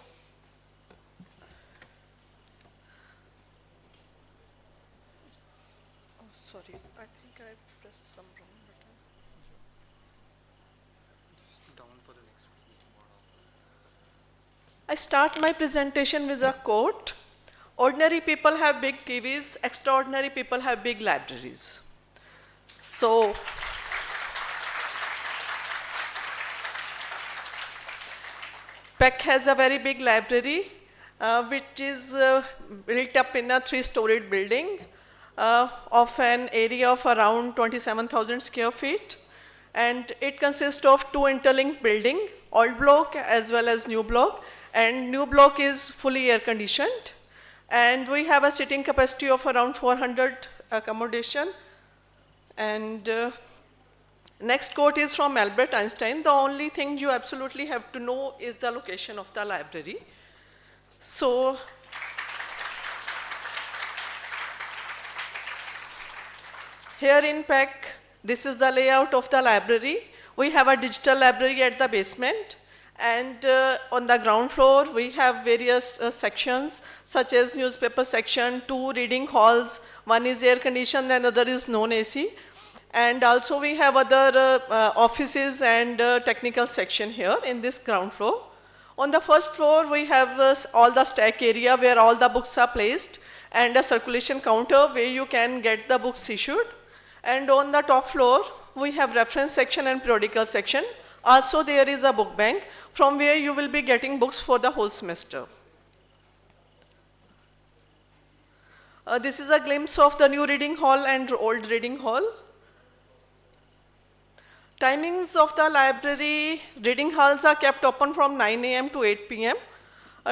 sorry, I think I pressed some wrong button. Just down for the next one. I start my presentation with a quote. Ordinary people have big TVs, extraordinary people have big libraries. So, PEC has a very big library, which is built up in a 3-storied building of an area of around 27,000 square feet. And it consists of 2 interlinked buildings, old block as well as new block. And new block is fully air conditioned. And we have a sitting capacity of around 400 accommodation. And next quote is from Albert Einstein. The only thing you absolutely have to know is the location of the library. So, here in PEC, this is the layout of the library. We have a digital library at the basement. And on the ground floor, we have various sections, such as newspaper section, 2 reading halls, 1 is air conditioned and other is non-AC. And also we have other offices and technical section here in this ground floor. On the first floor, we have all the stack area where all the books are placed, and a circulation counter where you can get the books issued. And on the top floor, we have reference section and periodical section. Also, there is a book bank from where you will be getting books for the whole semester. This is a glimpse of the new reading hall and old reading hall. Timings of the library, reading halls are kept open from 9 AM to 8 PM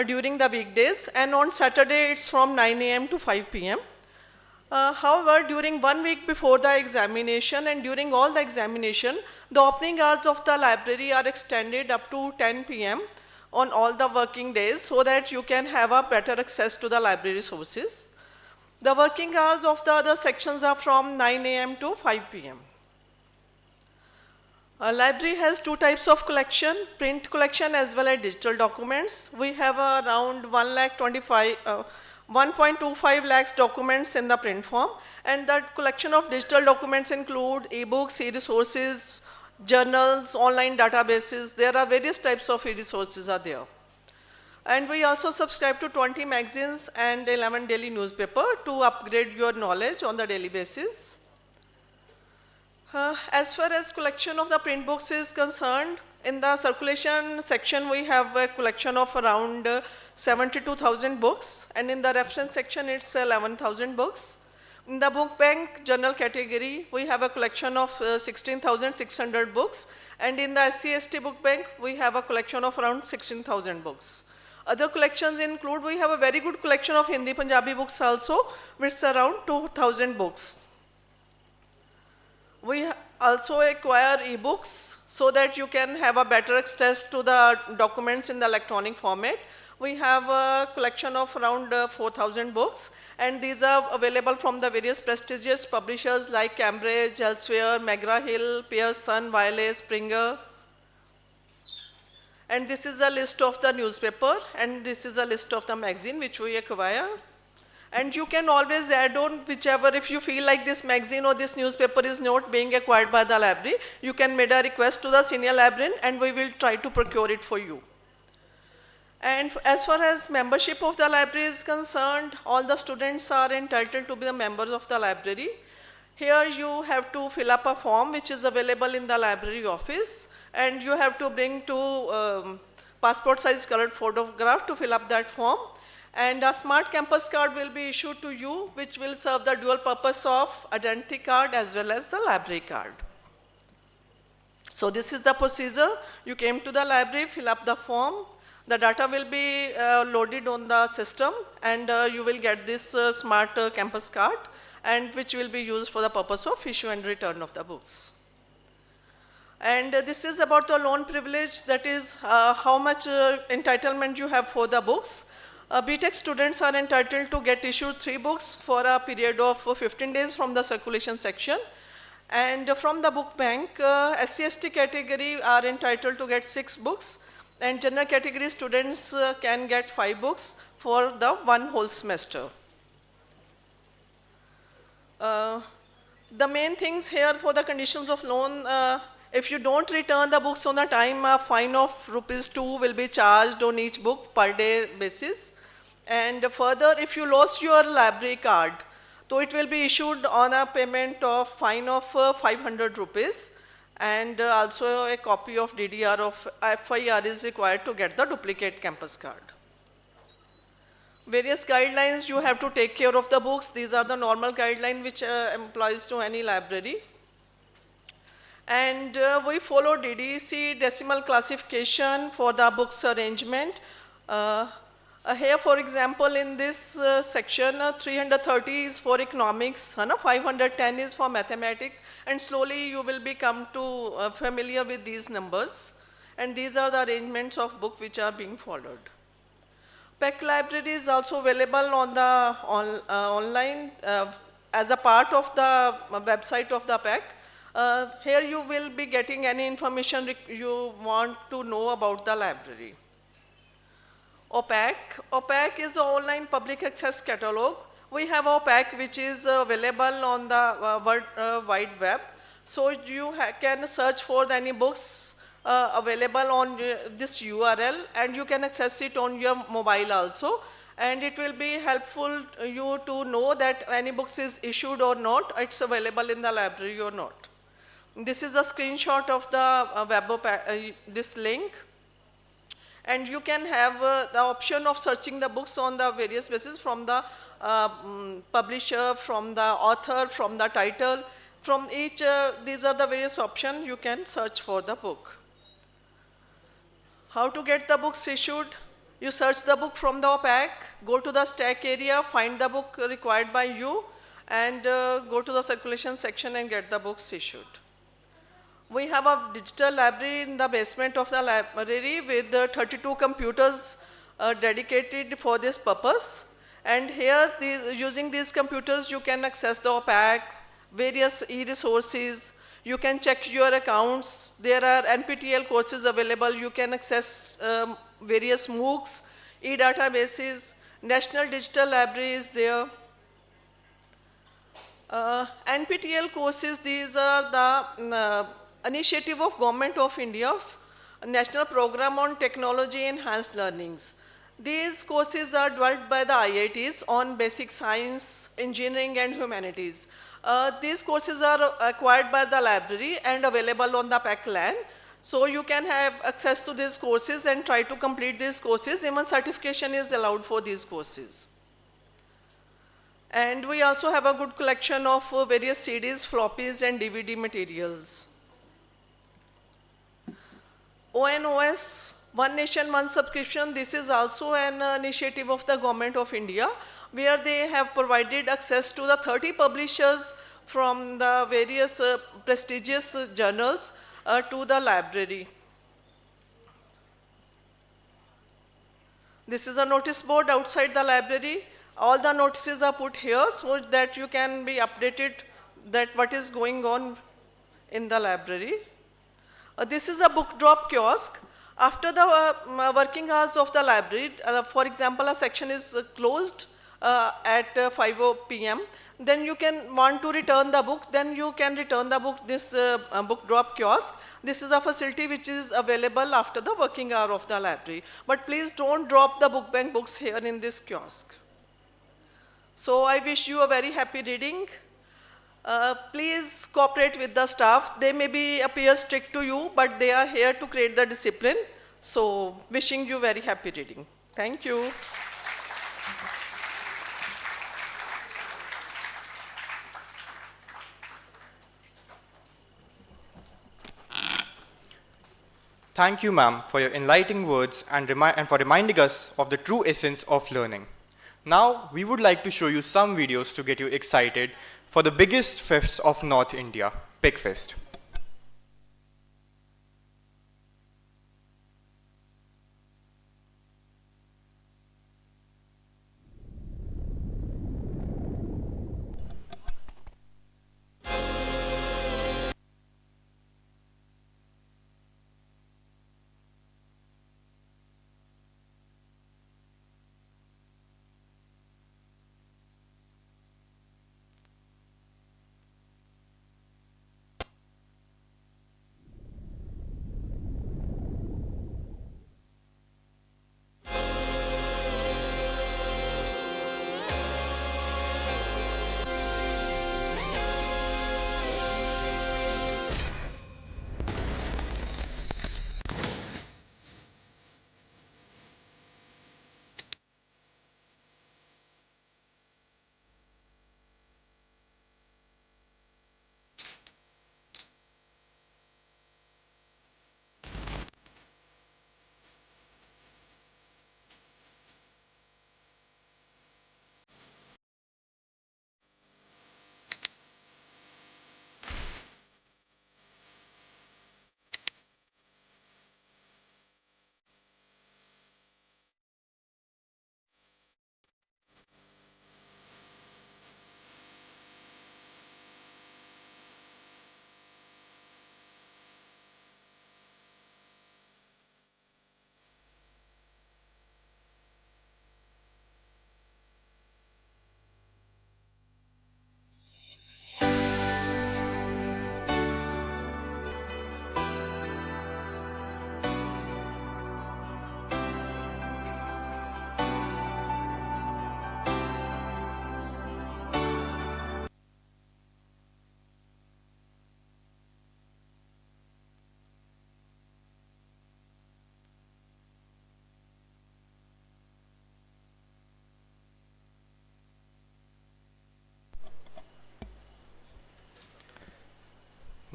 during the weekdays, and on Saturday it's from 9 AM to 5 PM. However, during 1 week before the examination and during all the examination, the opening hours of the library are extended up to 10 PM on all the working days so that you can have a better access to the library resources. The working hours of the other sections are from 9 AM to 5 PM. Library has 2 types of collection, print collection as well as digital documents. We have around 1.25 lakhs documents in the print form, and that collection of digital documents include e-books, e-resources, journals, online databases. There are various types of e-resources are there. And we also subscribe to 20 magazines and 11 daily newspaper to upgrade your knowledge on the daily basis. As far as collection of the print books is concerned, in the circulation section we have a collection of around 72,000 books, and in the reference section it's 11,000 books. In the book bank journal category, we have a collection of 16,600 books, and in the SC/ST book bank we have a collection of around 16,000 books. Other collections include, we have a very good collection of Hindi Punjabi books also, which is around 2,000 books. We also acquire e-books so that you can have a better access to the documents in the electronic format. We have a collection of around 4,000 books, and these are available from the various prestigious publishers like Cambridge, Elsewhere, McGraw-Hill, Pearson, Wiley, Springer. And this is a list of the newspaper, and this is a list of the magazine which we acquire. And you can always add on whichever, if you feel like this magazine or this newspaper is not being acquired by the library, you can make a request to the senior librarian and we will try to procure it for you. And as far as membership of the library is concerned, all the students are entitled to be the members of the library. Here you have to fill up a form which is available in the library office, and you have to bring 2 passport size colored photograph to fill up that form. And a smart campus card will be issued to you, which will serve the dual purpose of identity card as well as the library card. So this is the procedure. You came to the library, fill up the form, the data will be loaded on the system, and you will get this smart campus card, and which will be used for the purpose of issue and return of the books. And this is about the loan privilege, that is how much entitlement you have for the books. B.TECH students are entitled to get issued 3 books for a period of 15 days from the circulation section. And from the book bank, SC/ST category are entitled to get 6 books, and general category students can get 5 books for the 1 whole semester. The main things here for the conditions of loan, if you don't return the books on the time, a fine of ₹2 will be charged on each book per day basis. And further, if you lost your library card, so it will be issued on a payment of fine of 500 rupees, and also a copy of DDR of FIR is required to get the duplicate campus card. Various guidelines you have to take care of the books. These are the normal guidelines which applies to any library. And we follow DDC decimal classification for the books arrangement. Here, for example, in this section, 330 is for economics, 510 is for mathematics, and slowly you will become familiar with these numbers. And these are the arrangements of book which are being followed. PEC library is also available on the online as a part of the website of the PEC. Here you will be getting any information you want to know about the library. OPEC. OPEC is the online public access catalog. We have OPEC which is available on the World Wide Web. So you can search for any books available on this URL, and you can access it on your mobile also. And it will be helpful you to know that any books is issued or not, it's available in the library or not. This is a screenshot of the this link. And you can have the option of searching the books on the various bases from the publisher, from the author, from the title. From each, these are the various options you can search for the book. How to get the books issued? You search the book from the OPEC, go to the stack area, find the book required by you, and go to the circulation section and get the books issued. We have a digital library in the basement of the library with 32 computers dedicated for this purpose. And here, using these computers, you can access the OPEC, various e-resources. You can check your accounts. There are NPTEL courses available. You can access various MOOCs, e-databases, National Digital Library is there. NPTEL courses, these are the initiative of Government of India, National Program on Technology Enhanced Learnings. These courses are developed by the IITs on basic science, engineering and humanities. These courses are acquired by the library and available on the PEC LAN. So you can have access to these courses and try to complete these courses. Even certification is allowed for these courses. And we also have a good collection of various CDs, floppies and DVD materials. ONOS, One Nation, One Subscription, this is also an initiative of the Government of India, where they have provided access to the 30 publishers from the various prestigious journals to the library. This is a notice board outside the library. All the notices are put here so that you can be updated that what is going on in the library. This is a book drop kiosk. After the working hours of the library, for example, a section is closed at 5 p.m. Then you can want to return the book, then you can return the book, this book drop kiosk. This is a facility which is available after the working hour of the library. But please don't drop the book bank books here in this kiosk. So I wish you a very happy reading. Please cooperate with the staff. They may appear strict to you, but they are here to create the discipline. So wishing you very happy reading. Thank you. Thank you, ma'am, for your enlightening words and for reminding us of the true essence of learning. Now, we would like to show you some videos to get you excited for the biggest fest of North India, PEC Fest.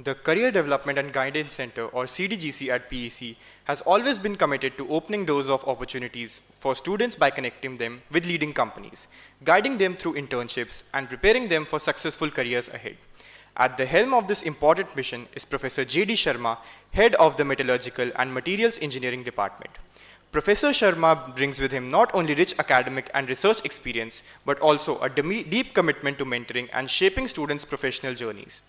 The Career Development and Guidance Center, or CDGC at PEC, has always been committed to opening doors of opportunities for students by connecting them with leading companies, guiding them through internships, and preparing them for successful careers ahead. At the helm of this important mission is Professor J.D. Sharma, head of the Metallurgical and Materials Engineering Department. Professor Sharma brings with him not only rich academic and research experience, but also a deep commitment to mentoring and shaping students' professional journeys.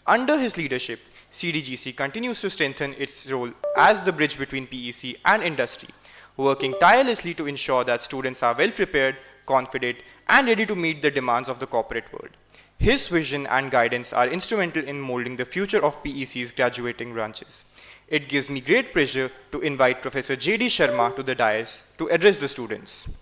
Under his leadership, CDGC continues to strengthen its role as the bridge between PEC and industry, working tirelessly to ensure that students are well prepared, confident, and ready to meet the demands of the corporate world. His vision and guidance are instrumental in molding the future of PEC's graduating branches. It gives me great pleasure to invite Professor J.D. Sharma to the dais to address the students.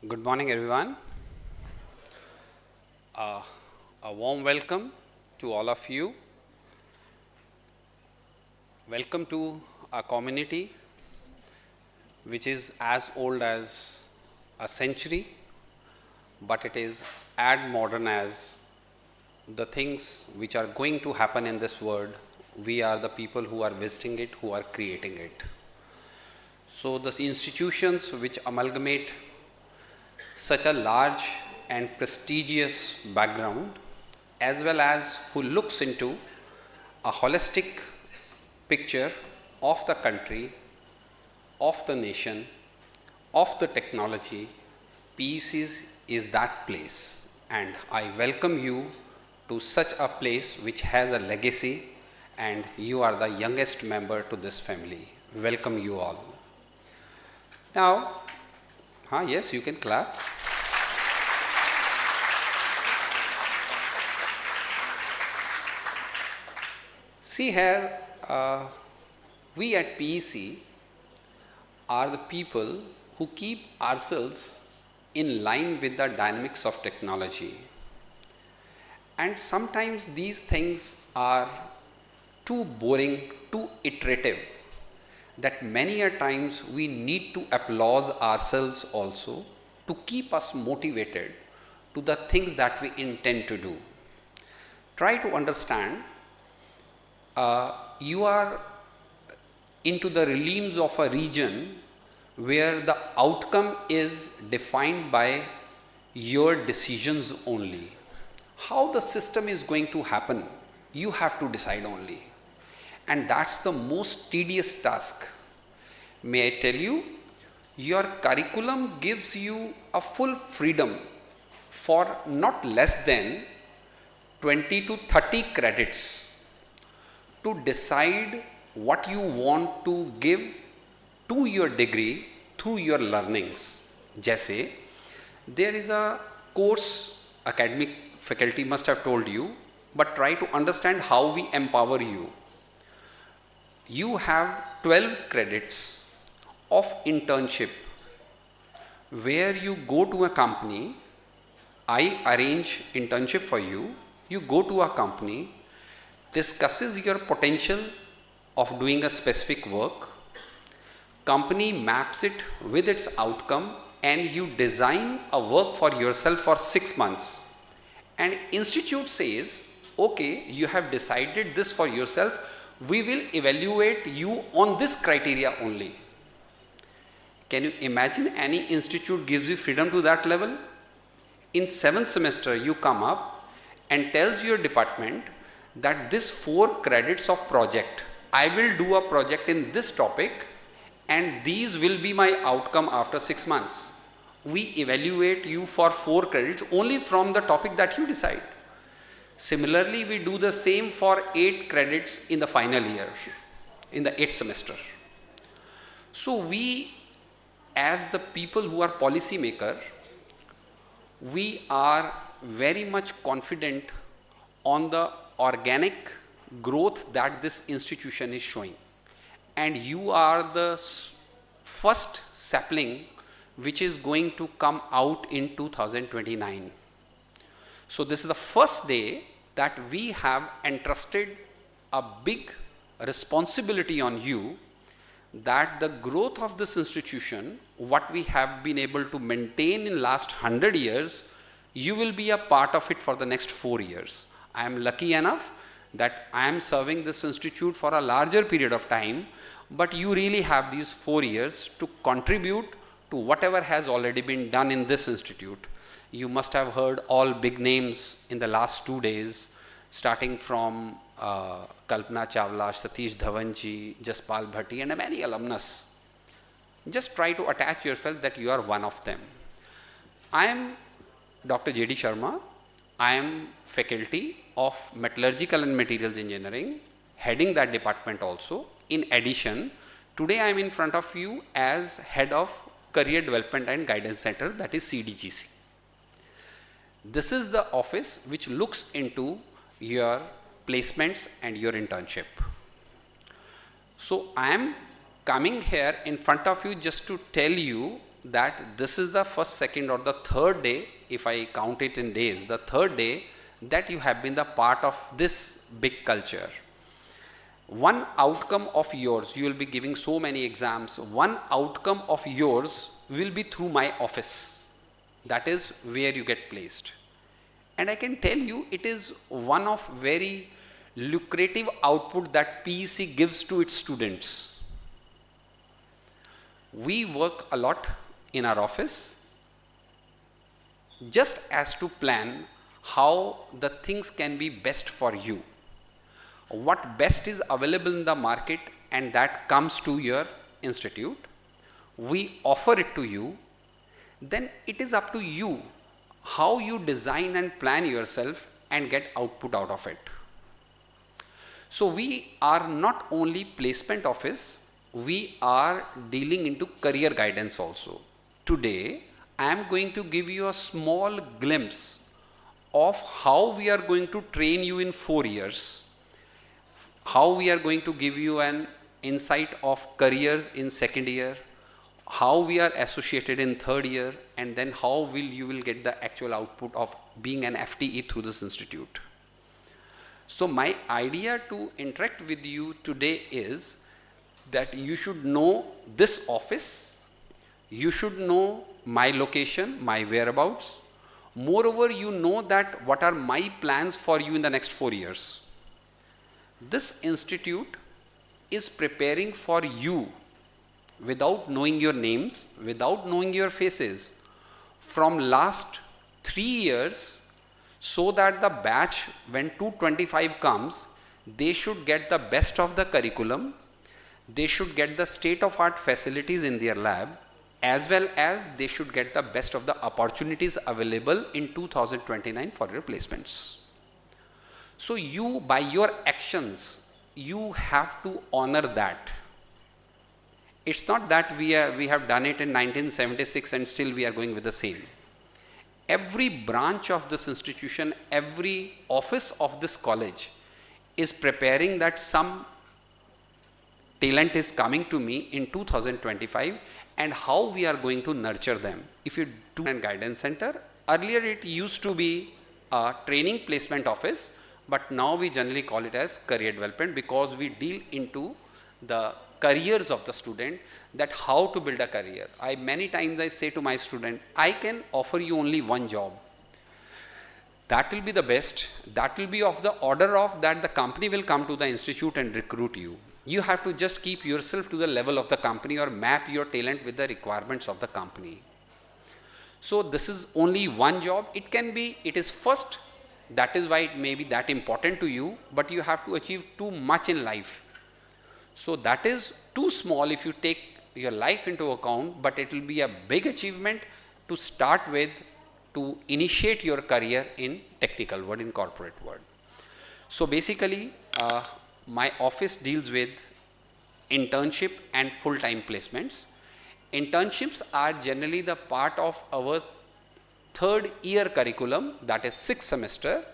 Good morning, everyone. A warm welcome to all of you. Welcome to a community which is as old as a century, but it is as modern as the things which are going to happen in this world. We are the people who are visiting it, who are creating it. So the institutions which amalgamate such a large and prestigious background, as well as who looks into a holistic picture of the country, of the nation, of the technology, PEC is that place. And I welcome you to such a place which has a legacy, and you are the youngest member to this family. Welcome you all. Now, yes, you can clap. See here, we at PEC are the people who keep ourselves in line with the dynamics of technology. And sometimes these things are too boring, too iterative, that many a times we need to applaud ourselves also to keep us motivated to the things that we intend to do. Try to understand, you are into the realms of a region where the outcome is defined by your decisions only. How the system is going to happen, you have to decide only. And that's the most tedious task. May I tell you, your curriculum gives you a full freedom for not less than 20 to 30 credits to decide what you want to give to your degree through your learnings. Jaise, there is a course, academic faculty must have told you, but try to understand how we empower you. You have 12 credits of internship where you go to a company. I arrange internship for you. You go to a company, discusses your potential of doing a specific work. Company maps it with its outcome, and you design a work for yourself for 6 months. And institute says, okay, you have decided this for yourself. We will evaluate you on this criteria only. Can you imagine any institute gives you freedom to that level? In 7th semester, you come up and tells your department that this 4 credits of project, I will do a project in this topic, and these will be my outcome after 6 months. we evaluate you for 4 credits only from the topic that you decide. Similarly, we do the same for 8 credits in the final year, in the 8th semester. So we, as the people who are policy maker, we are very much confident on the organic growth that this institution is showing. And you are the first sapling which is going to come out in 2029. So this is the first day that we have entrusted a big responsibility on you, that the growth of this institution, what we have been able to maintain in last 100 years, you will be a part of it for the next 4 years. I am lucky enough that I am serving this institute for a larger period of time, but you really have these 4 years to contribute to whatever has already been done in this institute. You must have heard all big names in the last 2 days, starting from Kalpana Chawla, Satish Dhawanji, Jaspal Bhatti, and many alumnus. Just try to attach yourself that you are one of them. I am Dr. J.D. Sharma. I am faculty of Metallurgical and Materials Engineering, heading that department also. In addition, today I am in front of you as head of Career Development and Guidance Center, that is CDGC. This is the office which looks into your placements and your internship. So I am coming here in front of you just to tell you that this is the first, second, or the third day, if I count it in days, the third day that you have been the part of this big culture. One outcome of yours, you will be giving so many exams, one outcome of yours will be through my office. That is where you get placed. And I can tell you, it is one of very lucrative output that PEC gives to its students. We work a lot in our office just as to plan how the things can be best for you. What best is available in the market, and that comes to your institute. We offer it to you. Then it is up to you how you design and plan yourself and get output out of it. So we are not only placement office, we are dealing into career guidance also. Today, I am going to give you a small glimpse of how we are going to train you in 4 years, how we are going to give you an insight of careers in second year, how we are associated in third year, and then how you will get the actual output of being an FTE through this institute. So my idea to interact with you today is that you should know this office, you should know my location, my whereabouts. Moreover, you know that what are my plans for you in the next 4 years. This institute is preparing for you without knowing your names, without knowing your faces, from last 3 years, so that the batch, when 225 comes, they should get the best of the curriculum, they should get the state-of-art facilities in their lab, as well as they should get the best of the opportunities available in 2029 for your placements. So you, by your actions, you have to honor that. It's not that we have done it in 1976 and still we are going with the same. Every branch of this institution, every office of this college is preparing that some talent is coming to me in 2025 and how we are going to nurture them. If you do a guidance center, earlier it used to be a training placement office, but now we generally call it as career development because we deal into the careers of the student, that how to build a career. Many times I say to my student, I can offer you only one job. That will be the best. That will be of the order of that the company will come to the institute and recruit you. You have to just keep yourself to the level of the company or map your talent with the requirements of the company. So this is only one job. It can be, it is first, that is why it may be that important to you, but you have to achieve too much in life. So that is too small if you take your life into account, but it will be a big achievement to start with to initiate your career in technical world, in corporate world. So basically, my office deals with internship and full-time placements. Internships are generally the part of our third year curriculum, that is 6th semester,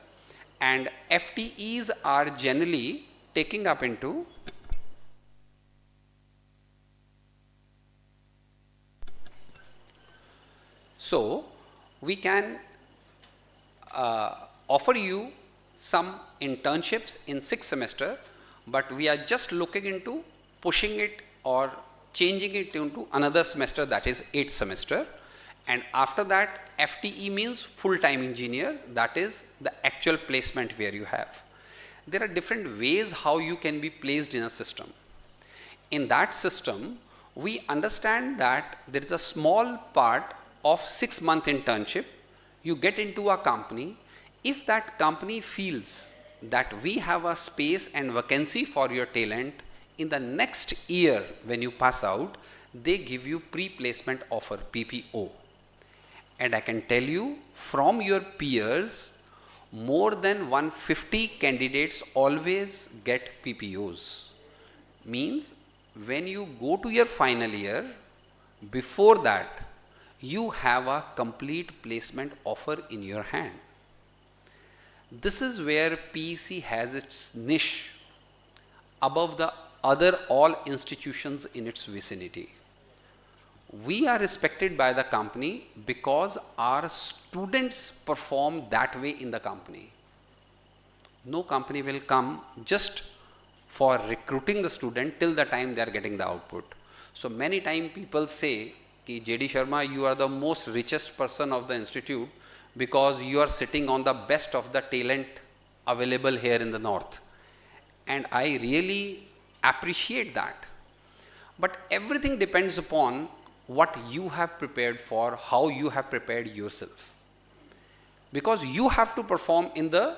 and FTEs are generally taking up into so we can offer you some internships in 6th semester, but we are just looking into pushing it or changing it into another semester, that is 8th semester. And after that, FTE means full-time engineers, that is the actual placement where you have. There are different ways how you can be placed in a system. In that system, we understand that there is a small part of 6-month internship. You get into a company. If that company feels that we have a space and vacancy for your talent, in the next year when you pass out, they give you pre-placement offer, PPO. And I can tell you from your peers, more than 150 candidates always get PPOs. Means when you go to your final year, before that, you have a complete placement offer in your hand. This is where PEC has its niche above the other all institutions in its vicinity. We are respected by the company because our students perform that way in the company. No company will come just for recruiting the student till the time they are getting the output. So many times people say, Ki JD Sharma, you are the most richest person of the institute because you are sitting on the best of the talent available here in the north. And I really appreciate that. But everything depends upon what you have prepared for, how you have prepared yourself. Because you have to perform in the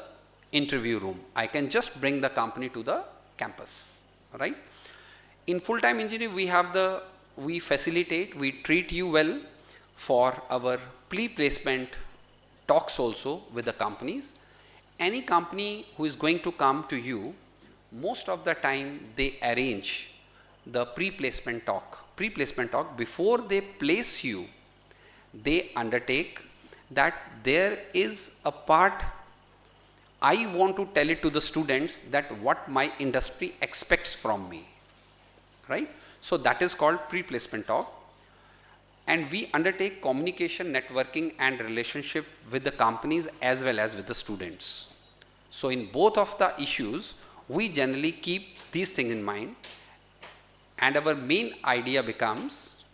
interview room. I can just bring the company to the campus, right? In full-time engineering, we facilitate, we treat you well for our pre-placement talks also with the companies. Any company who is going to come to you, most of the time they arrange the pre-placement talk. Pre-placement talk, before they place you, they undertake that there is a part, I want to tell it to the students that what my industry expects from me, right? So that is called pre-placement talk. And we undertake communication, networking and relationship with the companies as well as with the students. So in both of the issues, we generally keep these things in mind. And our main idea becomes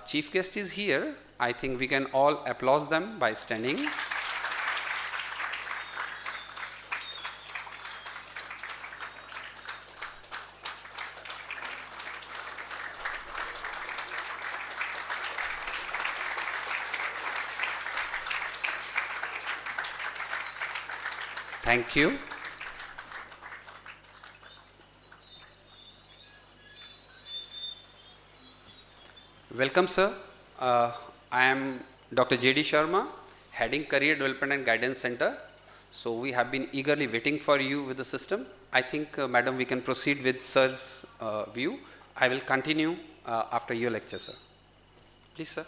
chief guest is here. I think we can all applaud them by standing. Thank you. Welcome, sir. I am Dr. J.D. Sharma, heading Career Development and Guidance Center. So we have been eagerly waiting for you with the system. I think, madam, we can proceed with sir's view. I will continue after your lecture, sir. Please, sir.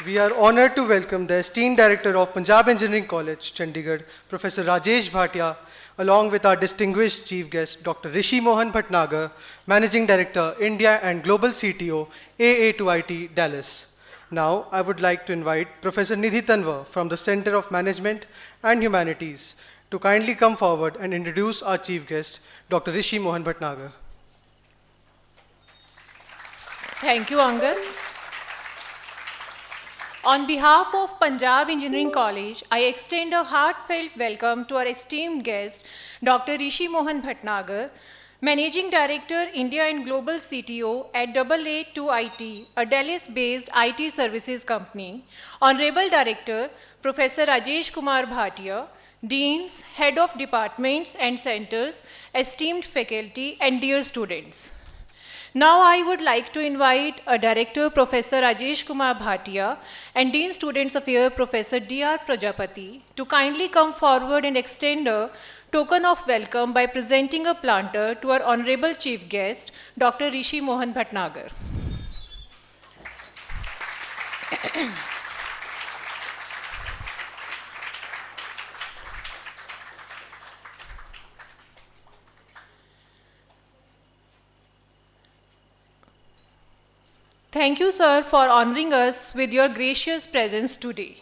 We are honored to welcome the esteemed Director of Punjab Engineering College, Chandigarh, Professor Rajesh Bhatia, along with our distinguished Chief Guest, Dr. Rishi Mohan Bhatnagar, Managing Director, India and Global CTO, AA2IT, Dallas. Now, I would like to invite Professor Nidhi Tanwar from the Center of Management and Humanities to kindly come forward and introduce our Chief Guest, Dr. Rishi Mohan Bhatnagar. Thank you, Angad. On behalf of Punjab Engineering College, I extend a heartfelt welcome to our esteemed guest, Dr. Rishi Mohan Bhatnagar, Managing Director, India and Global CTO at AA2IT, a Dallas-based IT services company, Honorable Director, Professor Rajesh Kumar Bhatia, Deans, Head of Departments and Centers, esteemed faculty, and dear students. Now I would like to invite a Director, Professor Rajesh Kumar Bhatia, and Dean Students Affairs, Professor D.R. Prajapati, to kindly come forward and extend a token of welcome by presenting a planter to our Honorable Chief Guest, Dr. Rishi Mohan Bhatnagar. Thank you, sir, for honoring us with your gracious presence today.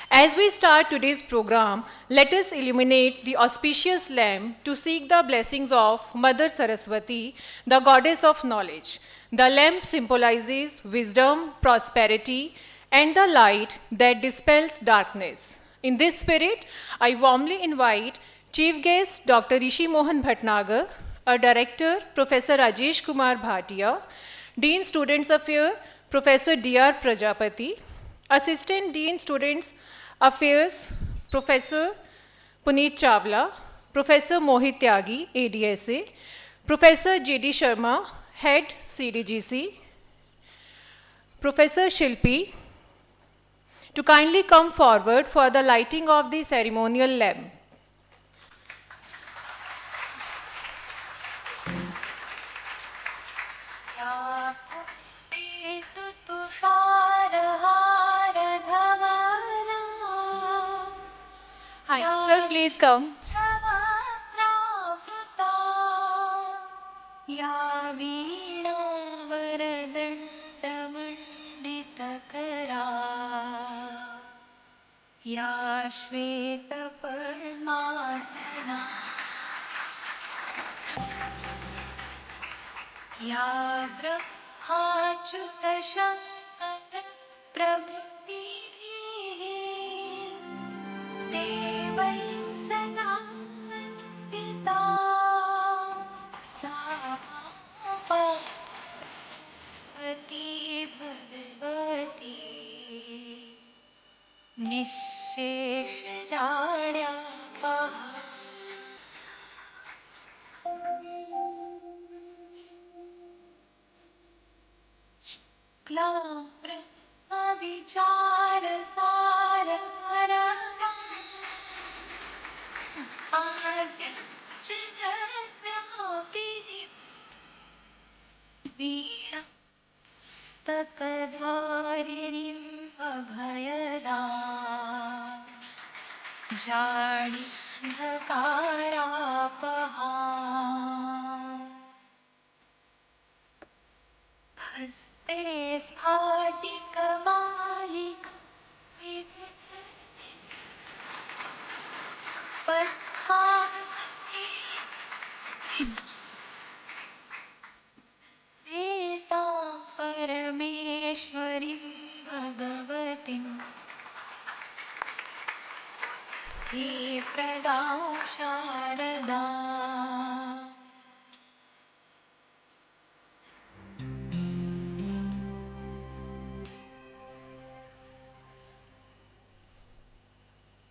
As we start today's program, let us illuminate the auspicious lamp to seek the blessings of Mother Saraswati, the goddess of knowledge. The lamp symbolizes wisdom, prosperity, and the light that dispels darkness. In this spirit, I warmly invite Chief Guest Dr. Rishi Mohan Bhatnagar, our Director, Professor Rajesh Kumar Bhatia, Dean Students Affairs, Professor D.R. Prajapati, Assistant Dean Students Affairs, Professor Puneet Chawla, Professor Mohit Tyagi, ADSA, Professor J.D. Sharma, Head CDGC, Professor Shilpi, to kindly come forward for the lighting of the ceremonial lamp. Hi, sir, please come.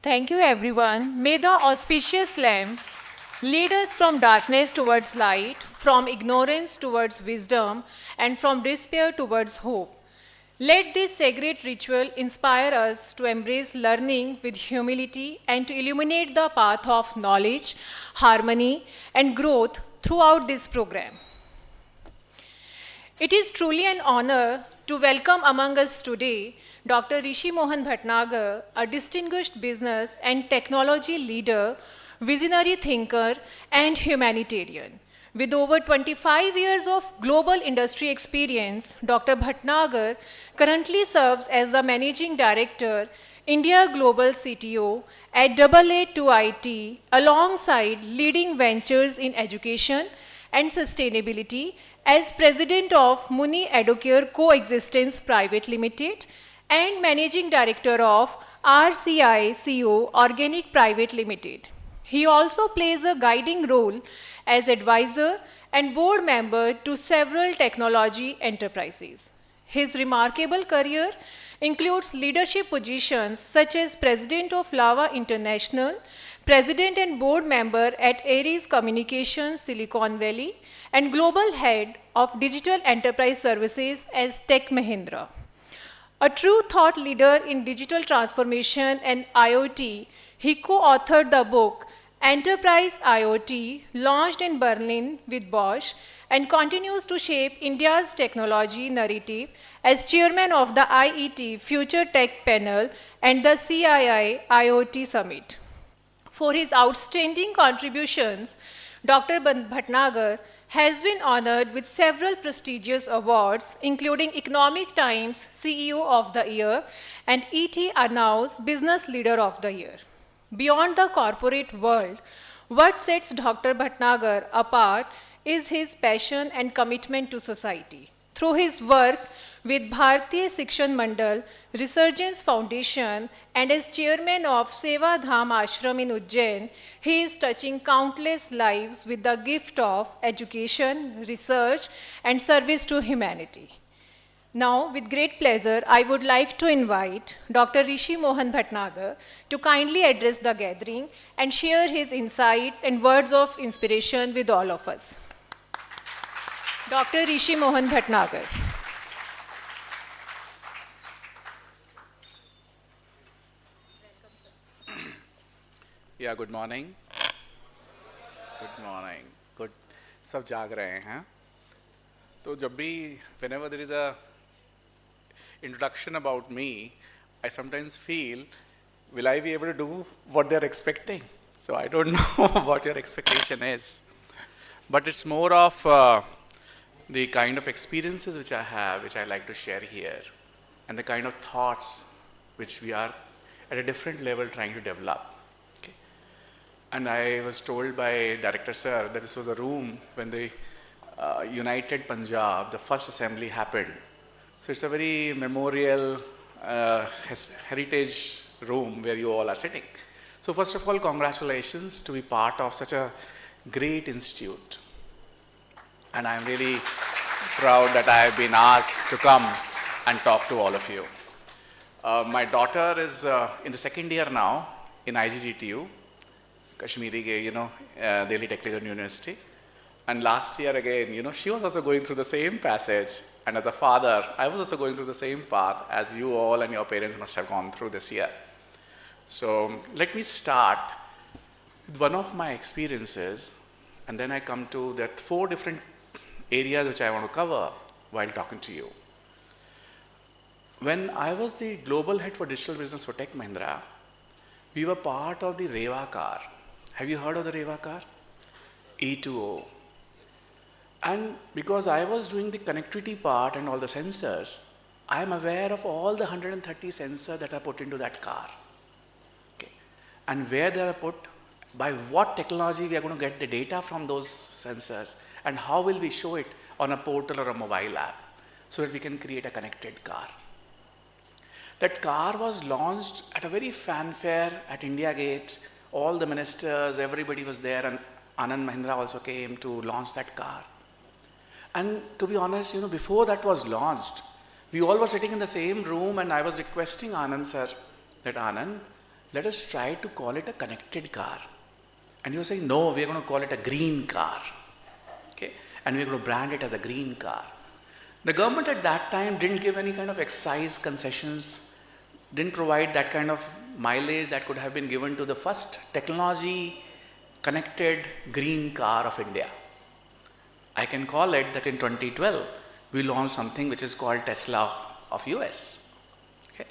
Thank you, everyone. May the auspicious lamp lead us from darkness towards light, from ignorance towards wisdom, and from despair towards hope. Let this sacred ritual inspire us to embrace learning with humility and to illuminate the path of knowledge, harmony, and growth throughout this program. It is truly an honor to welcome among us today Dr. Rishi Mohan Bhatnagar, a distinguished business and technology leader, visionary thinker, and humanitarian. With over 25 years of global industry experience, Dr. Bhatnagar currently serves as the Managing Director, India Global CTO at AA2IT, alongside leading ventures in education and sustainability as President of Muni Educare Coexistence Private Limited and Managing Director of RCI CO Organic Private Limited. He also plays a guiding role as advisor and board member to several technology enterprises. His remarkable career includes leadership positions such as President of Lava International, President and Board Member at Aries Communications, Silicon Valley, and Global Head of Digital Enterprise Services as Tech Mahindra. A true thought leader in digital transformation and IoT, he co-authored the book Enterprise IoT, launched in Berlin with Bosch, and continues to shape India's technology narrative as chairman of the IET Future Tech Panel and the CII IoT Summit. For his outstanding contributions, Dr. Bhatnagar has been honored with several prestigious awards, including Economic Times CEO of the Year and ET Arnau's Business Leader of the Year. Beyond the corporate world, what sets Dr. Bhatnagar apart is his passion and commitment to society. Through his work with Bharatiya Shikshan Mandal, Resurgence Foundation, and as chairman of Seva Dham Ashram in Ujjain, he is touching countless lives with the gift of education, research, and service to humanity. Now, with great pleasure, I would like to invite Dr. Rishi Mohan Bhatnagar to kindly address the gathering and share his insights and words of inspiration with all of us. Dr. Rishi Mohan Bhatnagar. Yeah, good morning. Good morning. Good. सब जाग रहे हैं. तो जब भी whenever there is a introduction about me, I sometimes feel, will I be able to do what they're expecting? So I don't know what your expectation is. But it's more of the kind of experiences which I have, which I like to share here, and the kind of thoughts which we are at a different level trying to develop. Okay. And I was told by Director Sir that this was a room when the United Punjab, the first assembly happened. So it's a very memorial heritage room where you all are sitting. So first of all, congratulations to be part of such a great institute. And I'm really proud that I have been asked to come and talk to all of you. My daughter is in the second year now in IGGTU, Kashmiri, Delhi Technical University. And last year again, she was also going through the same passage. And as a father, I was also going through the same path as you all and your parents must have gone through this year. So let me start with one of my experiences, and then I come to that 4 different areas which I want to cover while talking to you. When I was the global head for digital business for Tech Mahindra, we were part of the Reva car. Have you heard of the Reva car? E2O. And because I was doing the connectivity part and all the sensors, I am aware of all the 130 sensors that are put into that car. Okay. And where they are put, by what technology we are going to get the data from those sensors, and how will we show it on a portal or a mobile app so that we can create a connected car. That car was launched at a very fanfare at India Gate. All the ministers, everybody was there, and Anand Mahindra also came to launch that car. And to be honest, before that was launched, we all were sitting in the same room, and I was requesting Anand sir that, Anand, let us try to call it a connected car. And he was saying, no, we are going to call it a green car. Okay? And we are going to brand it as a green car. The government at that time didn't give any kind of excise concessions, didn't provide that kind of mileage that could have been given to the first technology connected green car of India. I can call it that in 2012, we launched something which is called Tesla of US. Okay.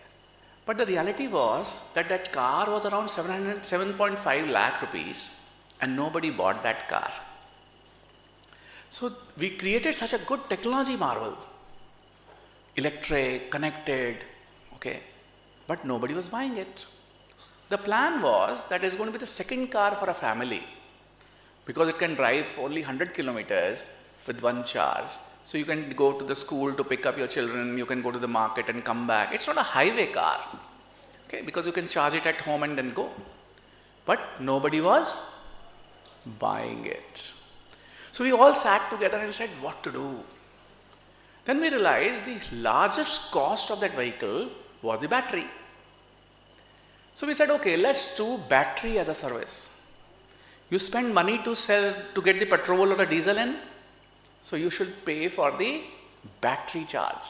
But the reality was that that car was around 7.5 lakh rupees, and nobody bought that car. So we created such a good technology marvel, electric, connected, okay, but nobody was buying it. The plan was that it's going to be the second car for a family, because it can drive only 100 kilometers with one charge. So you can go to the school to pick up your children, you can go to the market and come back. It's not a highway car, okay, because you can charge it at home and then go. But nobody was buying it. So we all sat together and said, what to do? Then we realized the largest cost of that vehicle was the battery. So we said, okay, let's do battery as a service. You spend money to get the petrol or the diesel in, so you should pay for the battery charge.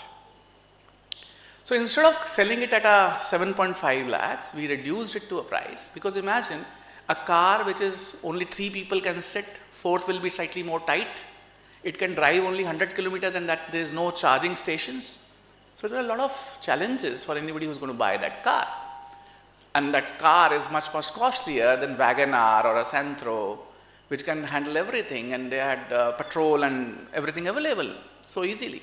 So instead of selling it at a 7.5 lakhs, we reduced it to a price, because imagine a car which is only 3 people can sit, fourth will be slightly more tight. It can drive only 100 kilometers and that there is no charging stations. So there are a lot of challenges for anybody who's going to buy that car. And that car is much costlier than WagonR or a Santro, which can handle everything, and they had petrol and everything available so easily.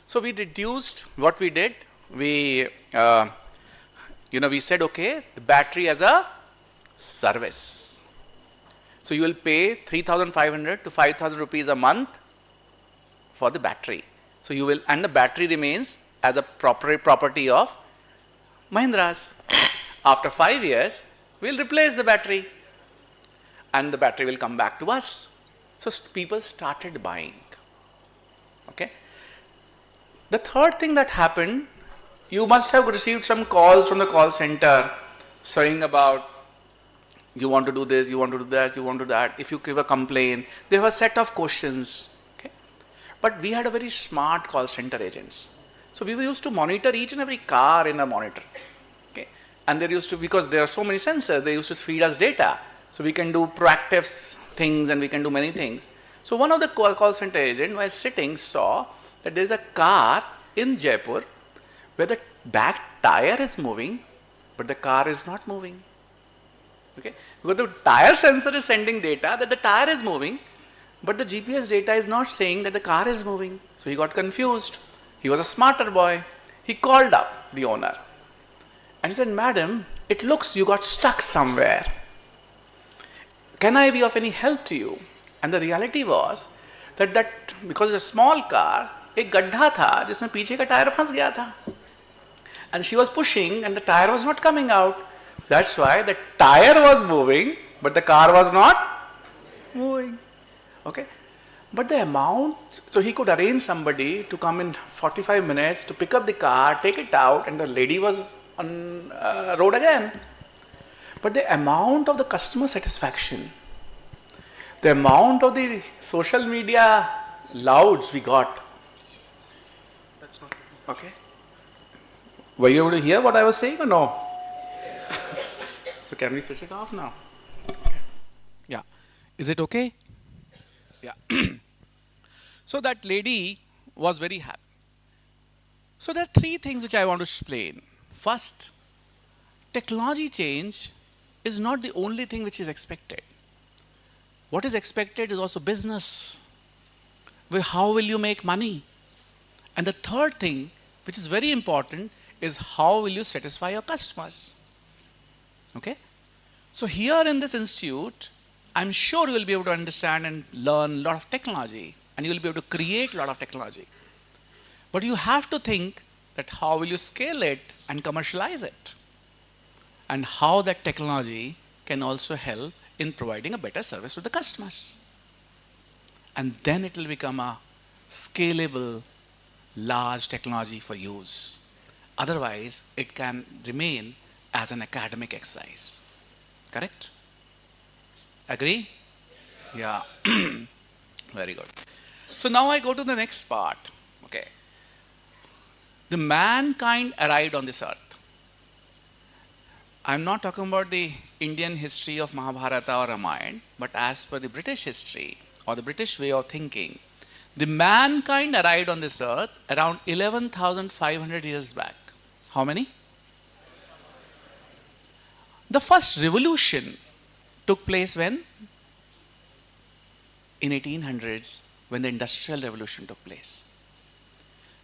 So we reduced, what we did, we said, okay, the battery as a service. So you will pay 3,500 to 5,000 rupees a month for the battery. So you will, and the battery remains as a property of Mahindra's. After 5 years, we'll replace the battery and the battery will come back to us. So people started buying. Okay. The third thing that happened, you must have received some calls from the call center saying about, you want to do this, you want to do that, you want to do that. If you give a complaint, there were a set of questions. Okay. But we had a very smart call center agents. So we used to monitor each and every car in a monitor. Okay. And there used to, because there are so many sensors, they used to feed us data. So we can do proactive things and we can do many things. So one of the call center agent was sitting, saw that there is a car in Jaipur where the back tire is moving, but the car is not moving. Okay? Because the tire sensor is sending data that the tire is moving, but the GPS data is not saying that the car is moving. So he got confused. He was a smarter boy. He called up the owner and he said, "Madam, it looks you got stuck somewhere. Can I be of any help to you?" And the reality was that because it's a small car, एक गड्ढा था जिसमें पीछे का tyre फंस गया था. And she was pushing and the tire was not coming out. That's why the tire was moving, but the car was not moving. Okay. But the amount, so he could arrange somebody to come in 45 minutes to pick up the car, take it out, and the lady was on road again. But the amount of the customer satisfaction, the amount of the social media louds we got. That's not okay. Were you able to hear what I was saying or no? So can we switch it off now? Okay. Yeah. Is it okay? Yeah. So that lady was very happy. So there are 3 things which I want to explain. First, technology change is not the only thing which is expected. What is expected is also business. How will you make money? And the third thing, which is very important, is how will you satisfy your customers? Okay? So here in this institute, I'm sure you will be able to understand and learn a lot of technology, and you will be able to create a lot of technology. But you have to think that how will you scale it and commercialize it? And how that technology can also help in providing a better service to the customers. And then it will become a scalable, large technology for use. Otherwise, it can remain as an academic exercise. Correct? Agree? Yeah. Very good. So now I go to the next part. Okay. The mankind arrived on this earth. I'm not talking about the Indian history of Mahabharata or Ramayana, but as per the British history or the British way of thinking, the mankind arrived on this earth around 11,500 years back. How many? The first revolution took place when? In 1800s, when the Industrial Revolution took place.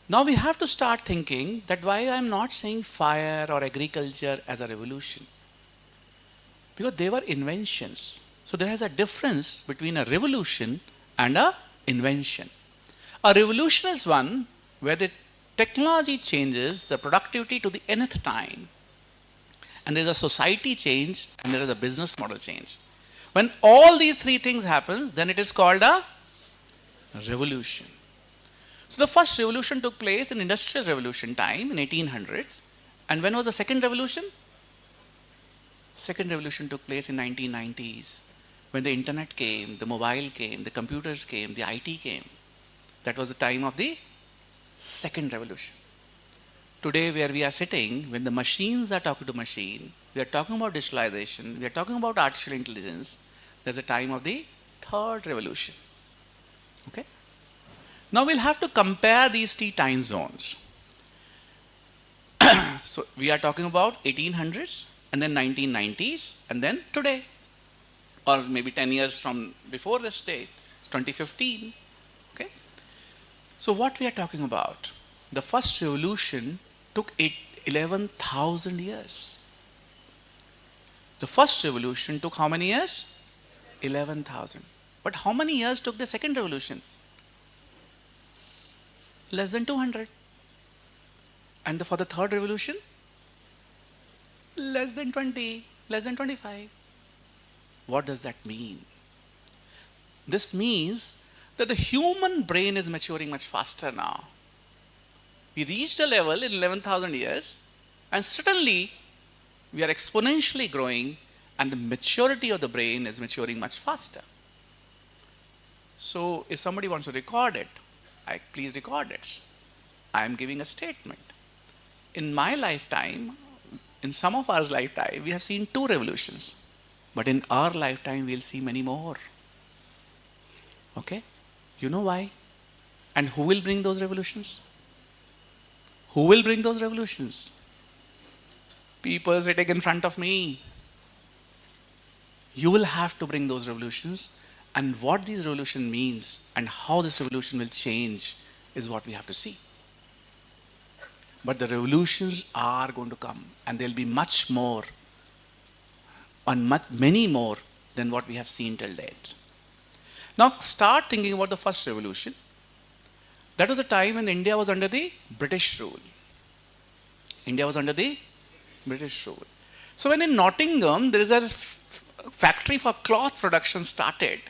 Now we have to start thinking that why I'm not saying fire or agriculture as a revolution. Because they were inventions. So there is a difference between a revolution and a invention. A revolution is one where the technology changes the productivity to the nth time. And there's a society change and there is a business model change. When all these 3 things happen, then it is called a revolution. So the first revolution took place in Industrial Revolution time in 1800s. And when was the second revolution? Second revolution took place in 1990s. When the internet came, the mobile came, the computers came, the IT came. That was the time of the second revolution. Today where we are sitting, when the machines are talking to machine, we are talking about digitalization, we are talking about artificial intelligence, there's a time of the third revolution. Okay? Now we'll have to compare these three time zones. So we are talking about 1800s and then 1990s and then today, or maybe 10 years from before this date, 2015. Okay? So what we are talking about? The first revolution took 11,000 years. The first revolution took how many years? 11,000. But how many years took the second revolution? Less than 200. And for the third revolution? Less than 20, less than 25. What does that mean? This means that the human brain is maturing much faster now. We reached a level in 11,000 years and suddenly we are exponentially growing and the maturity of the brain is maturing much faster. So if somebody wants to record it, please record it. I am giving a statement. In my lifetime, in some of our lifetime, we have seen 2 revolutions. But in our lifetime, we'll see many more. Okay? You know why? And who will bring those revolutions? Who will bring those revolutions? People sitting in front of me. You will have to bring those revolutions, and what this revolution means and how this revolution will change is what we have to see. But the revolutions are going to come, and they'll be much more, and many more than what we have seen till date. Now start thinking about the first revolution. That was a time when India was under the British rule. India was under the British rule. So when in Nottingham there is a factory for cloth production started,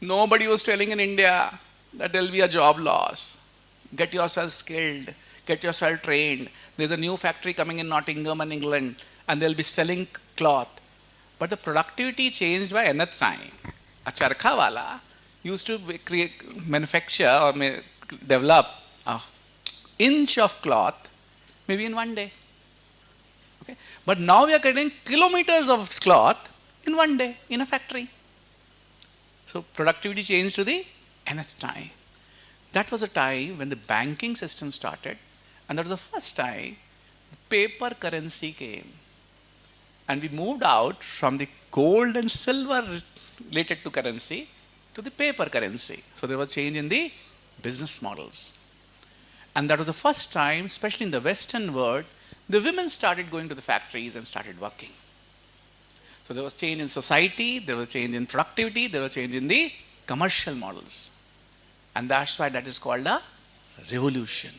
nobody was telling in India that there will be a job loss. Get yourself skilled, get yourself trained. There's a new factory coming in Nottingham and England and they'll be selling cloth. But the productivity changed by another time. A charkha wala used to manufacture or develop an inch of cloth maybe in one day. Okay? But now we are getting kilometers of cloth in one day in a factory. So productivity changed to the nth time. That was a time when the banking system started, and that was the first time paper currency came. And we moved out from the gold and silver related to currency to the paper currency. So there was change in the business models. And that was the first time, especially in the Western world, the women started going to the factories and started working. So there was change in society, there was change in productivity, there was change in the commercial models. And that's why that is called a revolution.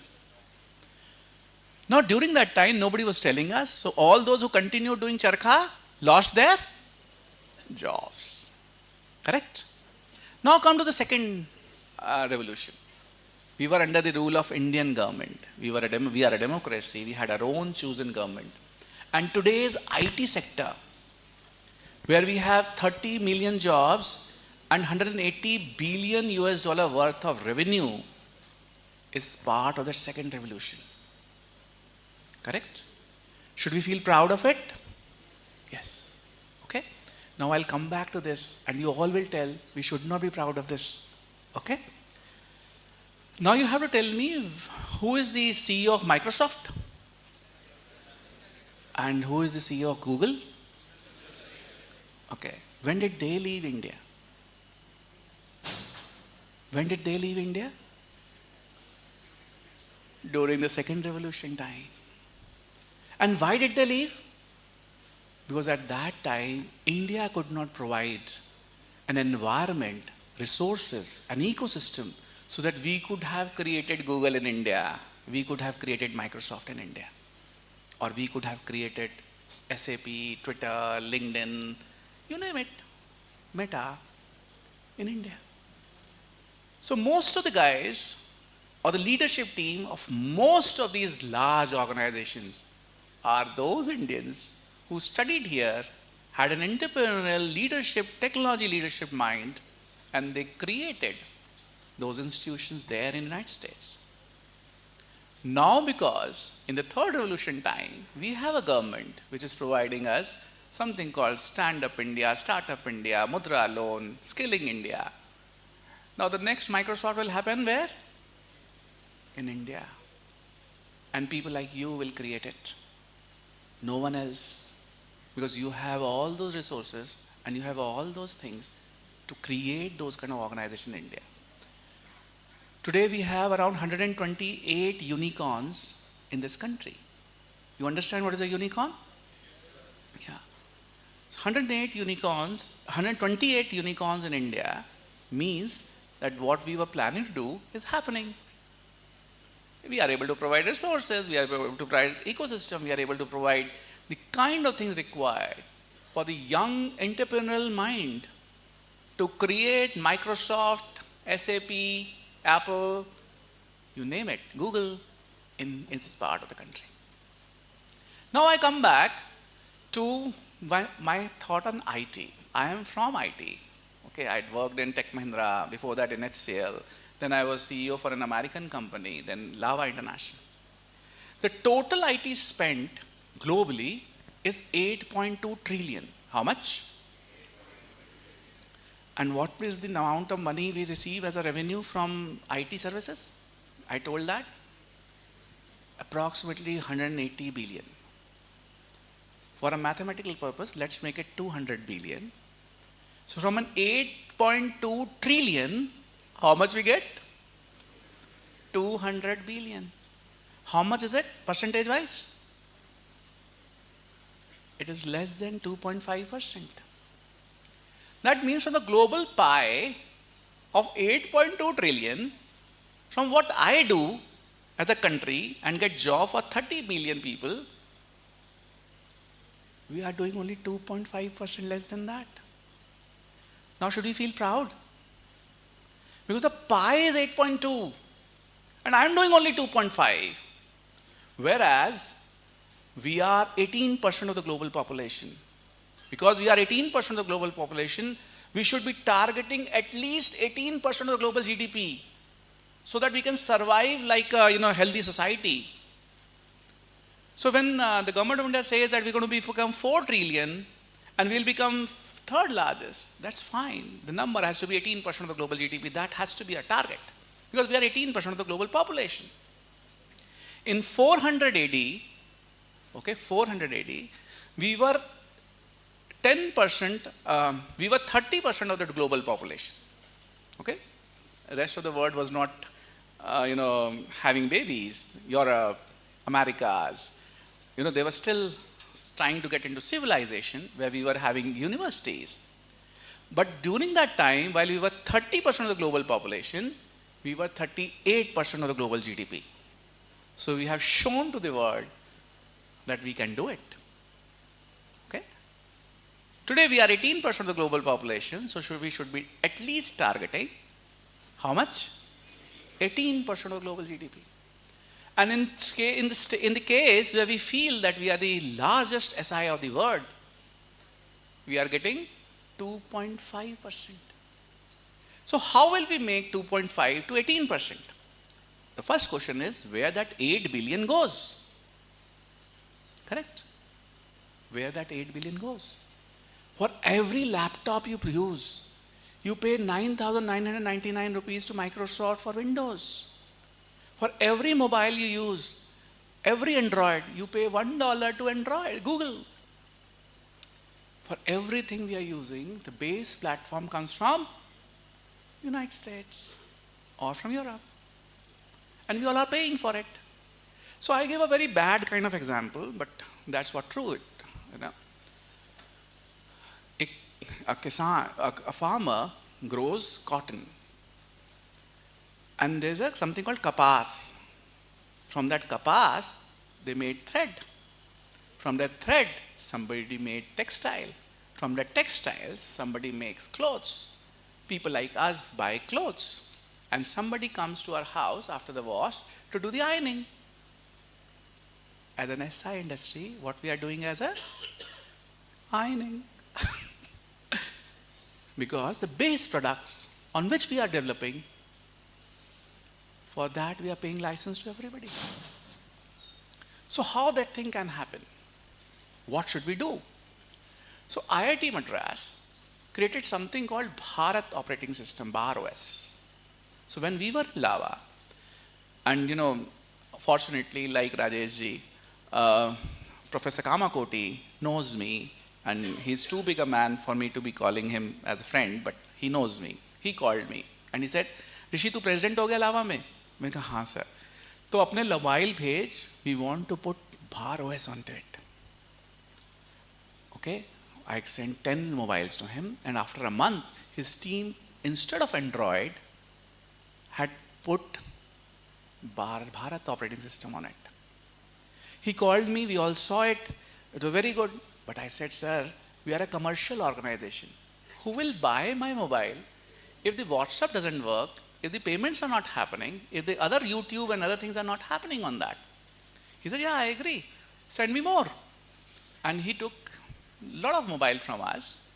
Now during that time, nobody was telling us, so all those who continued doing charkha lost their jobs. Correct? Now come to the second revolution. We were under the rule of Indian government. We are a democracy. We had our own chosen government. And today's IT sector, where we have 30 million jobs and 180 billion US dollar worth of revenue, is part of the second revolution. Correct? Should we feel proud of it? Yes. Okay? Now I'll come back to this and you all will tell we should not be proud of this. Okay? Now you have to tell me who is the CEO of Microsoft? And who is the CEO of Google? Okay. When did they leave India? When did they leave India? During the second revolution time. And why did they leave? Because at that time, India could not provide an environment, resources, an ecosystem so that we could have created Google in India, we could have created Microsoft in India, or we could have created SAP, Twitter, LinkedIn, you name it, Meta in India. So most of the guys or the leadership team of most of these large organizations are those Indians who studied here, had an entrepreneurial leadership, technology leadership mind, and they created those institutions there in the United States. Now, because in the third revolution time, we have a government which is providing us something called Stand Up India, Startup India, Mudra Loan, Skilling India. Now the next Microsoft will happen where? In India. And people like you will create it. No one else. Because you have all those resources and you have all those things to create those kind of organizations in India. Today we have around 128 unicorns in this country. You understand what is a unicorn? Yeah. 128 unicorns in India means that what we were planning to do is happening. We are able to provide resources, we are able to provide ecosystem, we are able to provide the kind of things required for the young entrepreneurial mind to create Microsoft, SAP, Apple, you name it, Google, in this part of the country. Now I come back to my thought on IT. I am from IT. Okay, I'd worked in Tech Mahindra, before that in HCL, then I was CEO for an American company, then Lava International. The total IT spent globally is 8.2 trillion. How much? And what is the amount of money we receive as a revenue from IT services? I told that. Approximately 180 billion. For a mathematical purpose, let's make it 200 billion. So from an 8.2 trillion, how much we get? 200 billion. How much is it percentage wise? It is less than 2.5%. That means from the global pie of 8.2 trillion, from what I do as a country and get job for 30 million people, we are doing only 2.5% less than that. Now should we feel proud? Because the pie is 8.2 and I am doing only 2.5. Whereas we are 18% of the global population. Because we are 18% of the global population, we should be targeting at least 18% of the global GDP so that we can survive like a healthy society. So when the government of India says that we're going to become 4 trillion and we'll become third largest, that's fine. The number has to be 18% of the global GDP. That has to be a target because we are 18% of the global population. In 400 AD, we were 10%, we were 30% of the global population. Okay? The rest of the world was not, having babies. Europe, Americas, they were still trying to get into civilization where we were having universities. But during that time, while we were 30% of the global population, we were 38% of the global GDP. So we have shown to the world that we can do it. Okay? Today we are 18% of the global population, so we should be at least targeting how much? 18% of global GDP. And in the case where we feel that we are the largest SI of the world, we are getting 2.5%. So how will we make 2.5 to 18%? The first question is where that 8 billion goes. Correct? Where that 8 billion goes. For every laptop you produce, you pay 9,999 rupees to Microsoft for Windows. For every mobile you use, every Android, you pay $1 to Android, Google. For everything we are using, the base platform comes from United States or from Europe. And we all are paying for it. So I give a very bad kind of example, but that's what true it. A farmer grows cotton. And there's something called kapas. From that kapas, they made thread. From that thread, somebody made textile. From the textiles, somebody makes clothes. People like us buy clothes. and somebody comes to our house after the wash to do the ironing. As an SI industry, what we are doing as a ironing. Because the base products on which we are developing, for that we are paying license to everybody. So how that thing can happen? What should we do? So IIT Madras created something called Bharat Operating System, BAR-OS. So when we were in Lava, and fortunately, like Rajesh ji, Professor Kamakoti knows me, and he's too big a man for me to be calling him as a friend, but he knows me. He called me and he said, Rishi, tu president ho gaya Lava mein? मैंने कहा हाँ sir. तो अपने mobile भेज, we want to put BAR-OS onto it. Okay, I sent 10 mobiles to him, and after a month, his team, instead of Android, had put Bharat operating system on it. He called me, we all saw it, it was very good. But I said, sir, we are a commercial organization. Who will buy my mobile if the WhatsApp doesn't work, if the payments are not happening, if the other YouTube and other things are not happening on that? He said, yeah, I agree. Send me more. And he took a lot of mobile from us.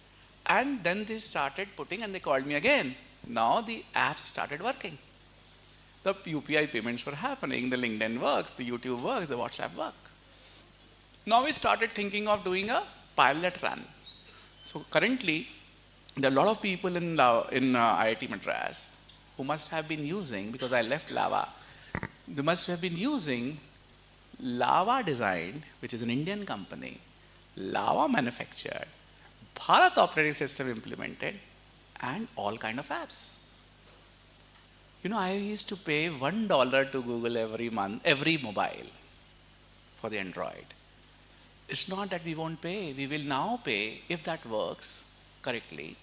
And then they started putting, and they called me again. Now the apps started working. The UPI payments were happening, the LinkedIn works, the YouTube works, the WhatsApp works. Now we started thinking of doing a pilot run. So currently, there are a lot of people in IIT Madras who must have been using, because I left Lava, they must have been using Lava Designed, which is an Indian company, Lava manufactured, Bharat operating system implemented, and all kind of apps. I used to pay $1 to Google every month, every mobile for the Android. It's not that we won't pay. We will now pay, if that works correctly,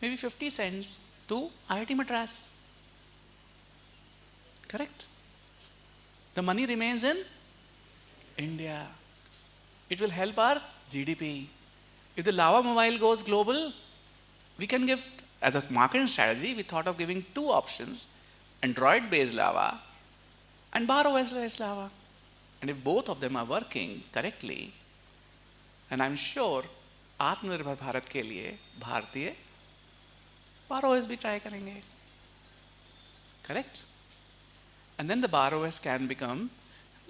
maybe 50 cents to IIT Madras. Correct? The money remains in India. It will help our GDP. If the Lava mobile goes global, we can give, as a marketing strategy, we thought of giving two options, Android-based Lava and BAR-OS-based Lava. And if both of them are working correctly, and I'm sure आत्मनिर्भर भारत के लिए भारतीय BAR-OS भी try करेंगे. Correct? And then the BAR-OS can become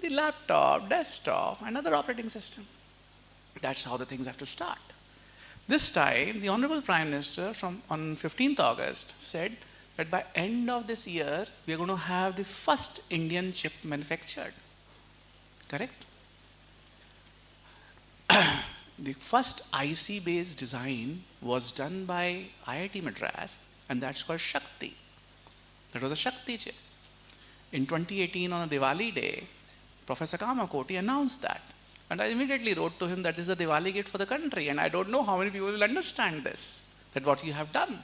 the laptop, desktop, another operating system. That's how the things have to start. This time, the Honorable Prime Minister on 15th August said that by end of this year, we are going to have the first Indian chip manufactured. Correct? The first IC-based design was done by IIT Madras, and that's called Shakti. That was a Shakti chip. In 2018, on a Diwali day, Professor Kamakoti announced that. And I immediately wrote to him that this is a Diwali gift for the country, and I don't know how many people will understand this, that what you have done.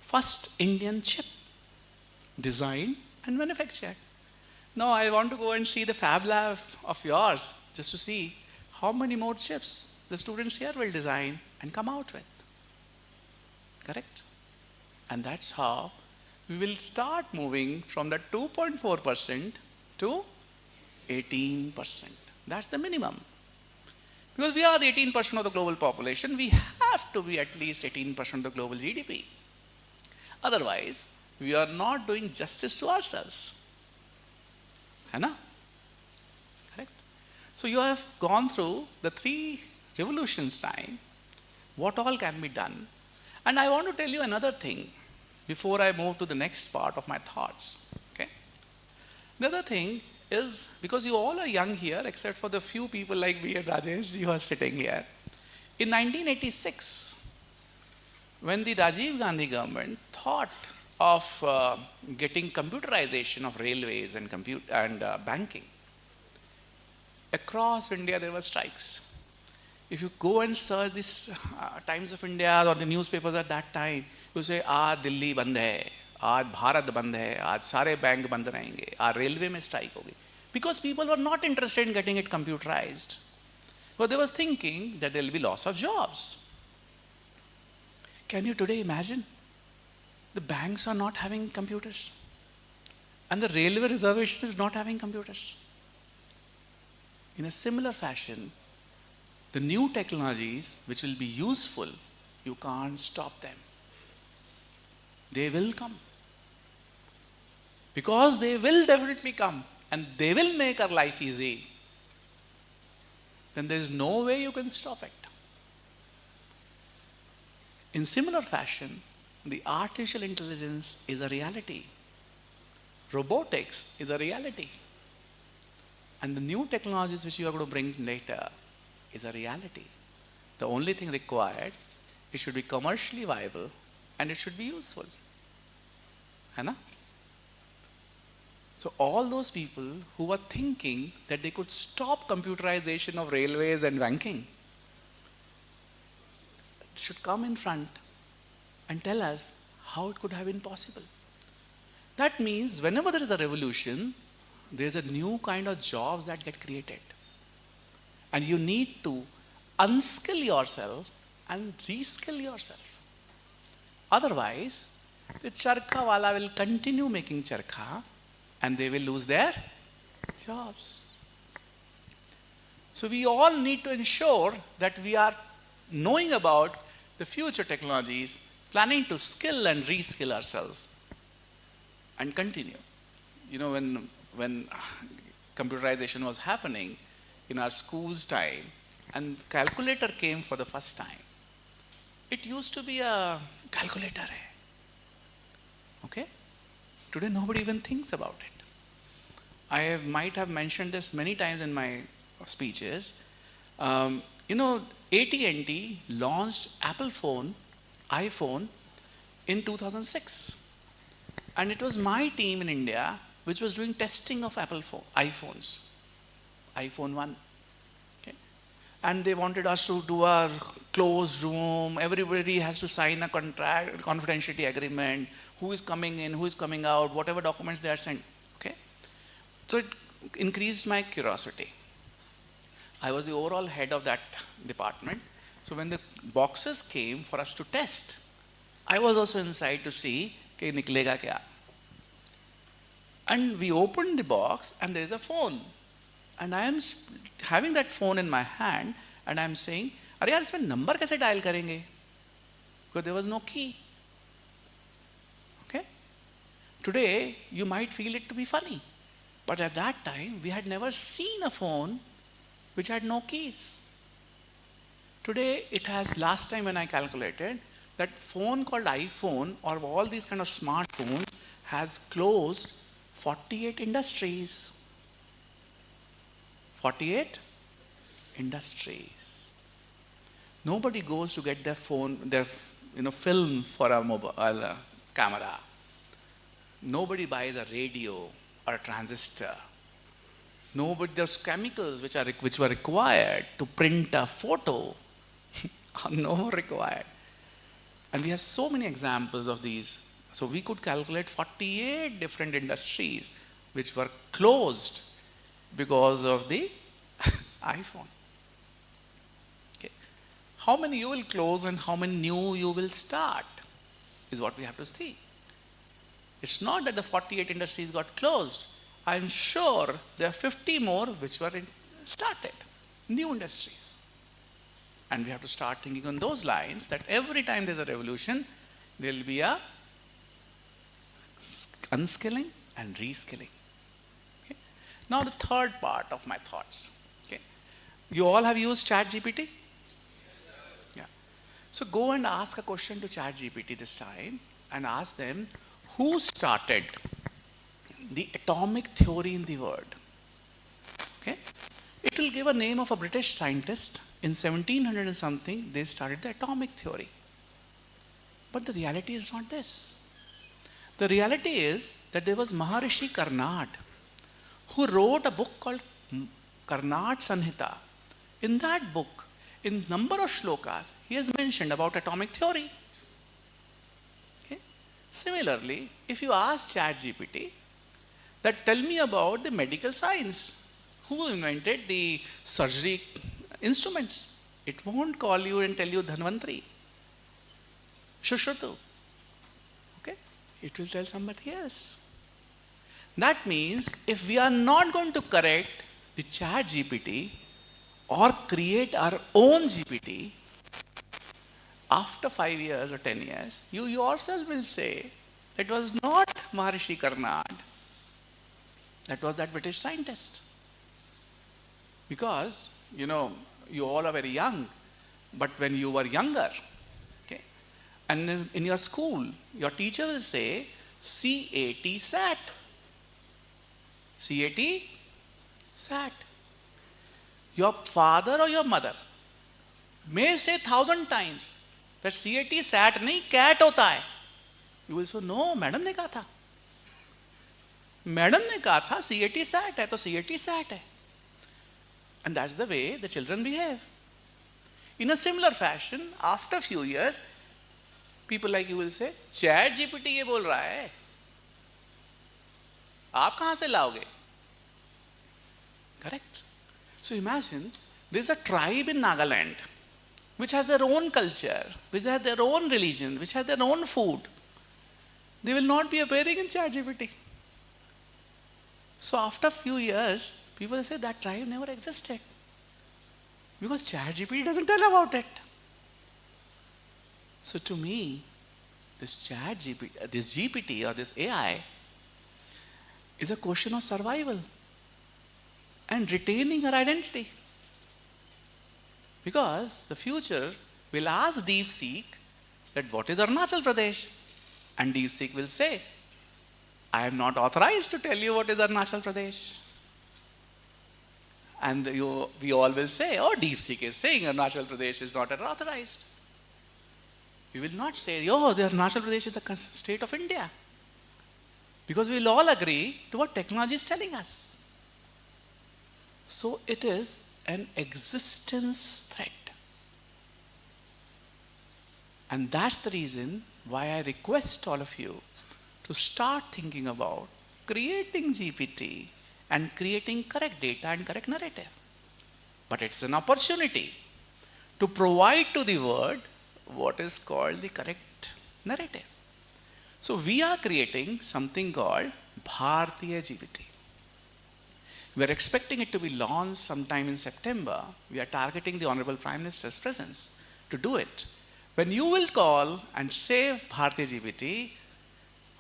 First Indian chip, designed and manufactured. Now I want to go and see the fab lab of yours, just to see how many more chips the students here will design and come out with. Correct? And that's how we will start moving from the 2.4% to 18%. That's the minimum. Because we are the 18% of the global population, we have to be at least 18% of the global GDP. Otherwise, we are not doing justice to ourselves. है ना? Correct? So you have gone through the 3 revolutions time, what all can be done. And I want to tell you another thing before I move to the next part of my thoughts. Okay? The other thing is, because you all are young here, except for the few people like me and Rajesh who are sitting here. In 1986, when the Rajiv Gandhi government thought of getting computerization of railways and banking, across India there were strikes. If you go and search this Times of India or the newspapers at that time, you say, "Aaj Delhi band hai, aaj Bharat band hai, aaj sare bank band rahenge, aaj railway mein strike hogi." Because people were not interested in getting it computerized. But they was thinking that there will be loss of jobs. Can you today imagine? The banks are not having computers. And the railway reservation is not having computers. In a similar fashion, the new technologies which will be useful, you can't stop them. They will come. Because they will definitely come and they will make our life easy, then there is no way you can stop it. In similar fashion, the artificial intelligence is a reality. Robotics is a reality. And the new technologies which you are going to bring later is a reality. The only thing required, it should be commercially viable and it should be useful. Hai na? So all those people who were thinking that they could stop computerization of railways and banking should come in front and tell us how it could have been possible. That means whenever there is a revolution, there is a new kind of jobs that get created. And you need to unskill yourself and reskill yourself. Otherwise, the charkha wala will continue making charkha and they will lose their jobs. So we all need to ensure that we are knowing about the future technologies, planning to skill and reskill ourselves and continue. You know, when computerization was happening in our school's time and calculator came for the first time, it used to be a calculator. Okay? Today nobody even thinks about it. I might have mentioned this many times in my speeches. You know, AT&T launched iPhone in 2006. And it was my team in India which was doing testing of iPhones, iPhone 1. Okay? And they wanted us to do a closed room, everybody has to sign a contract, confidentiality agreement, who is coming in, who is coming out, whatever documents they are sent. Okay? So it increased my curiosity. I was the overall head of that department. So when the boxes came for us to test, I was also inside to see कि निकलेगा क्या. And we opened the box and there is a phone. And I am having that phone in my hand and I am saying, अरे यार इसमें number कैसे dial करेंगे? Because there was no key. Okay? Today you might feel it to be funny. But at that time we had never seen a phone which had no keys. Today it has, last time when I calculated, that phone called iPhone or all these kind of smartphones has closed 48 industries. 48 industries. Nobody goes to get their phone, their film for a mobile camera. Nobody buys a radio or a transistor. Nobody, those chemicals which were required to print a photo are no more required. And we have so many examples of these. So we could calculate 48 different industries which were closed because of the iPhone. Okay. How many you will close and how many new you will start is what we have to see. It's not that the 48 industries got closed. I'm sure there are 50 more which were started, new industries. And we have to start thinking on those lines that every time there's a revolution, there will be a unskilling and reskilling. Okay? Now the third part of my thoughts. Okay? You all have used ChatGPT? Yeah. So go and ask a question to ChatGPT this time and ask them, who started the atomic theory in the world? Okay? It will give a name of a British scientist. In 1700 and something, they started the atomic theory. But the reality is not this. The reality is that there was Maharishi Karnad, who wrote a book called Karnad Sanhita. In that book, in number of shlokas, he has mentioned about atomic theory. Okay? Similarly, if you ask ChatGPT, that tell me about the medical science, who invented the surgery instruments, it won't call you and tell you Dhanvantri, Shushrutu. Okay? It will tell somebody else. That means if we are not going to correct the chat GPT or create our own GPT, after 5 years or 10 years, you yourself will say, it was not Maharishi Karnad, that was that British scientist. Because, you know, you all are very young, but when you were younger, okay, and in your school, your teacher will say, CAT SAT. CAT SAT. Your father or your mother may say 1,000 times that CAT SAT nahi, cat hota hai. You will say, no, madam ne kaha tha. Madam ne kaha tha CAT SAT hai, to CAT SAT hai. And that's the way the children behave. In a similar fashion, after a few years, people like you will say, Chat GPT ये बोल रहा है, आप कहाँ से लाओगे? Correct? So imagine, there's a tribe in Nagaland which has their own culture, which has their own religion, which has their own food. They will not be appearing in Chat GPT. So after a few years, people say that tribe never existed. Because ChatGPT doesn't tell about it. So to me, this GPT or this AI is a question of survival and retaining our identity. Because the future will ask DeepSeek that what is Arunachal Pradesh? And DeepSeek will say, I am not authorized to tell you what is Arunachal Pradesh. And we all will say, oh, DeepSeek is saying Arunachal Pradesh is not authorized. We will not say, oh, the Arunachal Pradesh is a state of India. Because we will all agree to what technology is telling us. So it is an existence threat. And that's the reason why I request all of you to start thinking about creating GPT and creating correct data and correct narrative. But it's an opportunity to provide to the world what is called the correct narrative. So we are creating something called Bharatiya GPT. We are expecting it to be launched sometime in September. We are targeting the Honorable Prime Minister's presence to do it. When you will call and say Bharatiya GPT,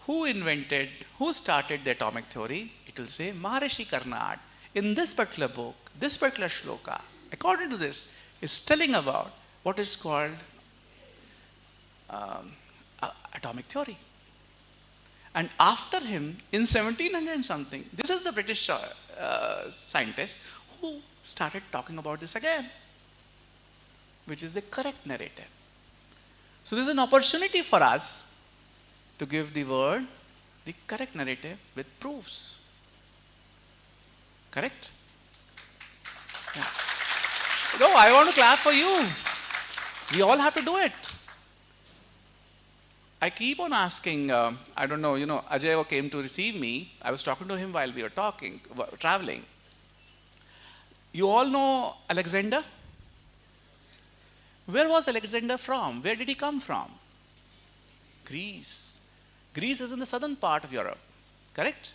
who started the atomic theory? It will say Maharishi Karnad in this particular book, this particular shloka, according to this, is telling about what is called atomic theory. And after him, in 1700 and something, this is the British scientist who started talking about this again, which is the correct narrative. So there's an opportunity for us to give the world the correct narrative with proofs. Correct? Yeah. No, I want to clap for you. We all have to do it. I keep on asking, I don't know, Ajay came to receive me. I was talking to him while we were traveling. You all know Alexander? Where was Alexander from? Where did he come from? Greece. Greece is in the southern part of Europe, correct?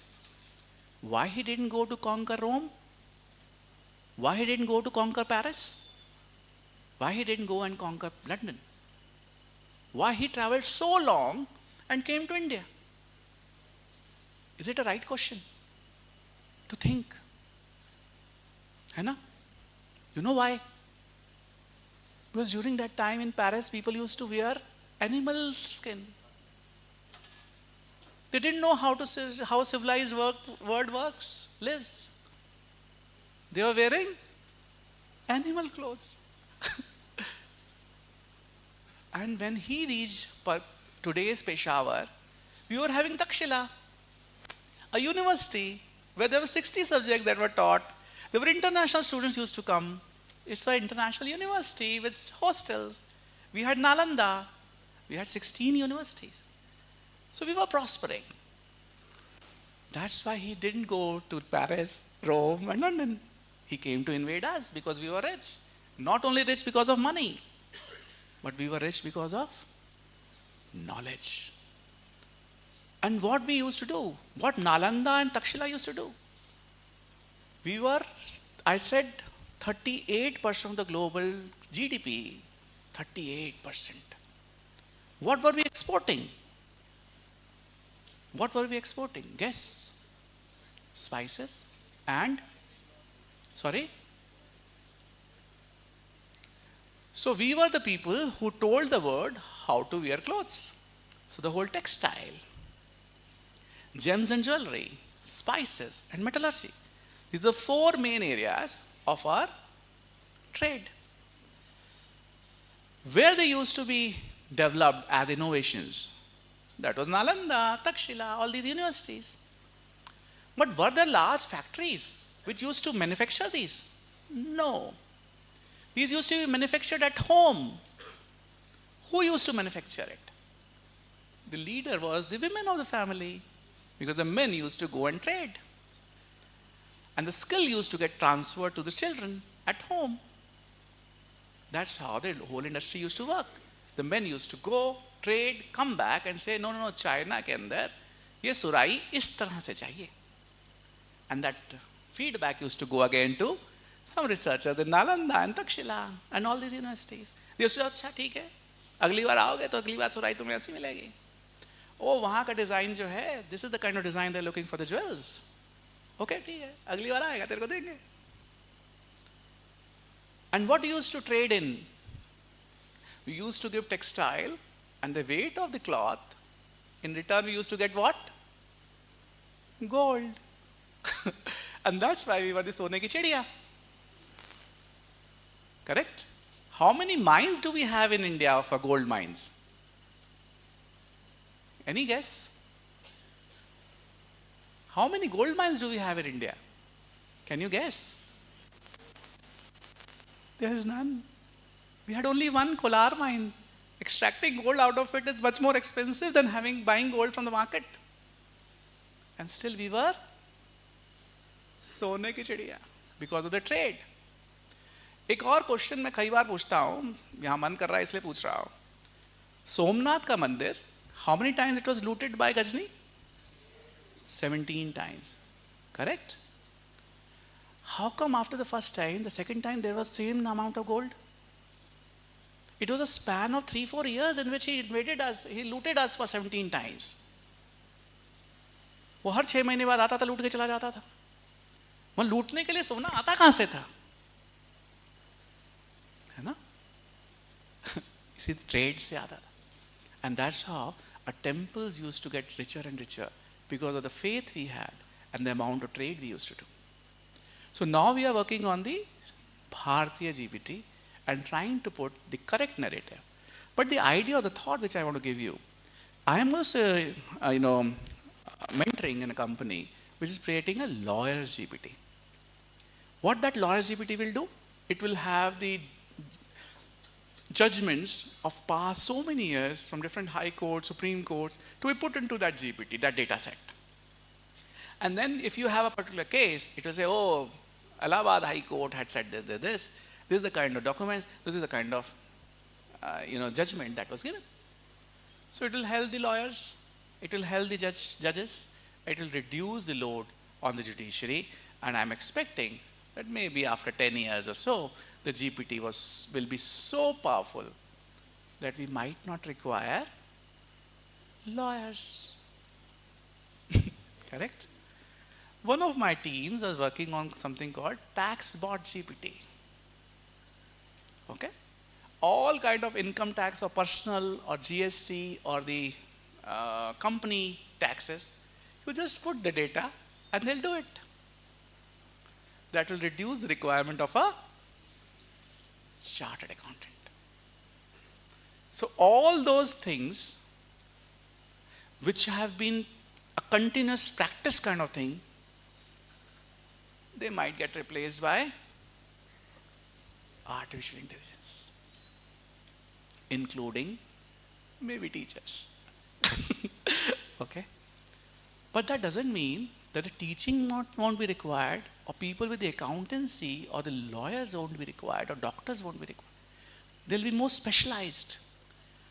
Why he didn't go to conquer Rome? Why he didn't go to conquer Paris? Why he didn't go and conquer London? Why he traveled so long and came to India? Is it a right question to think? Hai na? You know why? Because during that time in Paris, people used to wear animal skin. They didn't know how civilized world lives. They were wearing animal clothes. And when he reached today's Peshawar, we were having Takshila, a university where there were 60 subjects that were taught. There were international students used to come. It's an international university with hostels. We had Nalanda. We had 16 universities. So we were prospering. That's why he didn't go to Paris, Rome, and London. He came to invade us because we were rich. Not only rich because of money, but we were rich because of knowledge. And what we used to do, what Nalanda and Takshila used to do, we were, I said, 38% of the global GDP, 38%. What were we exporting? What were we exporting? Guess. Spices and, sorry? So we were the people who told the world how to wear clothes. So the whole textile, gems and jewelry, spices and metallurgy. These are the four main areas of our trade. Where they used to be developed as innovations, that was Nalanda, Takshila, all these universities. But were there large factories which used to manufacture these? No. These used to be manufactured at home. Who used to manufacture it? The leader was the women of the family, because the men used to go and trade. And the skill used to get transferred to the children at home. That's how the whole industry used to work. The men used to go, trade, come back and say, no, China ke andar, ye surai is tarah se chahiye. And that feedback used to go again to some researchers in Nalanda and Takshila and all these universities. They used to say, अच्छा ठीक है, अगली बार आओगे तो अगली बार सुराई तुम्हें ऐसी मिलेगी. ओ वहाँ का डिजाइन जो है, this is the kind of design they're looking for the jewels. Okay, ठीक है, अगली बार आएगा तेरे को देंगे. And what we used to trade in? We used to give textile and the weight of the cloth. In return, we used to get what? Gold. And that's why we were the Sone ki Chidiya. Correct? How many mines do we have in India for gold mines? Any guess? How many gold mines do we have in India? Can you guess? There is none. We had only one Kolar mine. Extracting gold out of it is much more expensive than buying gold from the market. And still we were सोने की चिड़िया because of the trade. एक और question मैं कई बार पूछता हूँ, यहाँ मन कर रहा है इसलिए पूछ रहा हूँ. सोमनाथ का मंदिर, how many times it was looted by Gajni? 17 times. Correct? How come after the first time, the second time there was same amount of gold? It was a span of 3-4 years in which he invaded us, he looted us for 17 times. वो हर 6 महीने बाद आता था, लूट के चला जाता था. वो लूटने के लिए सोना आता कहाँ से था? है ना? इसी ट्रेड से आता था. And that's how our temples used to get richer and richer because of the faith we had and the amount of trade we used to do. So now we are working on the Bharatiya GPT and trying to put the correct narrative. But the idea or the thought which I want to give you, I am also, mentoring in a company which is creating a lawyer's GPT. What that lawyer's GPT will do? It will have the judgments of past so many years from different high courts, supreme courts to be put into that GPT, that data set. And then if you have a particular case, it will say, oh, Allahabad High Court had said this. This is the kind of documents, this is the kind of judgment that was given. So it will help the lawyers, it will help the judges, it will reduce the load on the judiciary, and I'm expecting that maybe after 10 years or so, the GPT will be so powerful that we might not require lawyers. Correct? One of my teams was working on something called tax bot GPT. Okay? All kind of income tax or personal or GST or the company taxes, you just put the data and they'll do it. That will reduce the requirement of a chartered accountant. So all those things which have been a continuous practice kind of thing, they might get replaced by artificial intelligence, including maybe teachers. Okay? But that doesn't mean that the teaching won't be required, or people with the accountancy or the lawyers won't be required, or doctors won't be required. They'll be more specialized.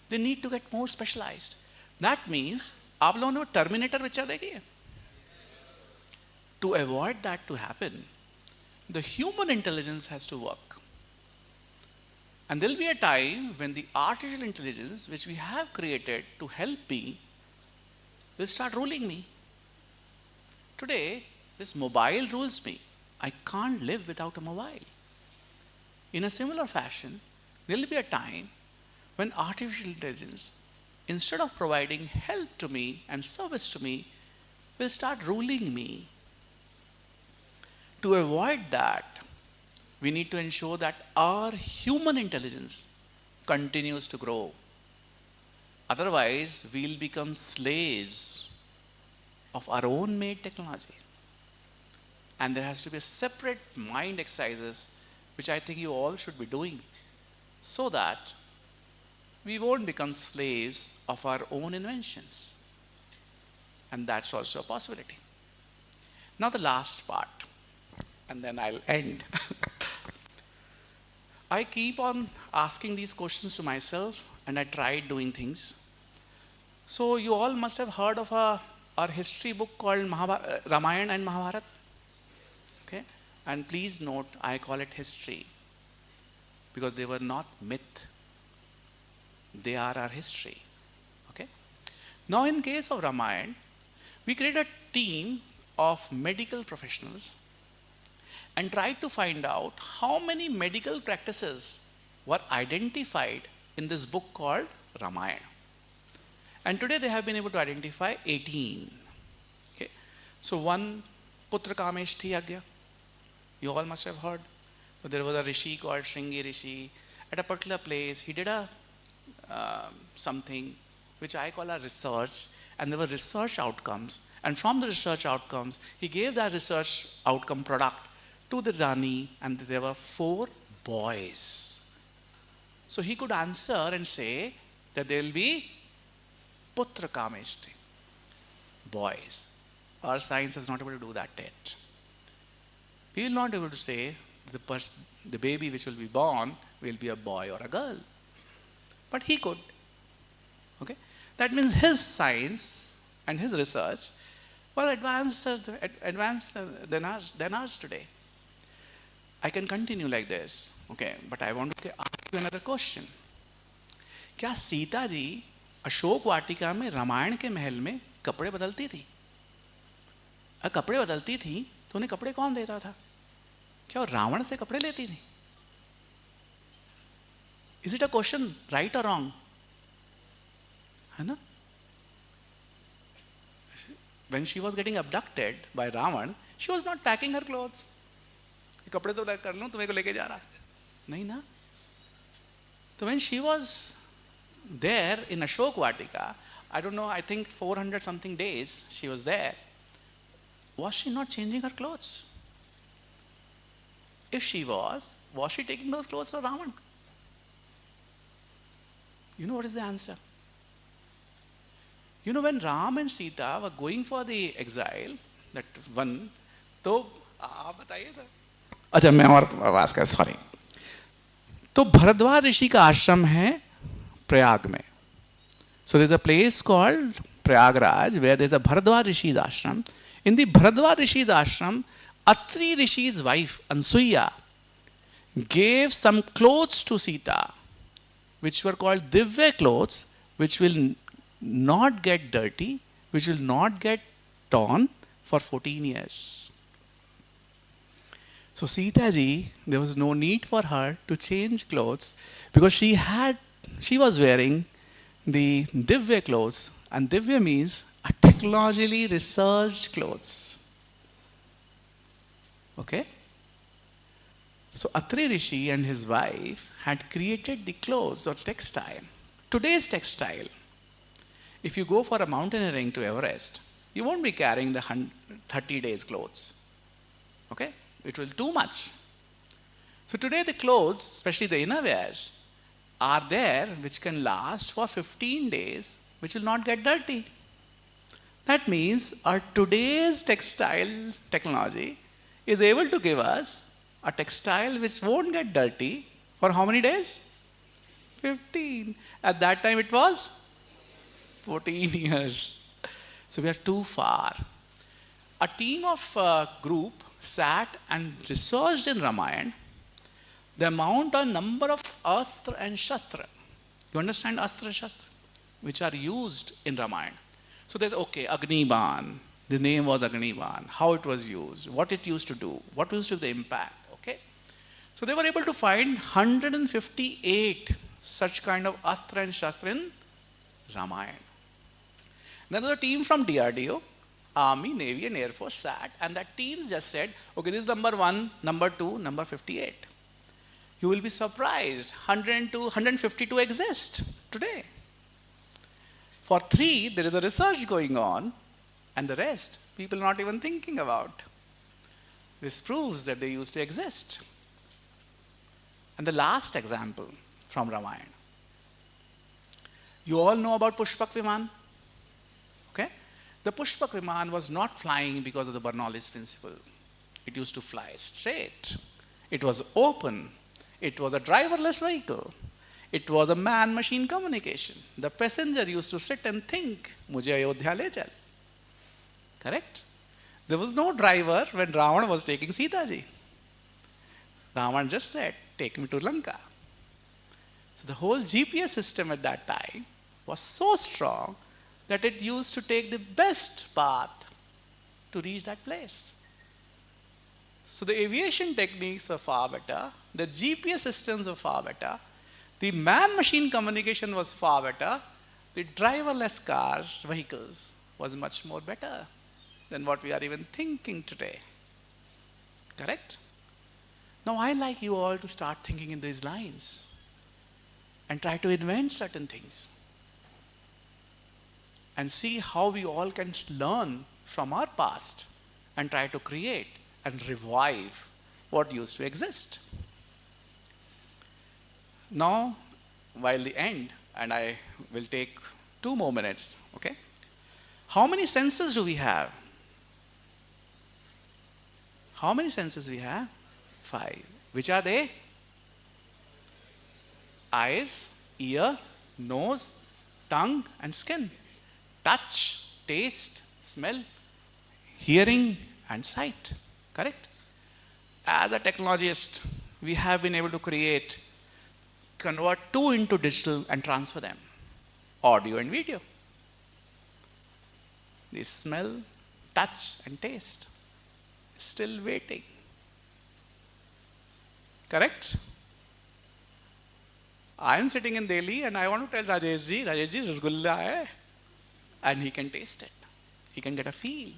They need to get more specialized. That means आप लोगों ने वो terminator picture देखी है? To avoid that to happen, the human intelligence has to work. And there will be a time when the artificial intelligence, which we have created to help me, will start ruling me. Today, this mobile rules me. I can't live without a mobile. In a similar fashion, there will be a time when artificial intelligence, instead of providing help to me and service to me, will start ruling me. To avoid that, we need to ensure that our human intelligence continues to grow. Otherwise, we'll become slaves of our own made technology. And there has to be a separate mind exercises, which I think you all should be doing, so that we won't become slaves of our own inventions. And that's also a possibility. Now the last part, and then I'll end. I keep on asking these questions to myself, and I tried doing things. So you all must have heard of our history book called Ramayana and Mahabharata. Okay? And please note, I call it history, because they were not myth. They are our history. Okay? Now in case of Ramayana, we created a team of medical professionals and tried to find out how many medical practices were identified in this book called Ramayana. And today they have been able to identify 18. Okay? So one, Putra Kameshti Yagya, you all must have heard. So there was a Rishi called Shringi Rishi. At a particular place, he did a something which I call a research, and there were research outcomes. And from the research outcomes, he gave that research outcome product to the Rani, and there were 4 boys. So he could answer and say that there will be Putra Kameshti, boys. Our science is not able to do that yet. We will not be able to say the baby which will be born will be a boy or a girl. But he could. Okay? That means his science and his research were advanced than ours today. I can continue like this, okay, but I want to ask you another question. क्या सीता जी अशोक वाटिका में रामायण के महल में कपड़े बदलती थी? अगर कपड़े बदलती थी तो उन्हें कपड़े कौन देता था? क्या वो रावण से कपड़े लेती थी? Is it a question right or wrong? है ना? When she was getting abducted by Ravan, she was not packing her clothes. कपड़े तो कर लूं, तुम्हें को लेके जा रहा नहीं ना. So when she was there in Ashok Vatika, I don't know, I think 400 something days she was there, was she not changing her clothes? If she was she taking those clothes for Ravan? You know what is the answer? You know, when Ram and Sita were going for the exile, that one, तो आप बताइए sir. अच्छा मैं और आवाज कर, sorry. तो भरद्वाज ऋषि का आश्रम है प्रयाग में. So there's a place called Prayagraj where there's a Bharadwaj Rishi's ashram. In the Bharadwaj Rishi's ashram, Atri Rishi's wife Ansuya gave some clothes to Sita, which were called Divya clothes, which will not get dirty, which will not get torn for 14 years. So Sita ji, there was no need for her to change clothes because she was wearing the Divya clothes, and Divya means a technologically researched clothes. Okay? So Atri Rishi and his wife had created the clothes or textile. Today's textile, if you go for a mountaineering to Everest, you won't be carrying the 30 days clothes. Okay? It will be too much. So today the clothes, especially the innerwears, are there which can last for 15 days, which will not get dirty. That means our today's textile technology is able to give us a textile which won't get dirty for how many days? 15. At that time it was 14 years. So we are too far. A team of group sat and researched in Ramayana the amount or number of astra and shastra. You understand astra and shastra? Which are used in Ramayana. So there's, okay, Agniban. The name was Agniban. How it was used. What it used to do. What used to be the impact. Okay. So they were able to find 158 such kind of astra and shastra in Ramayana. Then there was a team from DRDO, Army, Navy and Air Force sat, and that team just said, okay, this is number 1, number 2, number 58. You will be surprised, 102, 152 exist today. For 3, there is a research going on, and the rest, people not even thinking about. This proves that they used to exist. And the last example from Ramayana. You all know about Pushpak Viman? Okay? The Pushpak Viman was not flying because of the Bernoulli's principle. It used to fly straight. It was open. It was a driverless vehicle. It was a man-machine communication. The passenger used to sit and think, "Mujhe Ayodhya le chal." Correct? There was no driver when Ravana was taking Sita ji. Ravana just said, "Take me to Lanka." So the whole GPS system at that time was so strong that it used to take the best path to reach that place. So the aviation techniques are far better, the GPS systems are far better, the man-machine communication was far better, the driverless cars, vehicles was much more better than what we are even thinking today. Correct? Now I like you all to start thinking in these lines and try to invent certain things and see how we all can learn from our past and try to create and revive what used to exist. Now, while the end, and I will take 2 more minutes, okay? How many senses do we have? How many senses we have? 5. Which are they? Eyes, ear, nose, tongue, and skin. Touch, taste, smell, hearing, and sight. Correct? As a technologist, we have been able to convert 2 into digital and transfer them. Audio and video. The smell, touch, and taste is still waiting. Correct? I am sitting in Delhi and I want to tell Rajesh ji, rasgulla hai. And he can taste it. He can get a feel.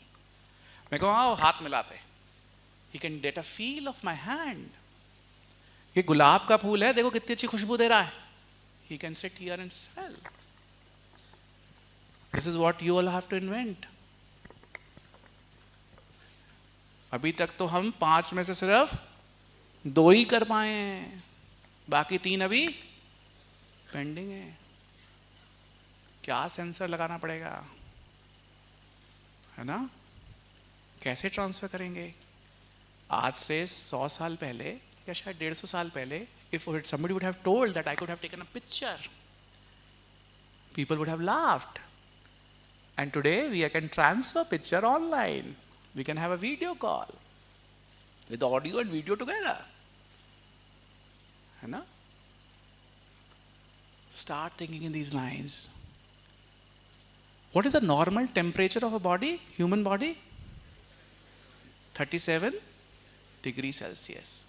मैं कहूँ आओ हाथ मिलाते. He can get a feel of my hand. ये गुलाब का फूल है, देखो कितनी अच्छी खुशबू दे रहा है. He can sit here and smell. This is what you all have to invent. अभी तक तो हम 5 में से सिर्फ 2 ही कर पाए हैं. बाकी 3 अभी पेंडिंग है. क्या सेंसर लगाना पड़ेगा, है ना? कैसे ट्रांसफर करेंगे? आज से 100 साल पहले या शायद 150 साल पहले, if somebody would have told that I could have taken a picture, people would have laughed. And today we can transfer picture online. We can have a video call with audio and video together. है ना? Start thinking in these lines. What is the normal temperature of a body, human body? 37 degrees Celsius.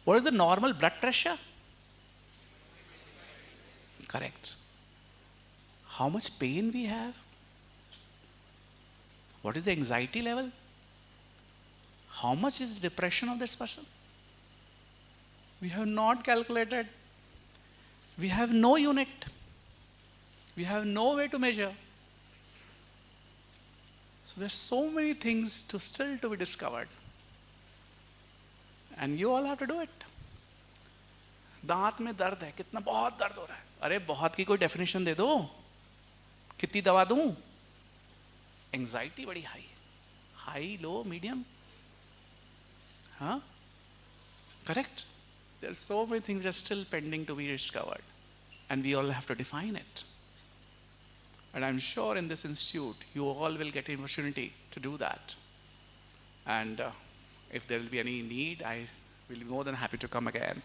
What is the normal blood pressure? Correct. How much pain we have? What is the anxiety level? How much is depression of this person? We have not calculated. We have no unit. We have no way to measure. So there's so many things still to be discovered. And you all have to do it. दांत में दर्द है, कितना बहुत दर्द हो रहा है. अरे बहुत की कोई डेफिनेशन दे दो. कितनी दवा दूं? एंजाइटी बड़ी हाई, लो, मीडियम. हाँ? Correct? There's so many things are still pending to be discovered. And we all have to define it. And I'm sure in this institute, you all will get an opportunity to do that. And if there will be any need, I will be more than happy to come again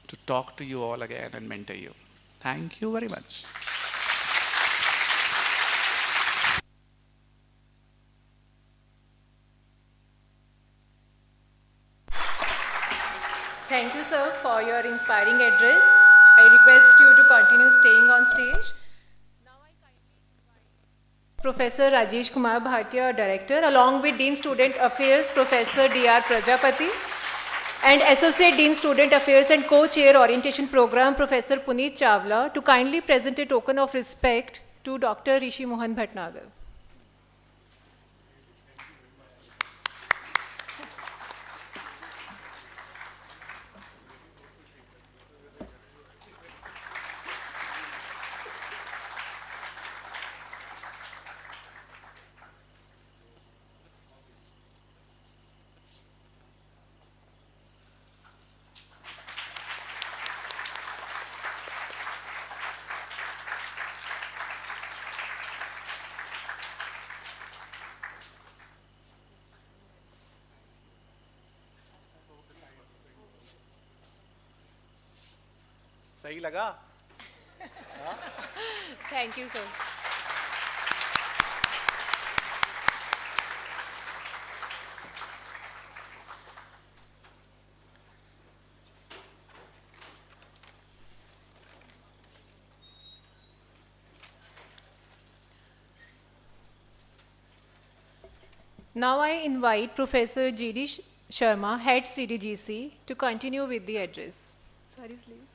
to talk to you all again and mentor you. Thank you very much. Thank you, sir, for your inspiring address. I request you to continue staying on stage. Professor Rajesh Kumar Bhatia, Director, along with Dean Student Affairs, Professor D.R. Prajapati, and Associate Dean Student Affairs and Co-Chair Orientation Program, Professor Puneet Chawla, to kindly present a token of respect to Dr. Rishi Mohan Bhatnagar. सही लगा? Thank you, sir. Now I invite Professor G.D. Sharma, Head CDGC, to continue with the address. Sorry, sleeve.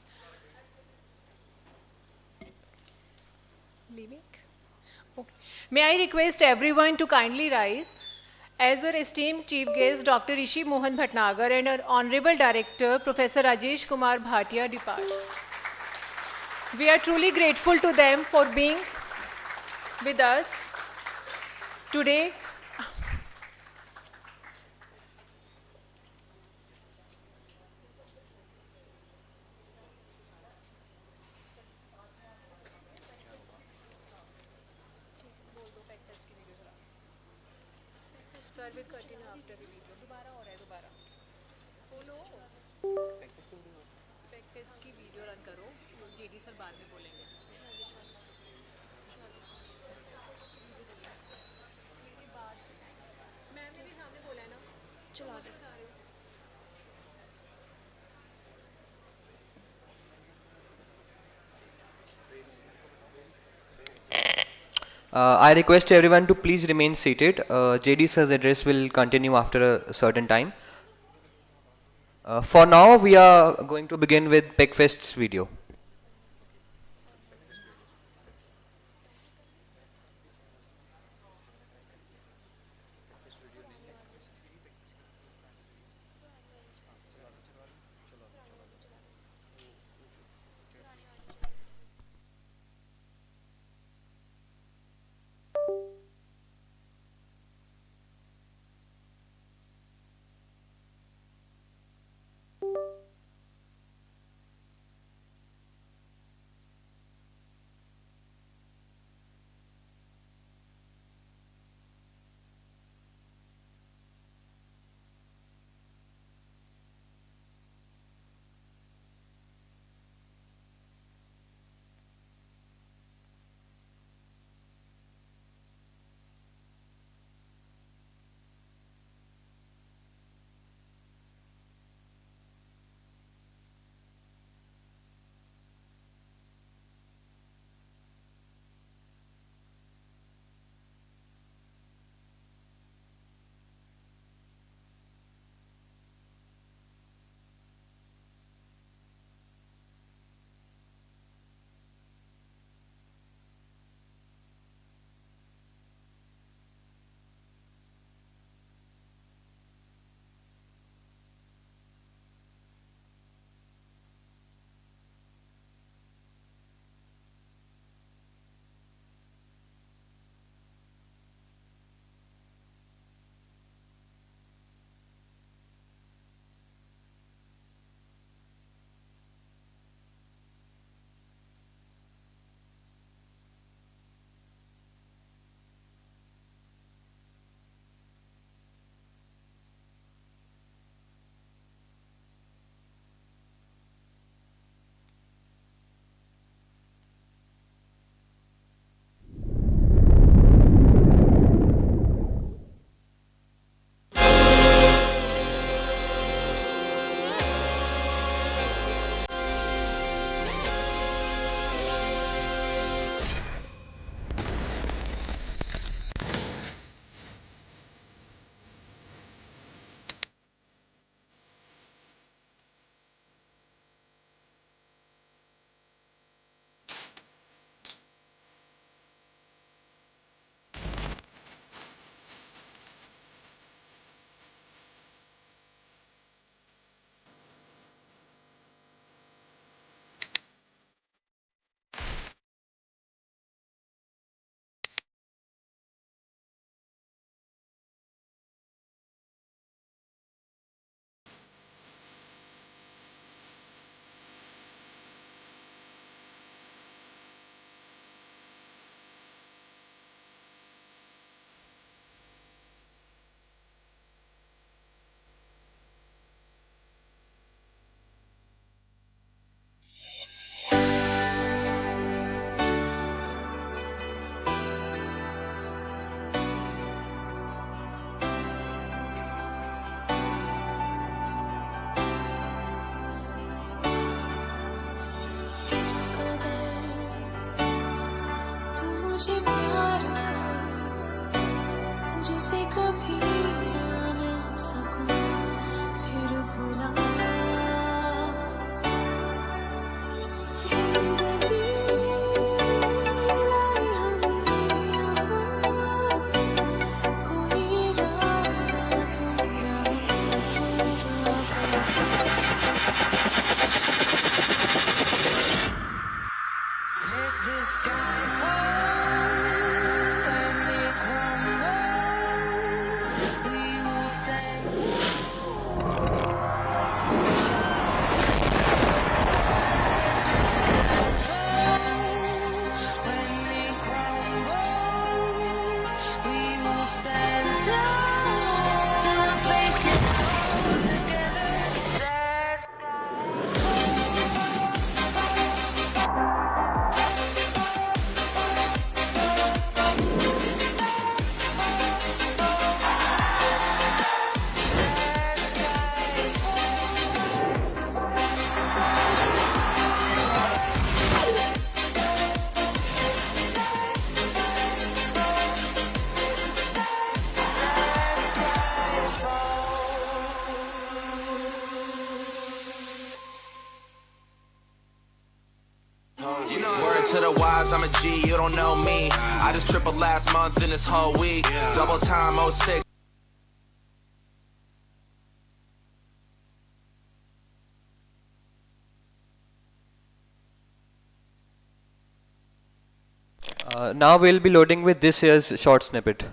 Leaving? Okay. May I request everyone to kindly rise as our esteemed chief guest, Dr. Rishi Mohan Bhatnagar, and our honorable director, Professor Rajesh Kumar Bhatia, departs. We are truly grateful to them for being with us today. Sir will continue after the video. दोबारा हो रहा है दोबारा. बोलो. PEC test की video run करो. JD sir बाद में बोलेंगे. मैम ने भी सामने बोला है ना. चला दो. I request everyone to please remain seated. JD sir's address will continue after a certain time. For now, we are going to begin with PEC Fest's video. to the Y's, I'm a G, you don't know me. I just tripled last month in this whole week. Double time, '06. Now we'll be loading with this year's short snippet.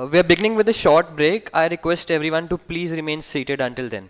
We are beginning with a short break. I request everyone to please remain seated until then.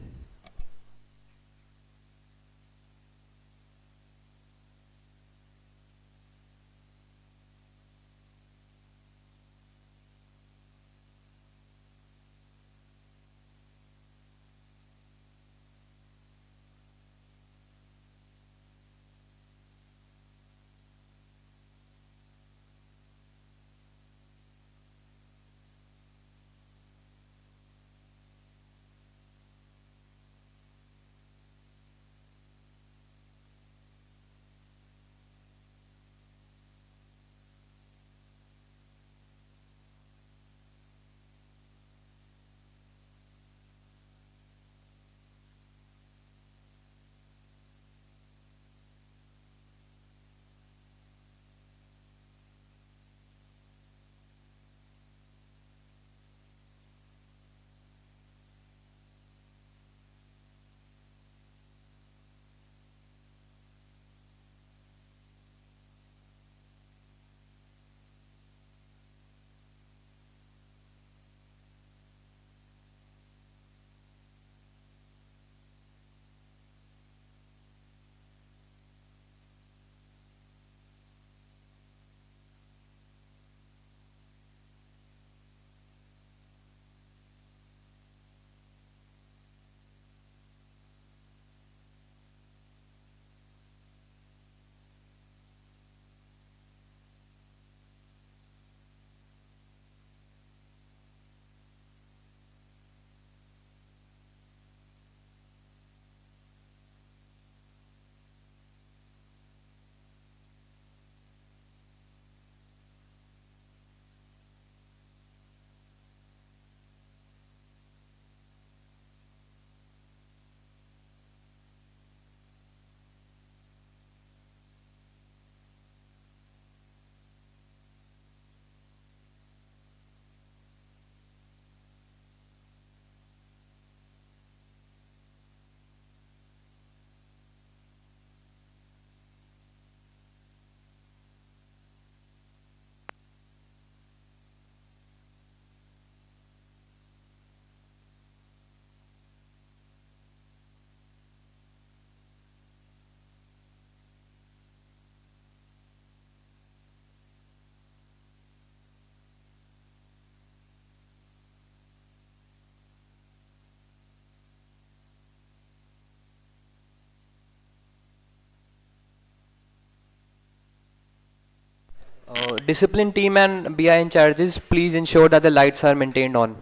Discipline team and BI in charges, please ensure that the lights are maintained on.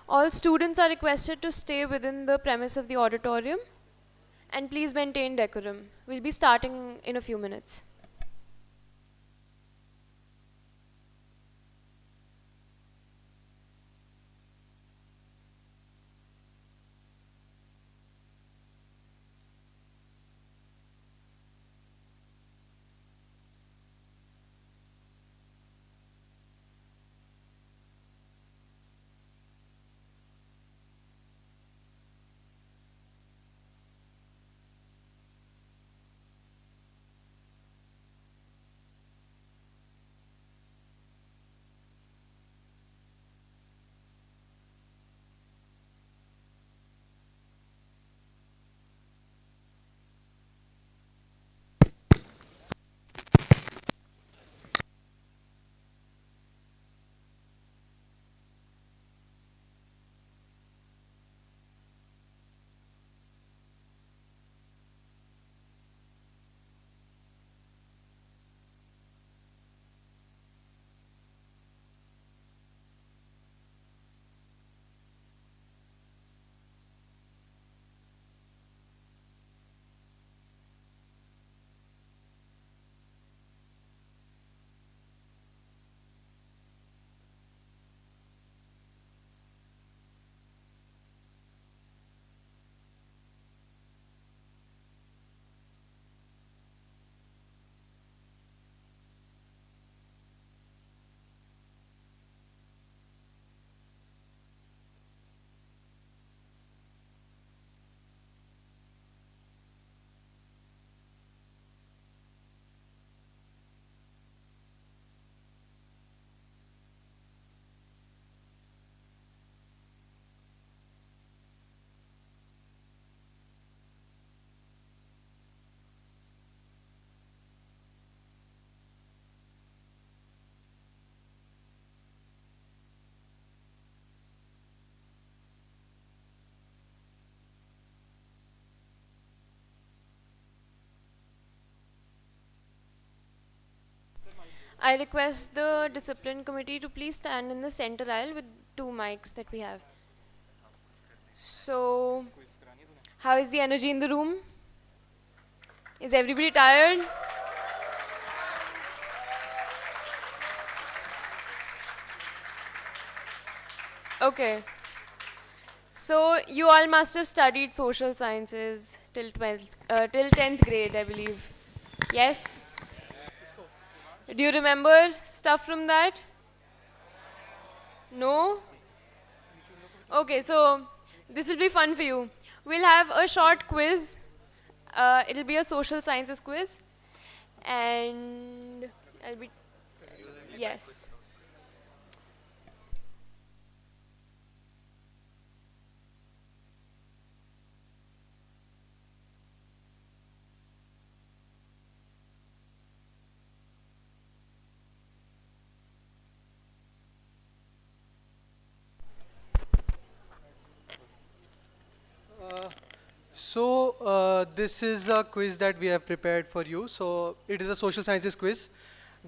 All students are requested to stay within the premise of the auditorium and please maintain decorum. We'll be starting in a few minutes. I request the discipline committee to please stand in the center aisle with 2 mics that we have. So, how is the energy in the room? Is everybody tired? Okay. So you all must have studied social sciences till 10th grade, I believe. Yes? Do you remember stuff from that? No? Okay, so this will be fun for you. We'll have a short quiz. It'll be a social sciences quiz. And I'll be... Yes. This is a quiz that we have prepared for you. So it is a social sciences quiz.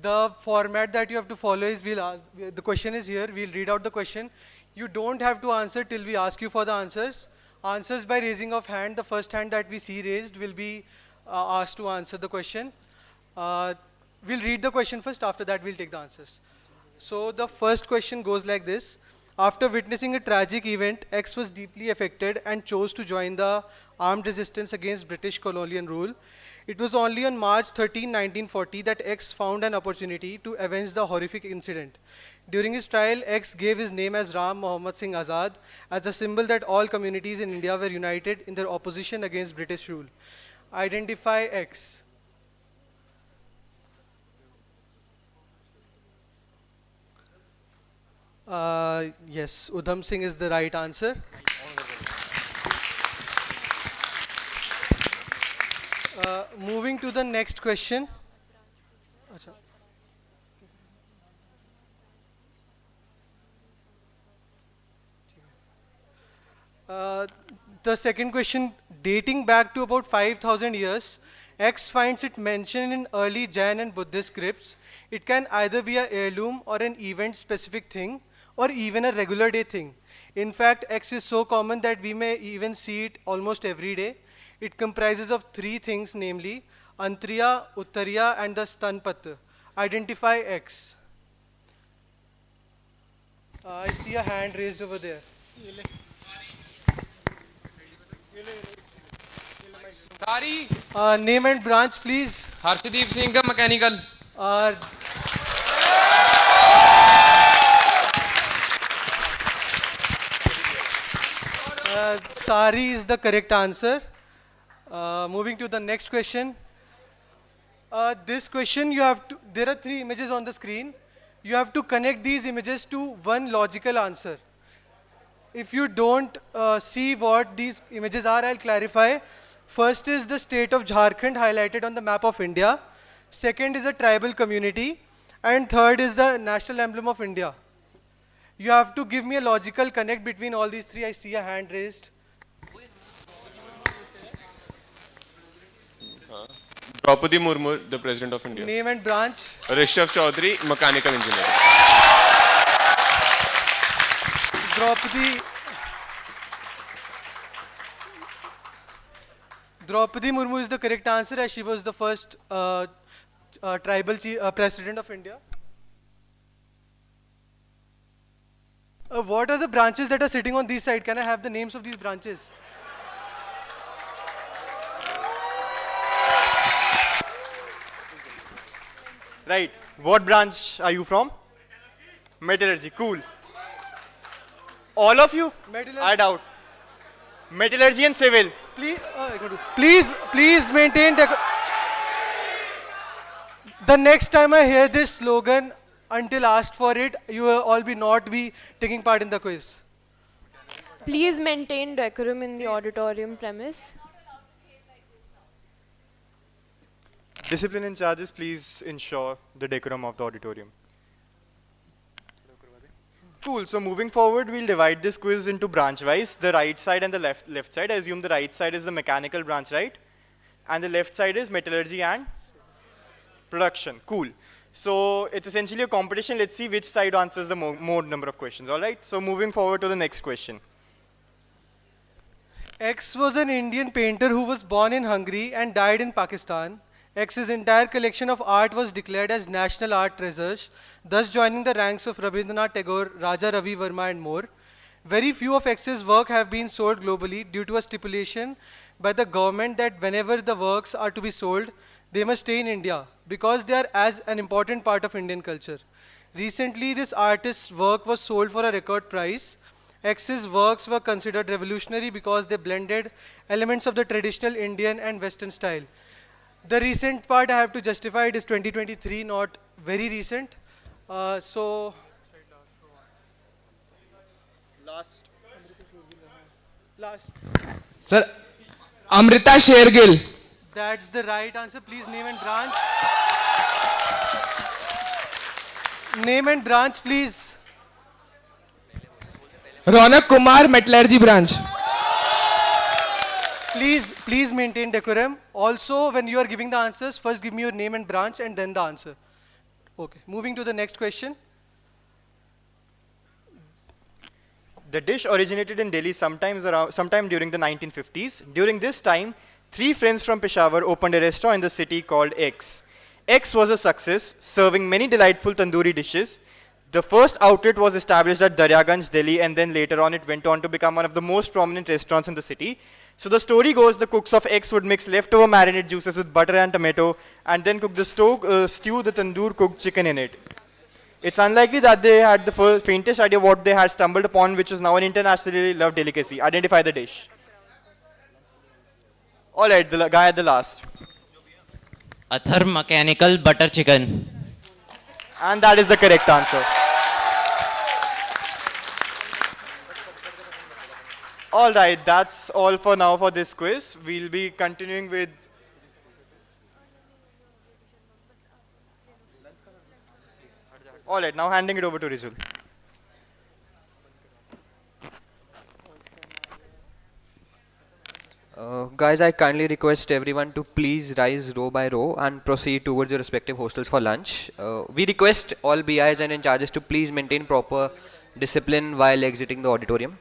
The format that you have to follow is the question is here. We'll read out the question. You don't have to answer till we ask you for the answers. Answers by raising of hand. The first hand that we see raised will be asked to answer the question. We'll read the question first. After that, we'll take the answers. So the first question goes like this. After witnessing a tragic event, X was deeply affected and chose to join the armed resistance against British colonial rule. It was only on March 13, 1940 that X found an opportunity to avenge the horrific incident. During his trial, X gave his name as Ram Mohammad Singh Azad as a symbol that all communities in India were united in their opposition against British rule. Identify X. Yes, Udham Singh is the right answer. Moving to the next question. The second question, dating back to about 5,000 years, X finds it mentioned in early Jain and Buddhist scripts. It can either be an heirloom or an event-specific thing, or even a regular day thing. In fact, X is so common that we may even see it almost every day. It comprises of 3 things, namely Antriya, Uttariya, and the Stanpat. Identify X. I see a hand raised over there. Sorry. Name and branch, please. Harshdeep Singh, mechanical. Sari is the correct answer. Moving to the next question. This question there are 3 images on the screen. You have to connect these images to one logical answer. If you don't see what these images are, I'll clarify. First is the state of Jharkhand highlighted on the map of India. Second is a tribal community. And third is the national emblem of India. You have to give me a logical connect between all these 3. I see a hand raised. Draupadi Murmu, the President of India. Name and branch. Rishabh Chaudhary, Mechanical Engineer. Draupadi Murmu is the correct answer as she was the first tribal President of India. What are the branches that are sitting on this side? Can I have the names of these branches? Right. What branch are you from? Metallurgy. Cool. All of you? Metallurgy. I doubt. Metallurgy and civil. Please maintain the next time I hear this slogan, until asked for it, you will all not be taking part in the quiz. Please maintain decorum in the auditorium premise. Discipline in charges, please ensure the decorum of the auditorium. Cool. So moving forward, we'll divide this quiz into branch-wise. The right side and the left side. I assume the right side is the mechanical branch, right? And the left side is metallurgy and production. Cool. So it's essentially a competition. Let's see which side answers the more number of questions, all right? So moving forward to the next question. X was an Indian painter who was born in Hungary and died in Pakistan. X's entire collection of art was declared as national art treasures, thus joining the ranks of Rabindranath Tagore, Raja Ravi Verma and more. Very few of X's work have been sold globally due to a stipulation by the government that whenever the works are to be sold, they must stay in India because they are as an important part of Indian culture. Recently, this artist's work was sold for a record price. X's works were considered revolutionary because they blended elements of the traditional Indian and Western style. The recent part I have to justify, it is 2023, not very recent. Last. Sir, Amrita Shergill. That's the right answer. Please name and branch. Name and branch, please. Ronak Kumar, Metallurgy branch. Please maintain decorum. Also, when you are giving the answers, first give me your name and branch and then the answer. Okay, moving to the next question. The dish originated in Delhi sometime during the 1950s. During this time, 3 friends from Peshawar opened a restaurant in the city called X. X was a success, serving many delightful tandoori dishes. The first outlet was established at Daryaganj, Delhi, and then later on it went on to become one of the most prominent restaurants in the city. So the story goes, the cooks of X would mix leftover marinade juices with butter and tomato, and then cook the stew, the tandoor cooked chicken in it. It's unlikely that they had the faintest idea what they had stumbled upon, which is now an internationally loved delicacy. Identify the dish. All right, the guy at the last. Athar Mechanical Butter Chicken. And that is the correct answer. All right, that's all for now for this quiz. We'll be continuing with... All right, now handing it over to Rizul. Guys, I kindly request everyone to please rise row by row and proceed towards your respective hostels for lunch. We request all BIs and in charges to please maintain proper discipline while exiting the auditorium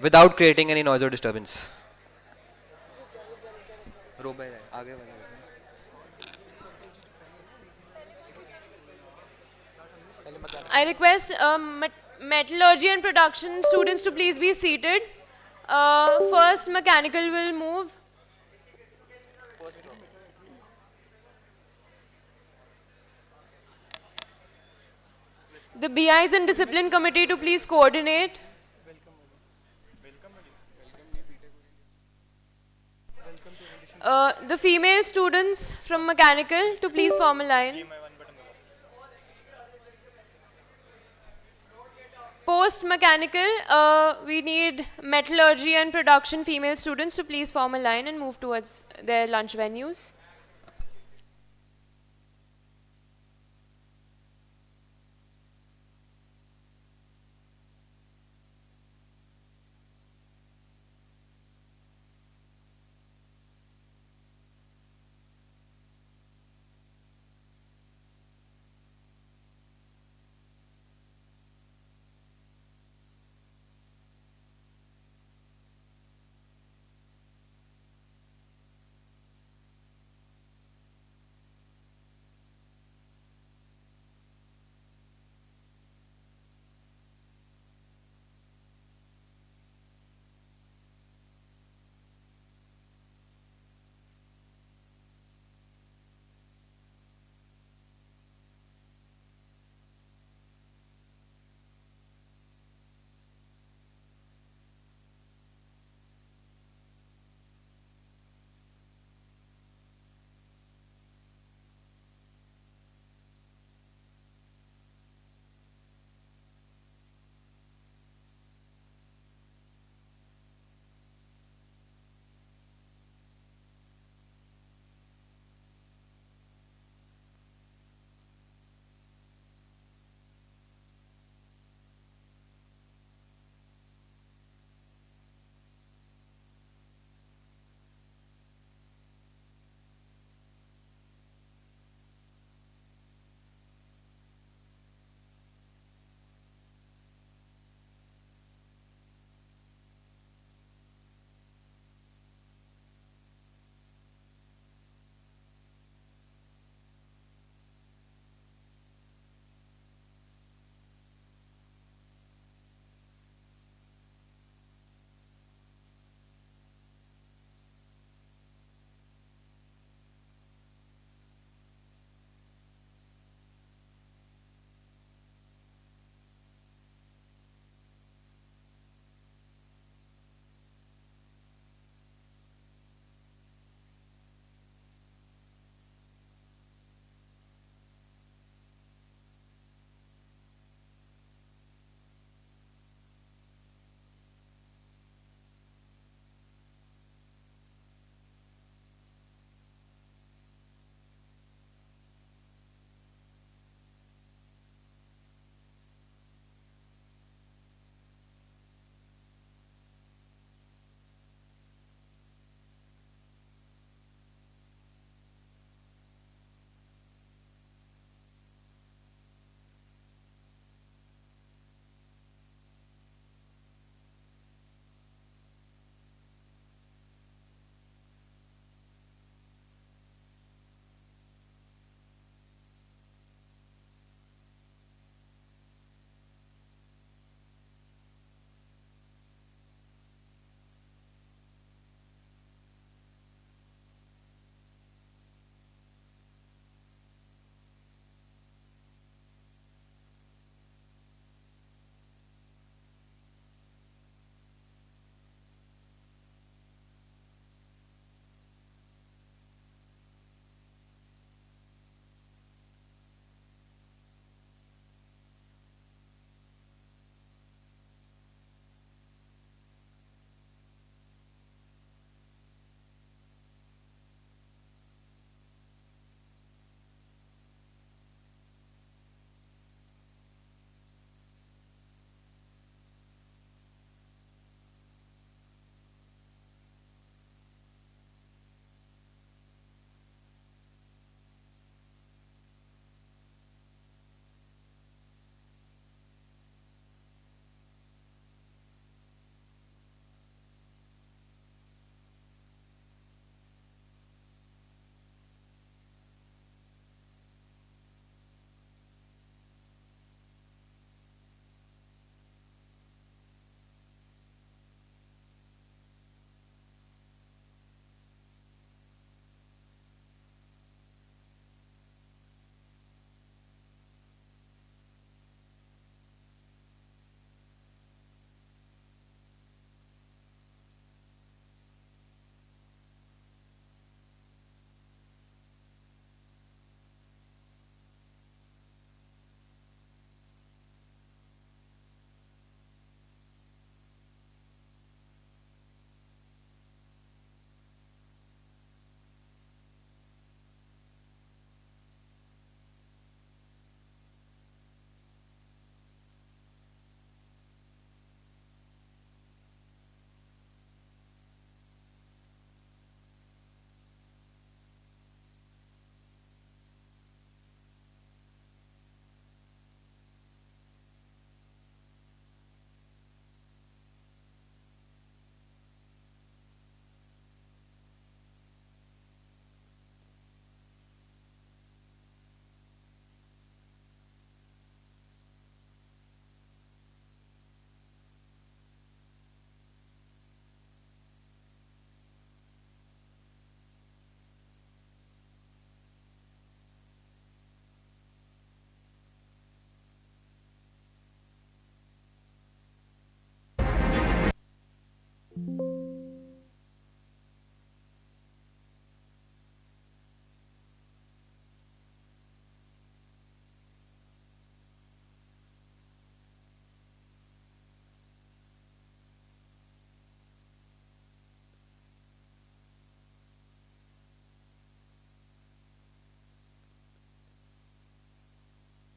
without creating any noise or disturbance. Row by row. I request metallurgy and production students to please be seated. First, mechanical will move. The BIs and discipline committee to please coordinate. The female students from mechanical to please form a line. Post-mechanical, we need metallurgy and production female students to please form a line and move towards their lunch venues.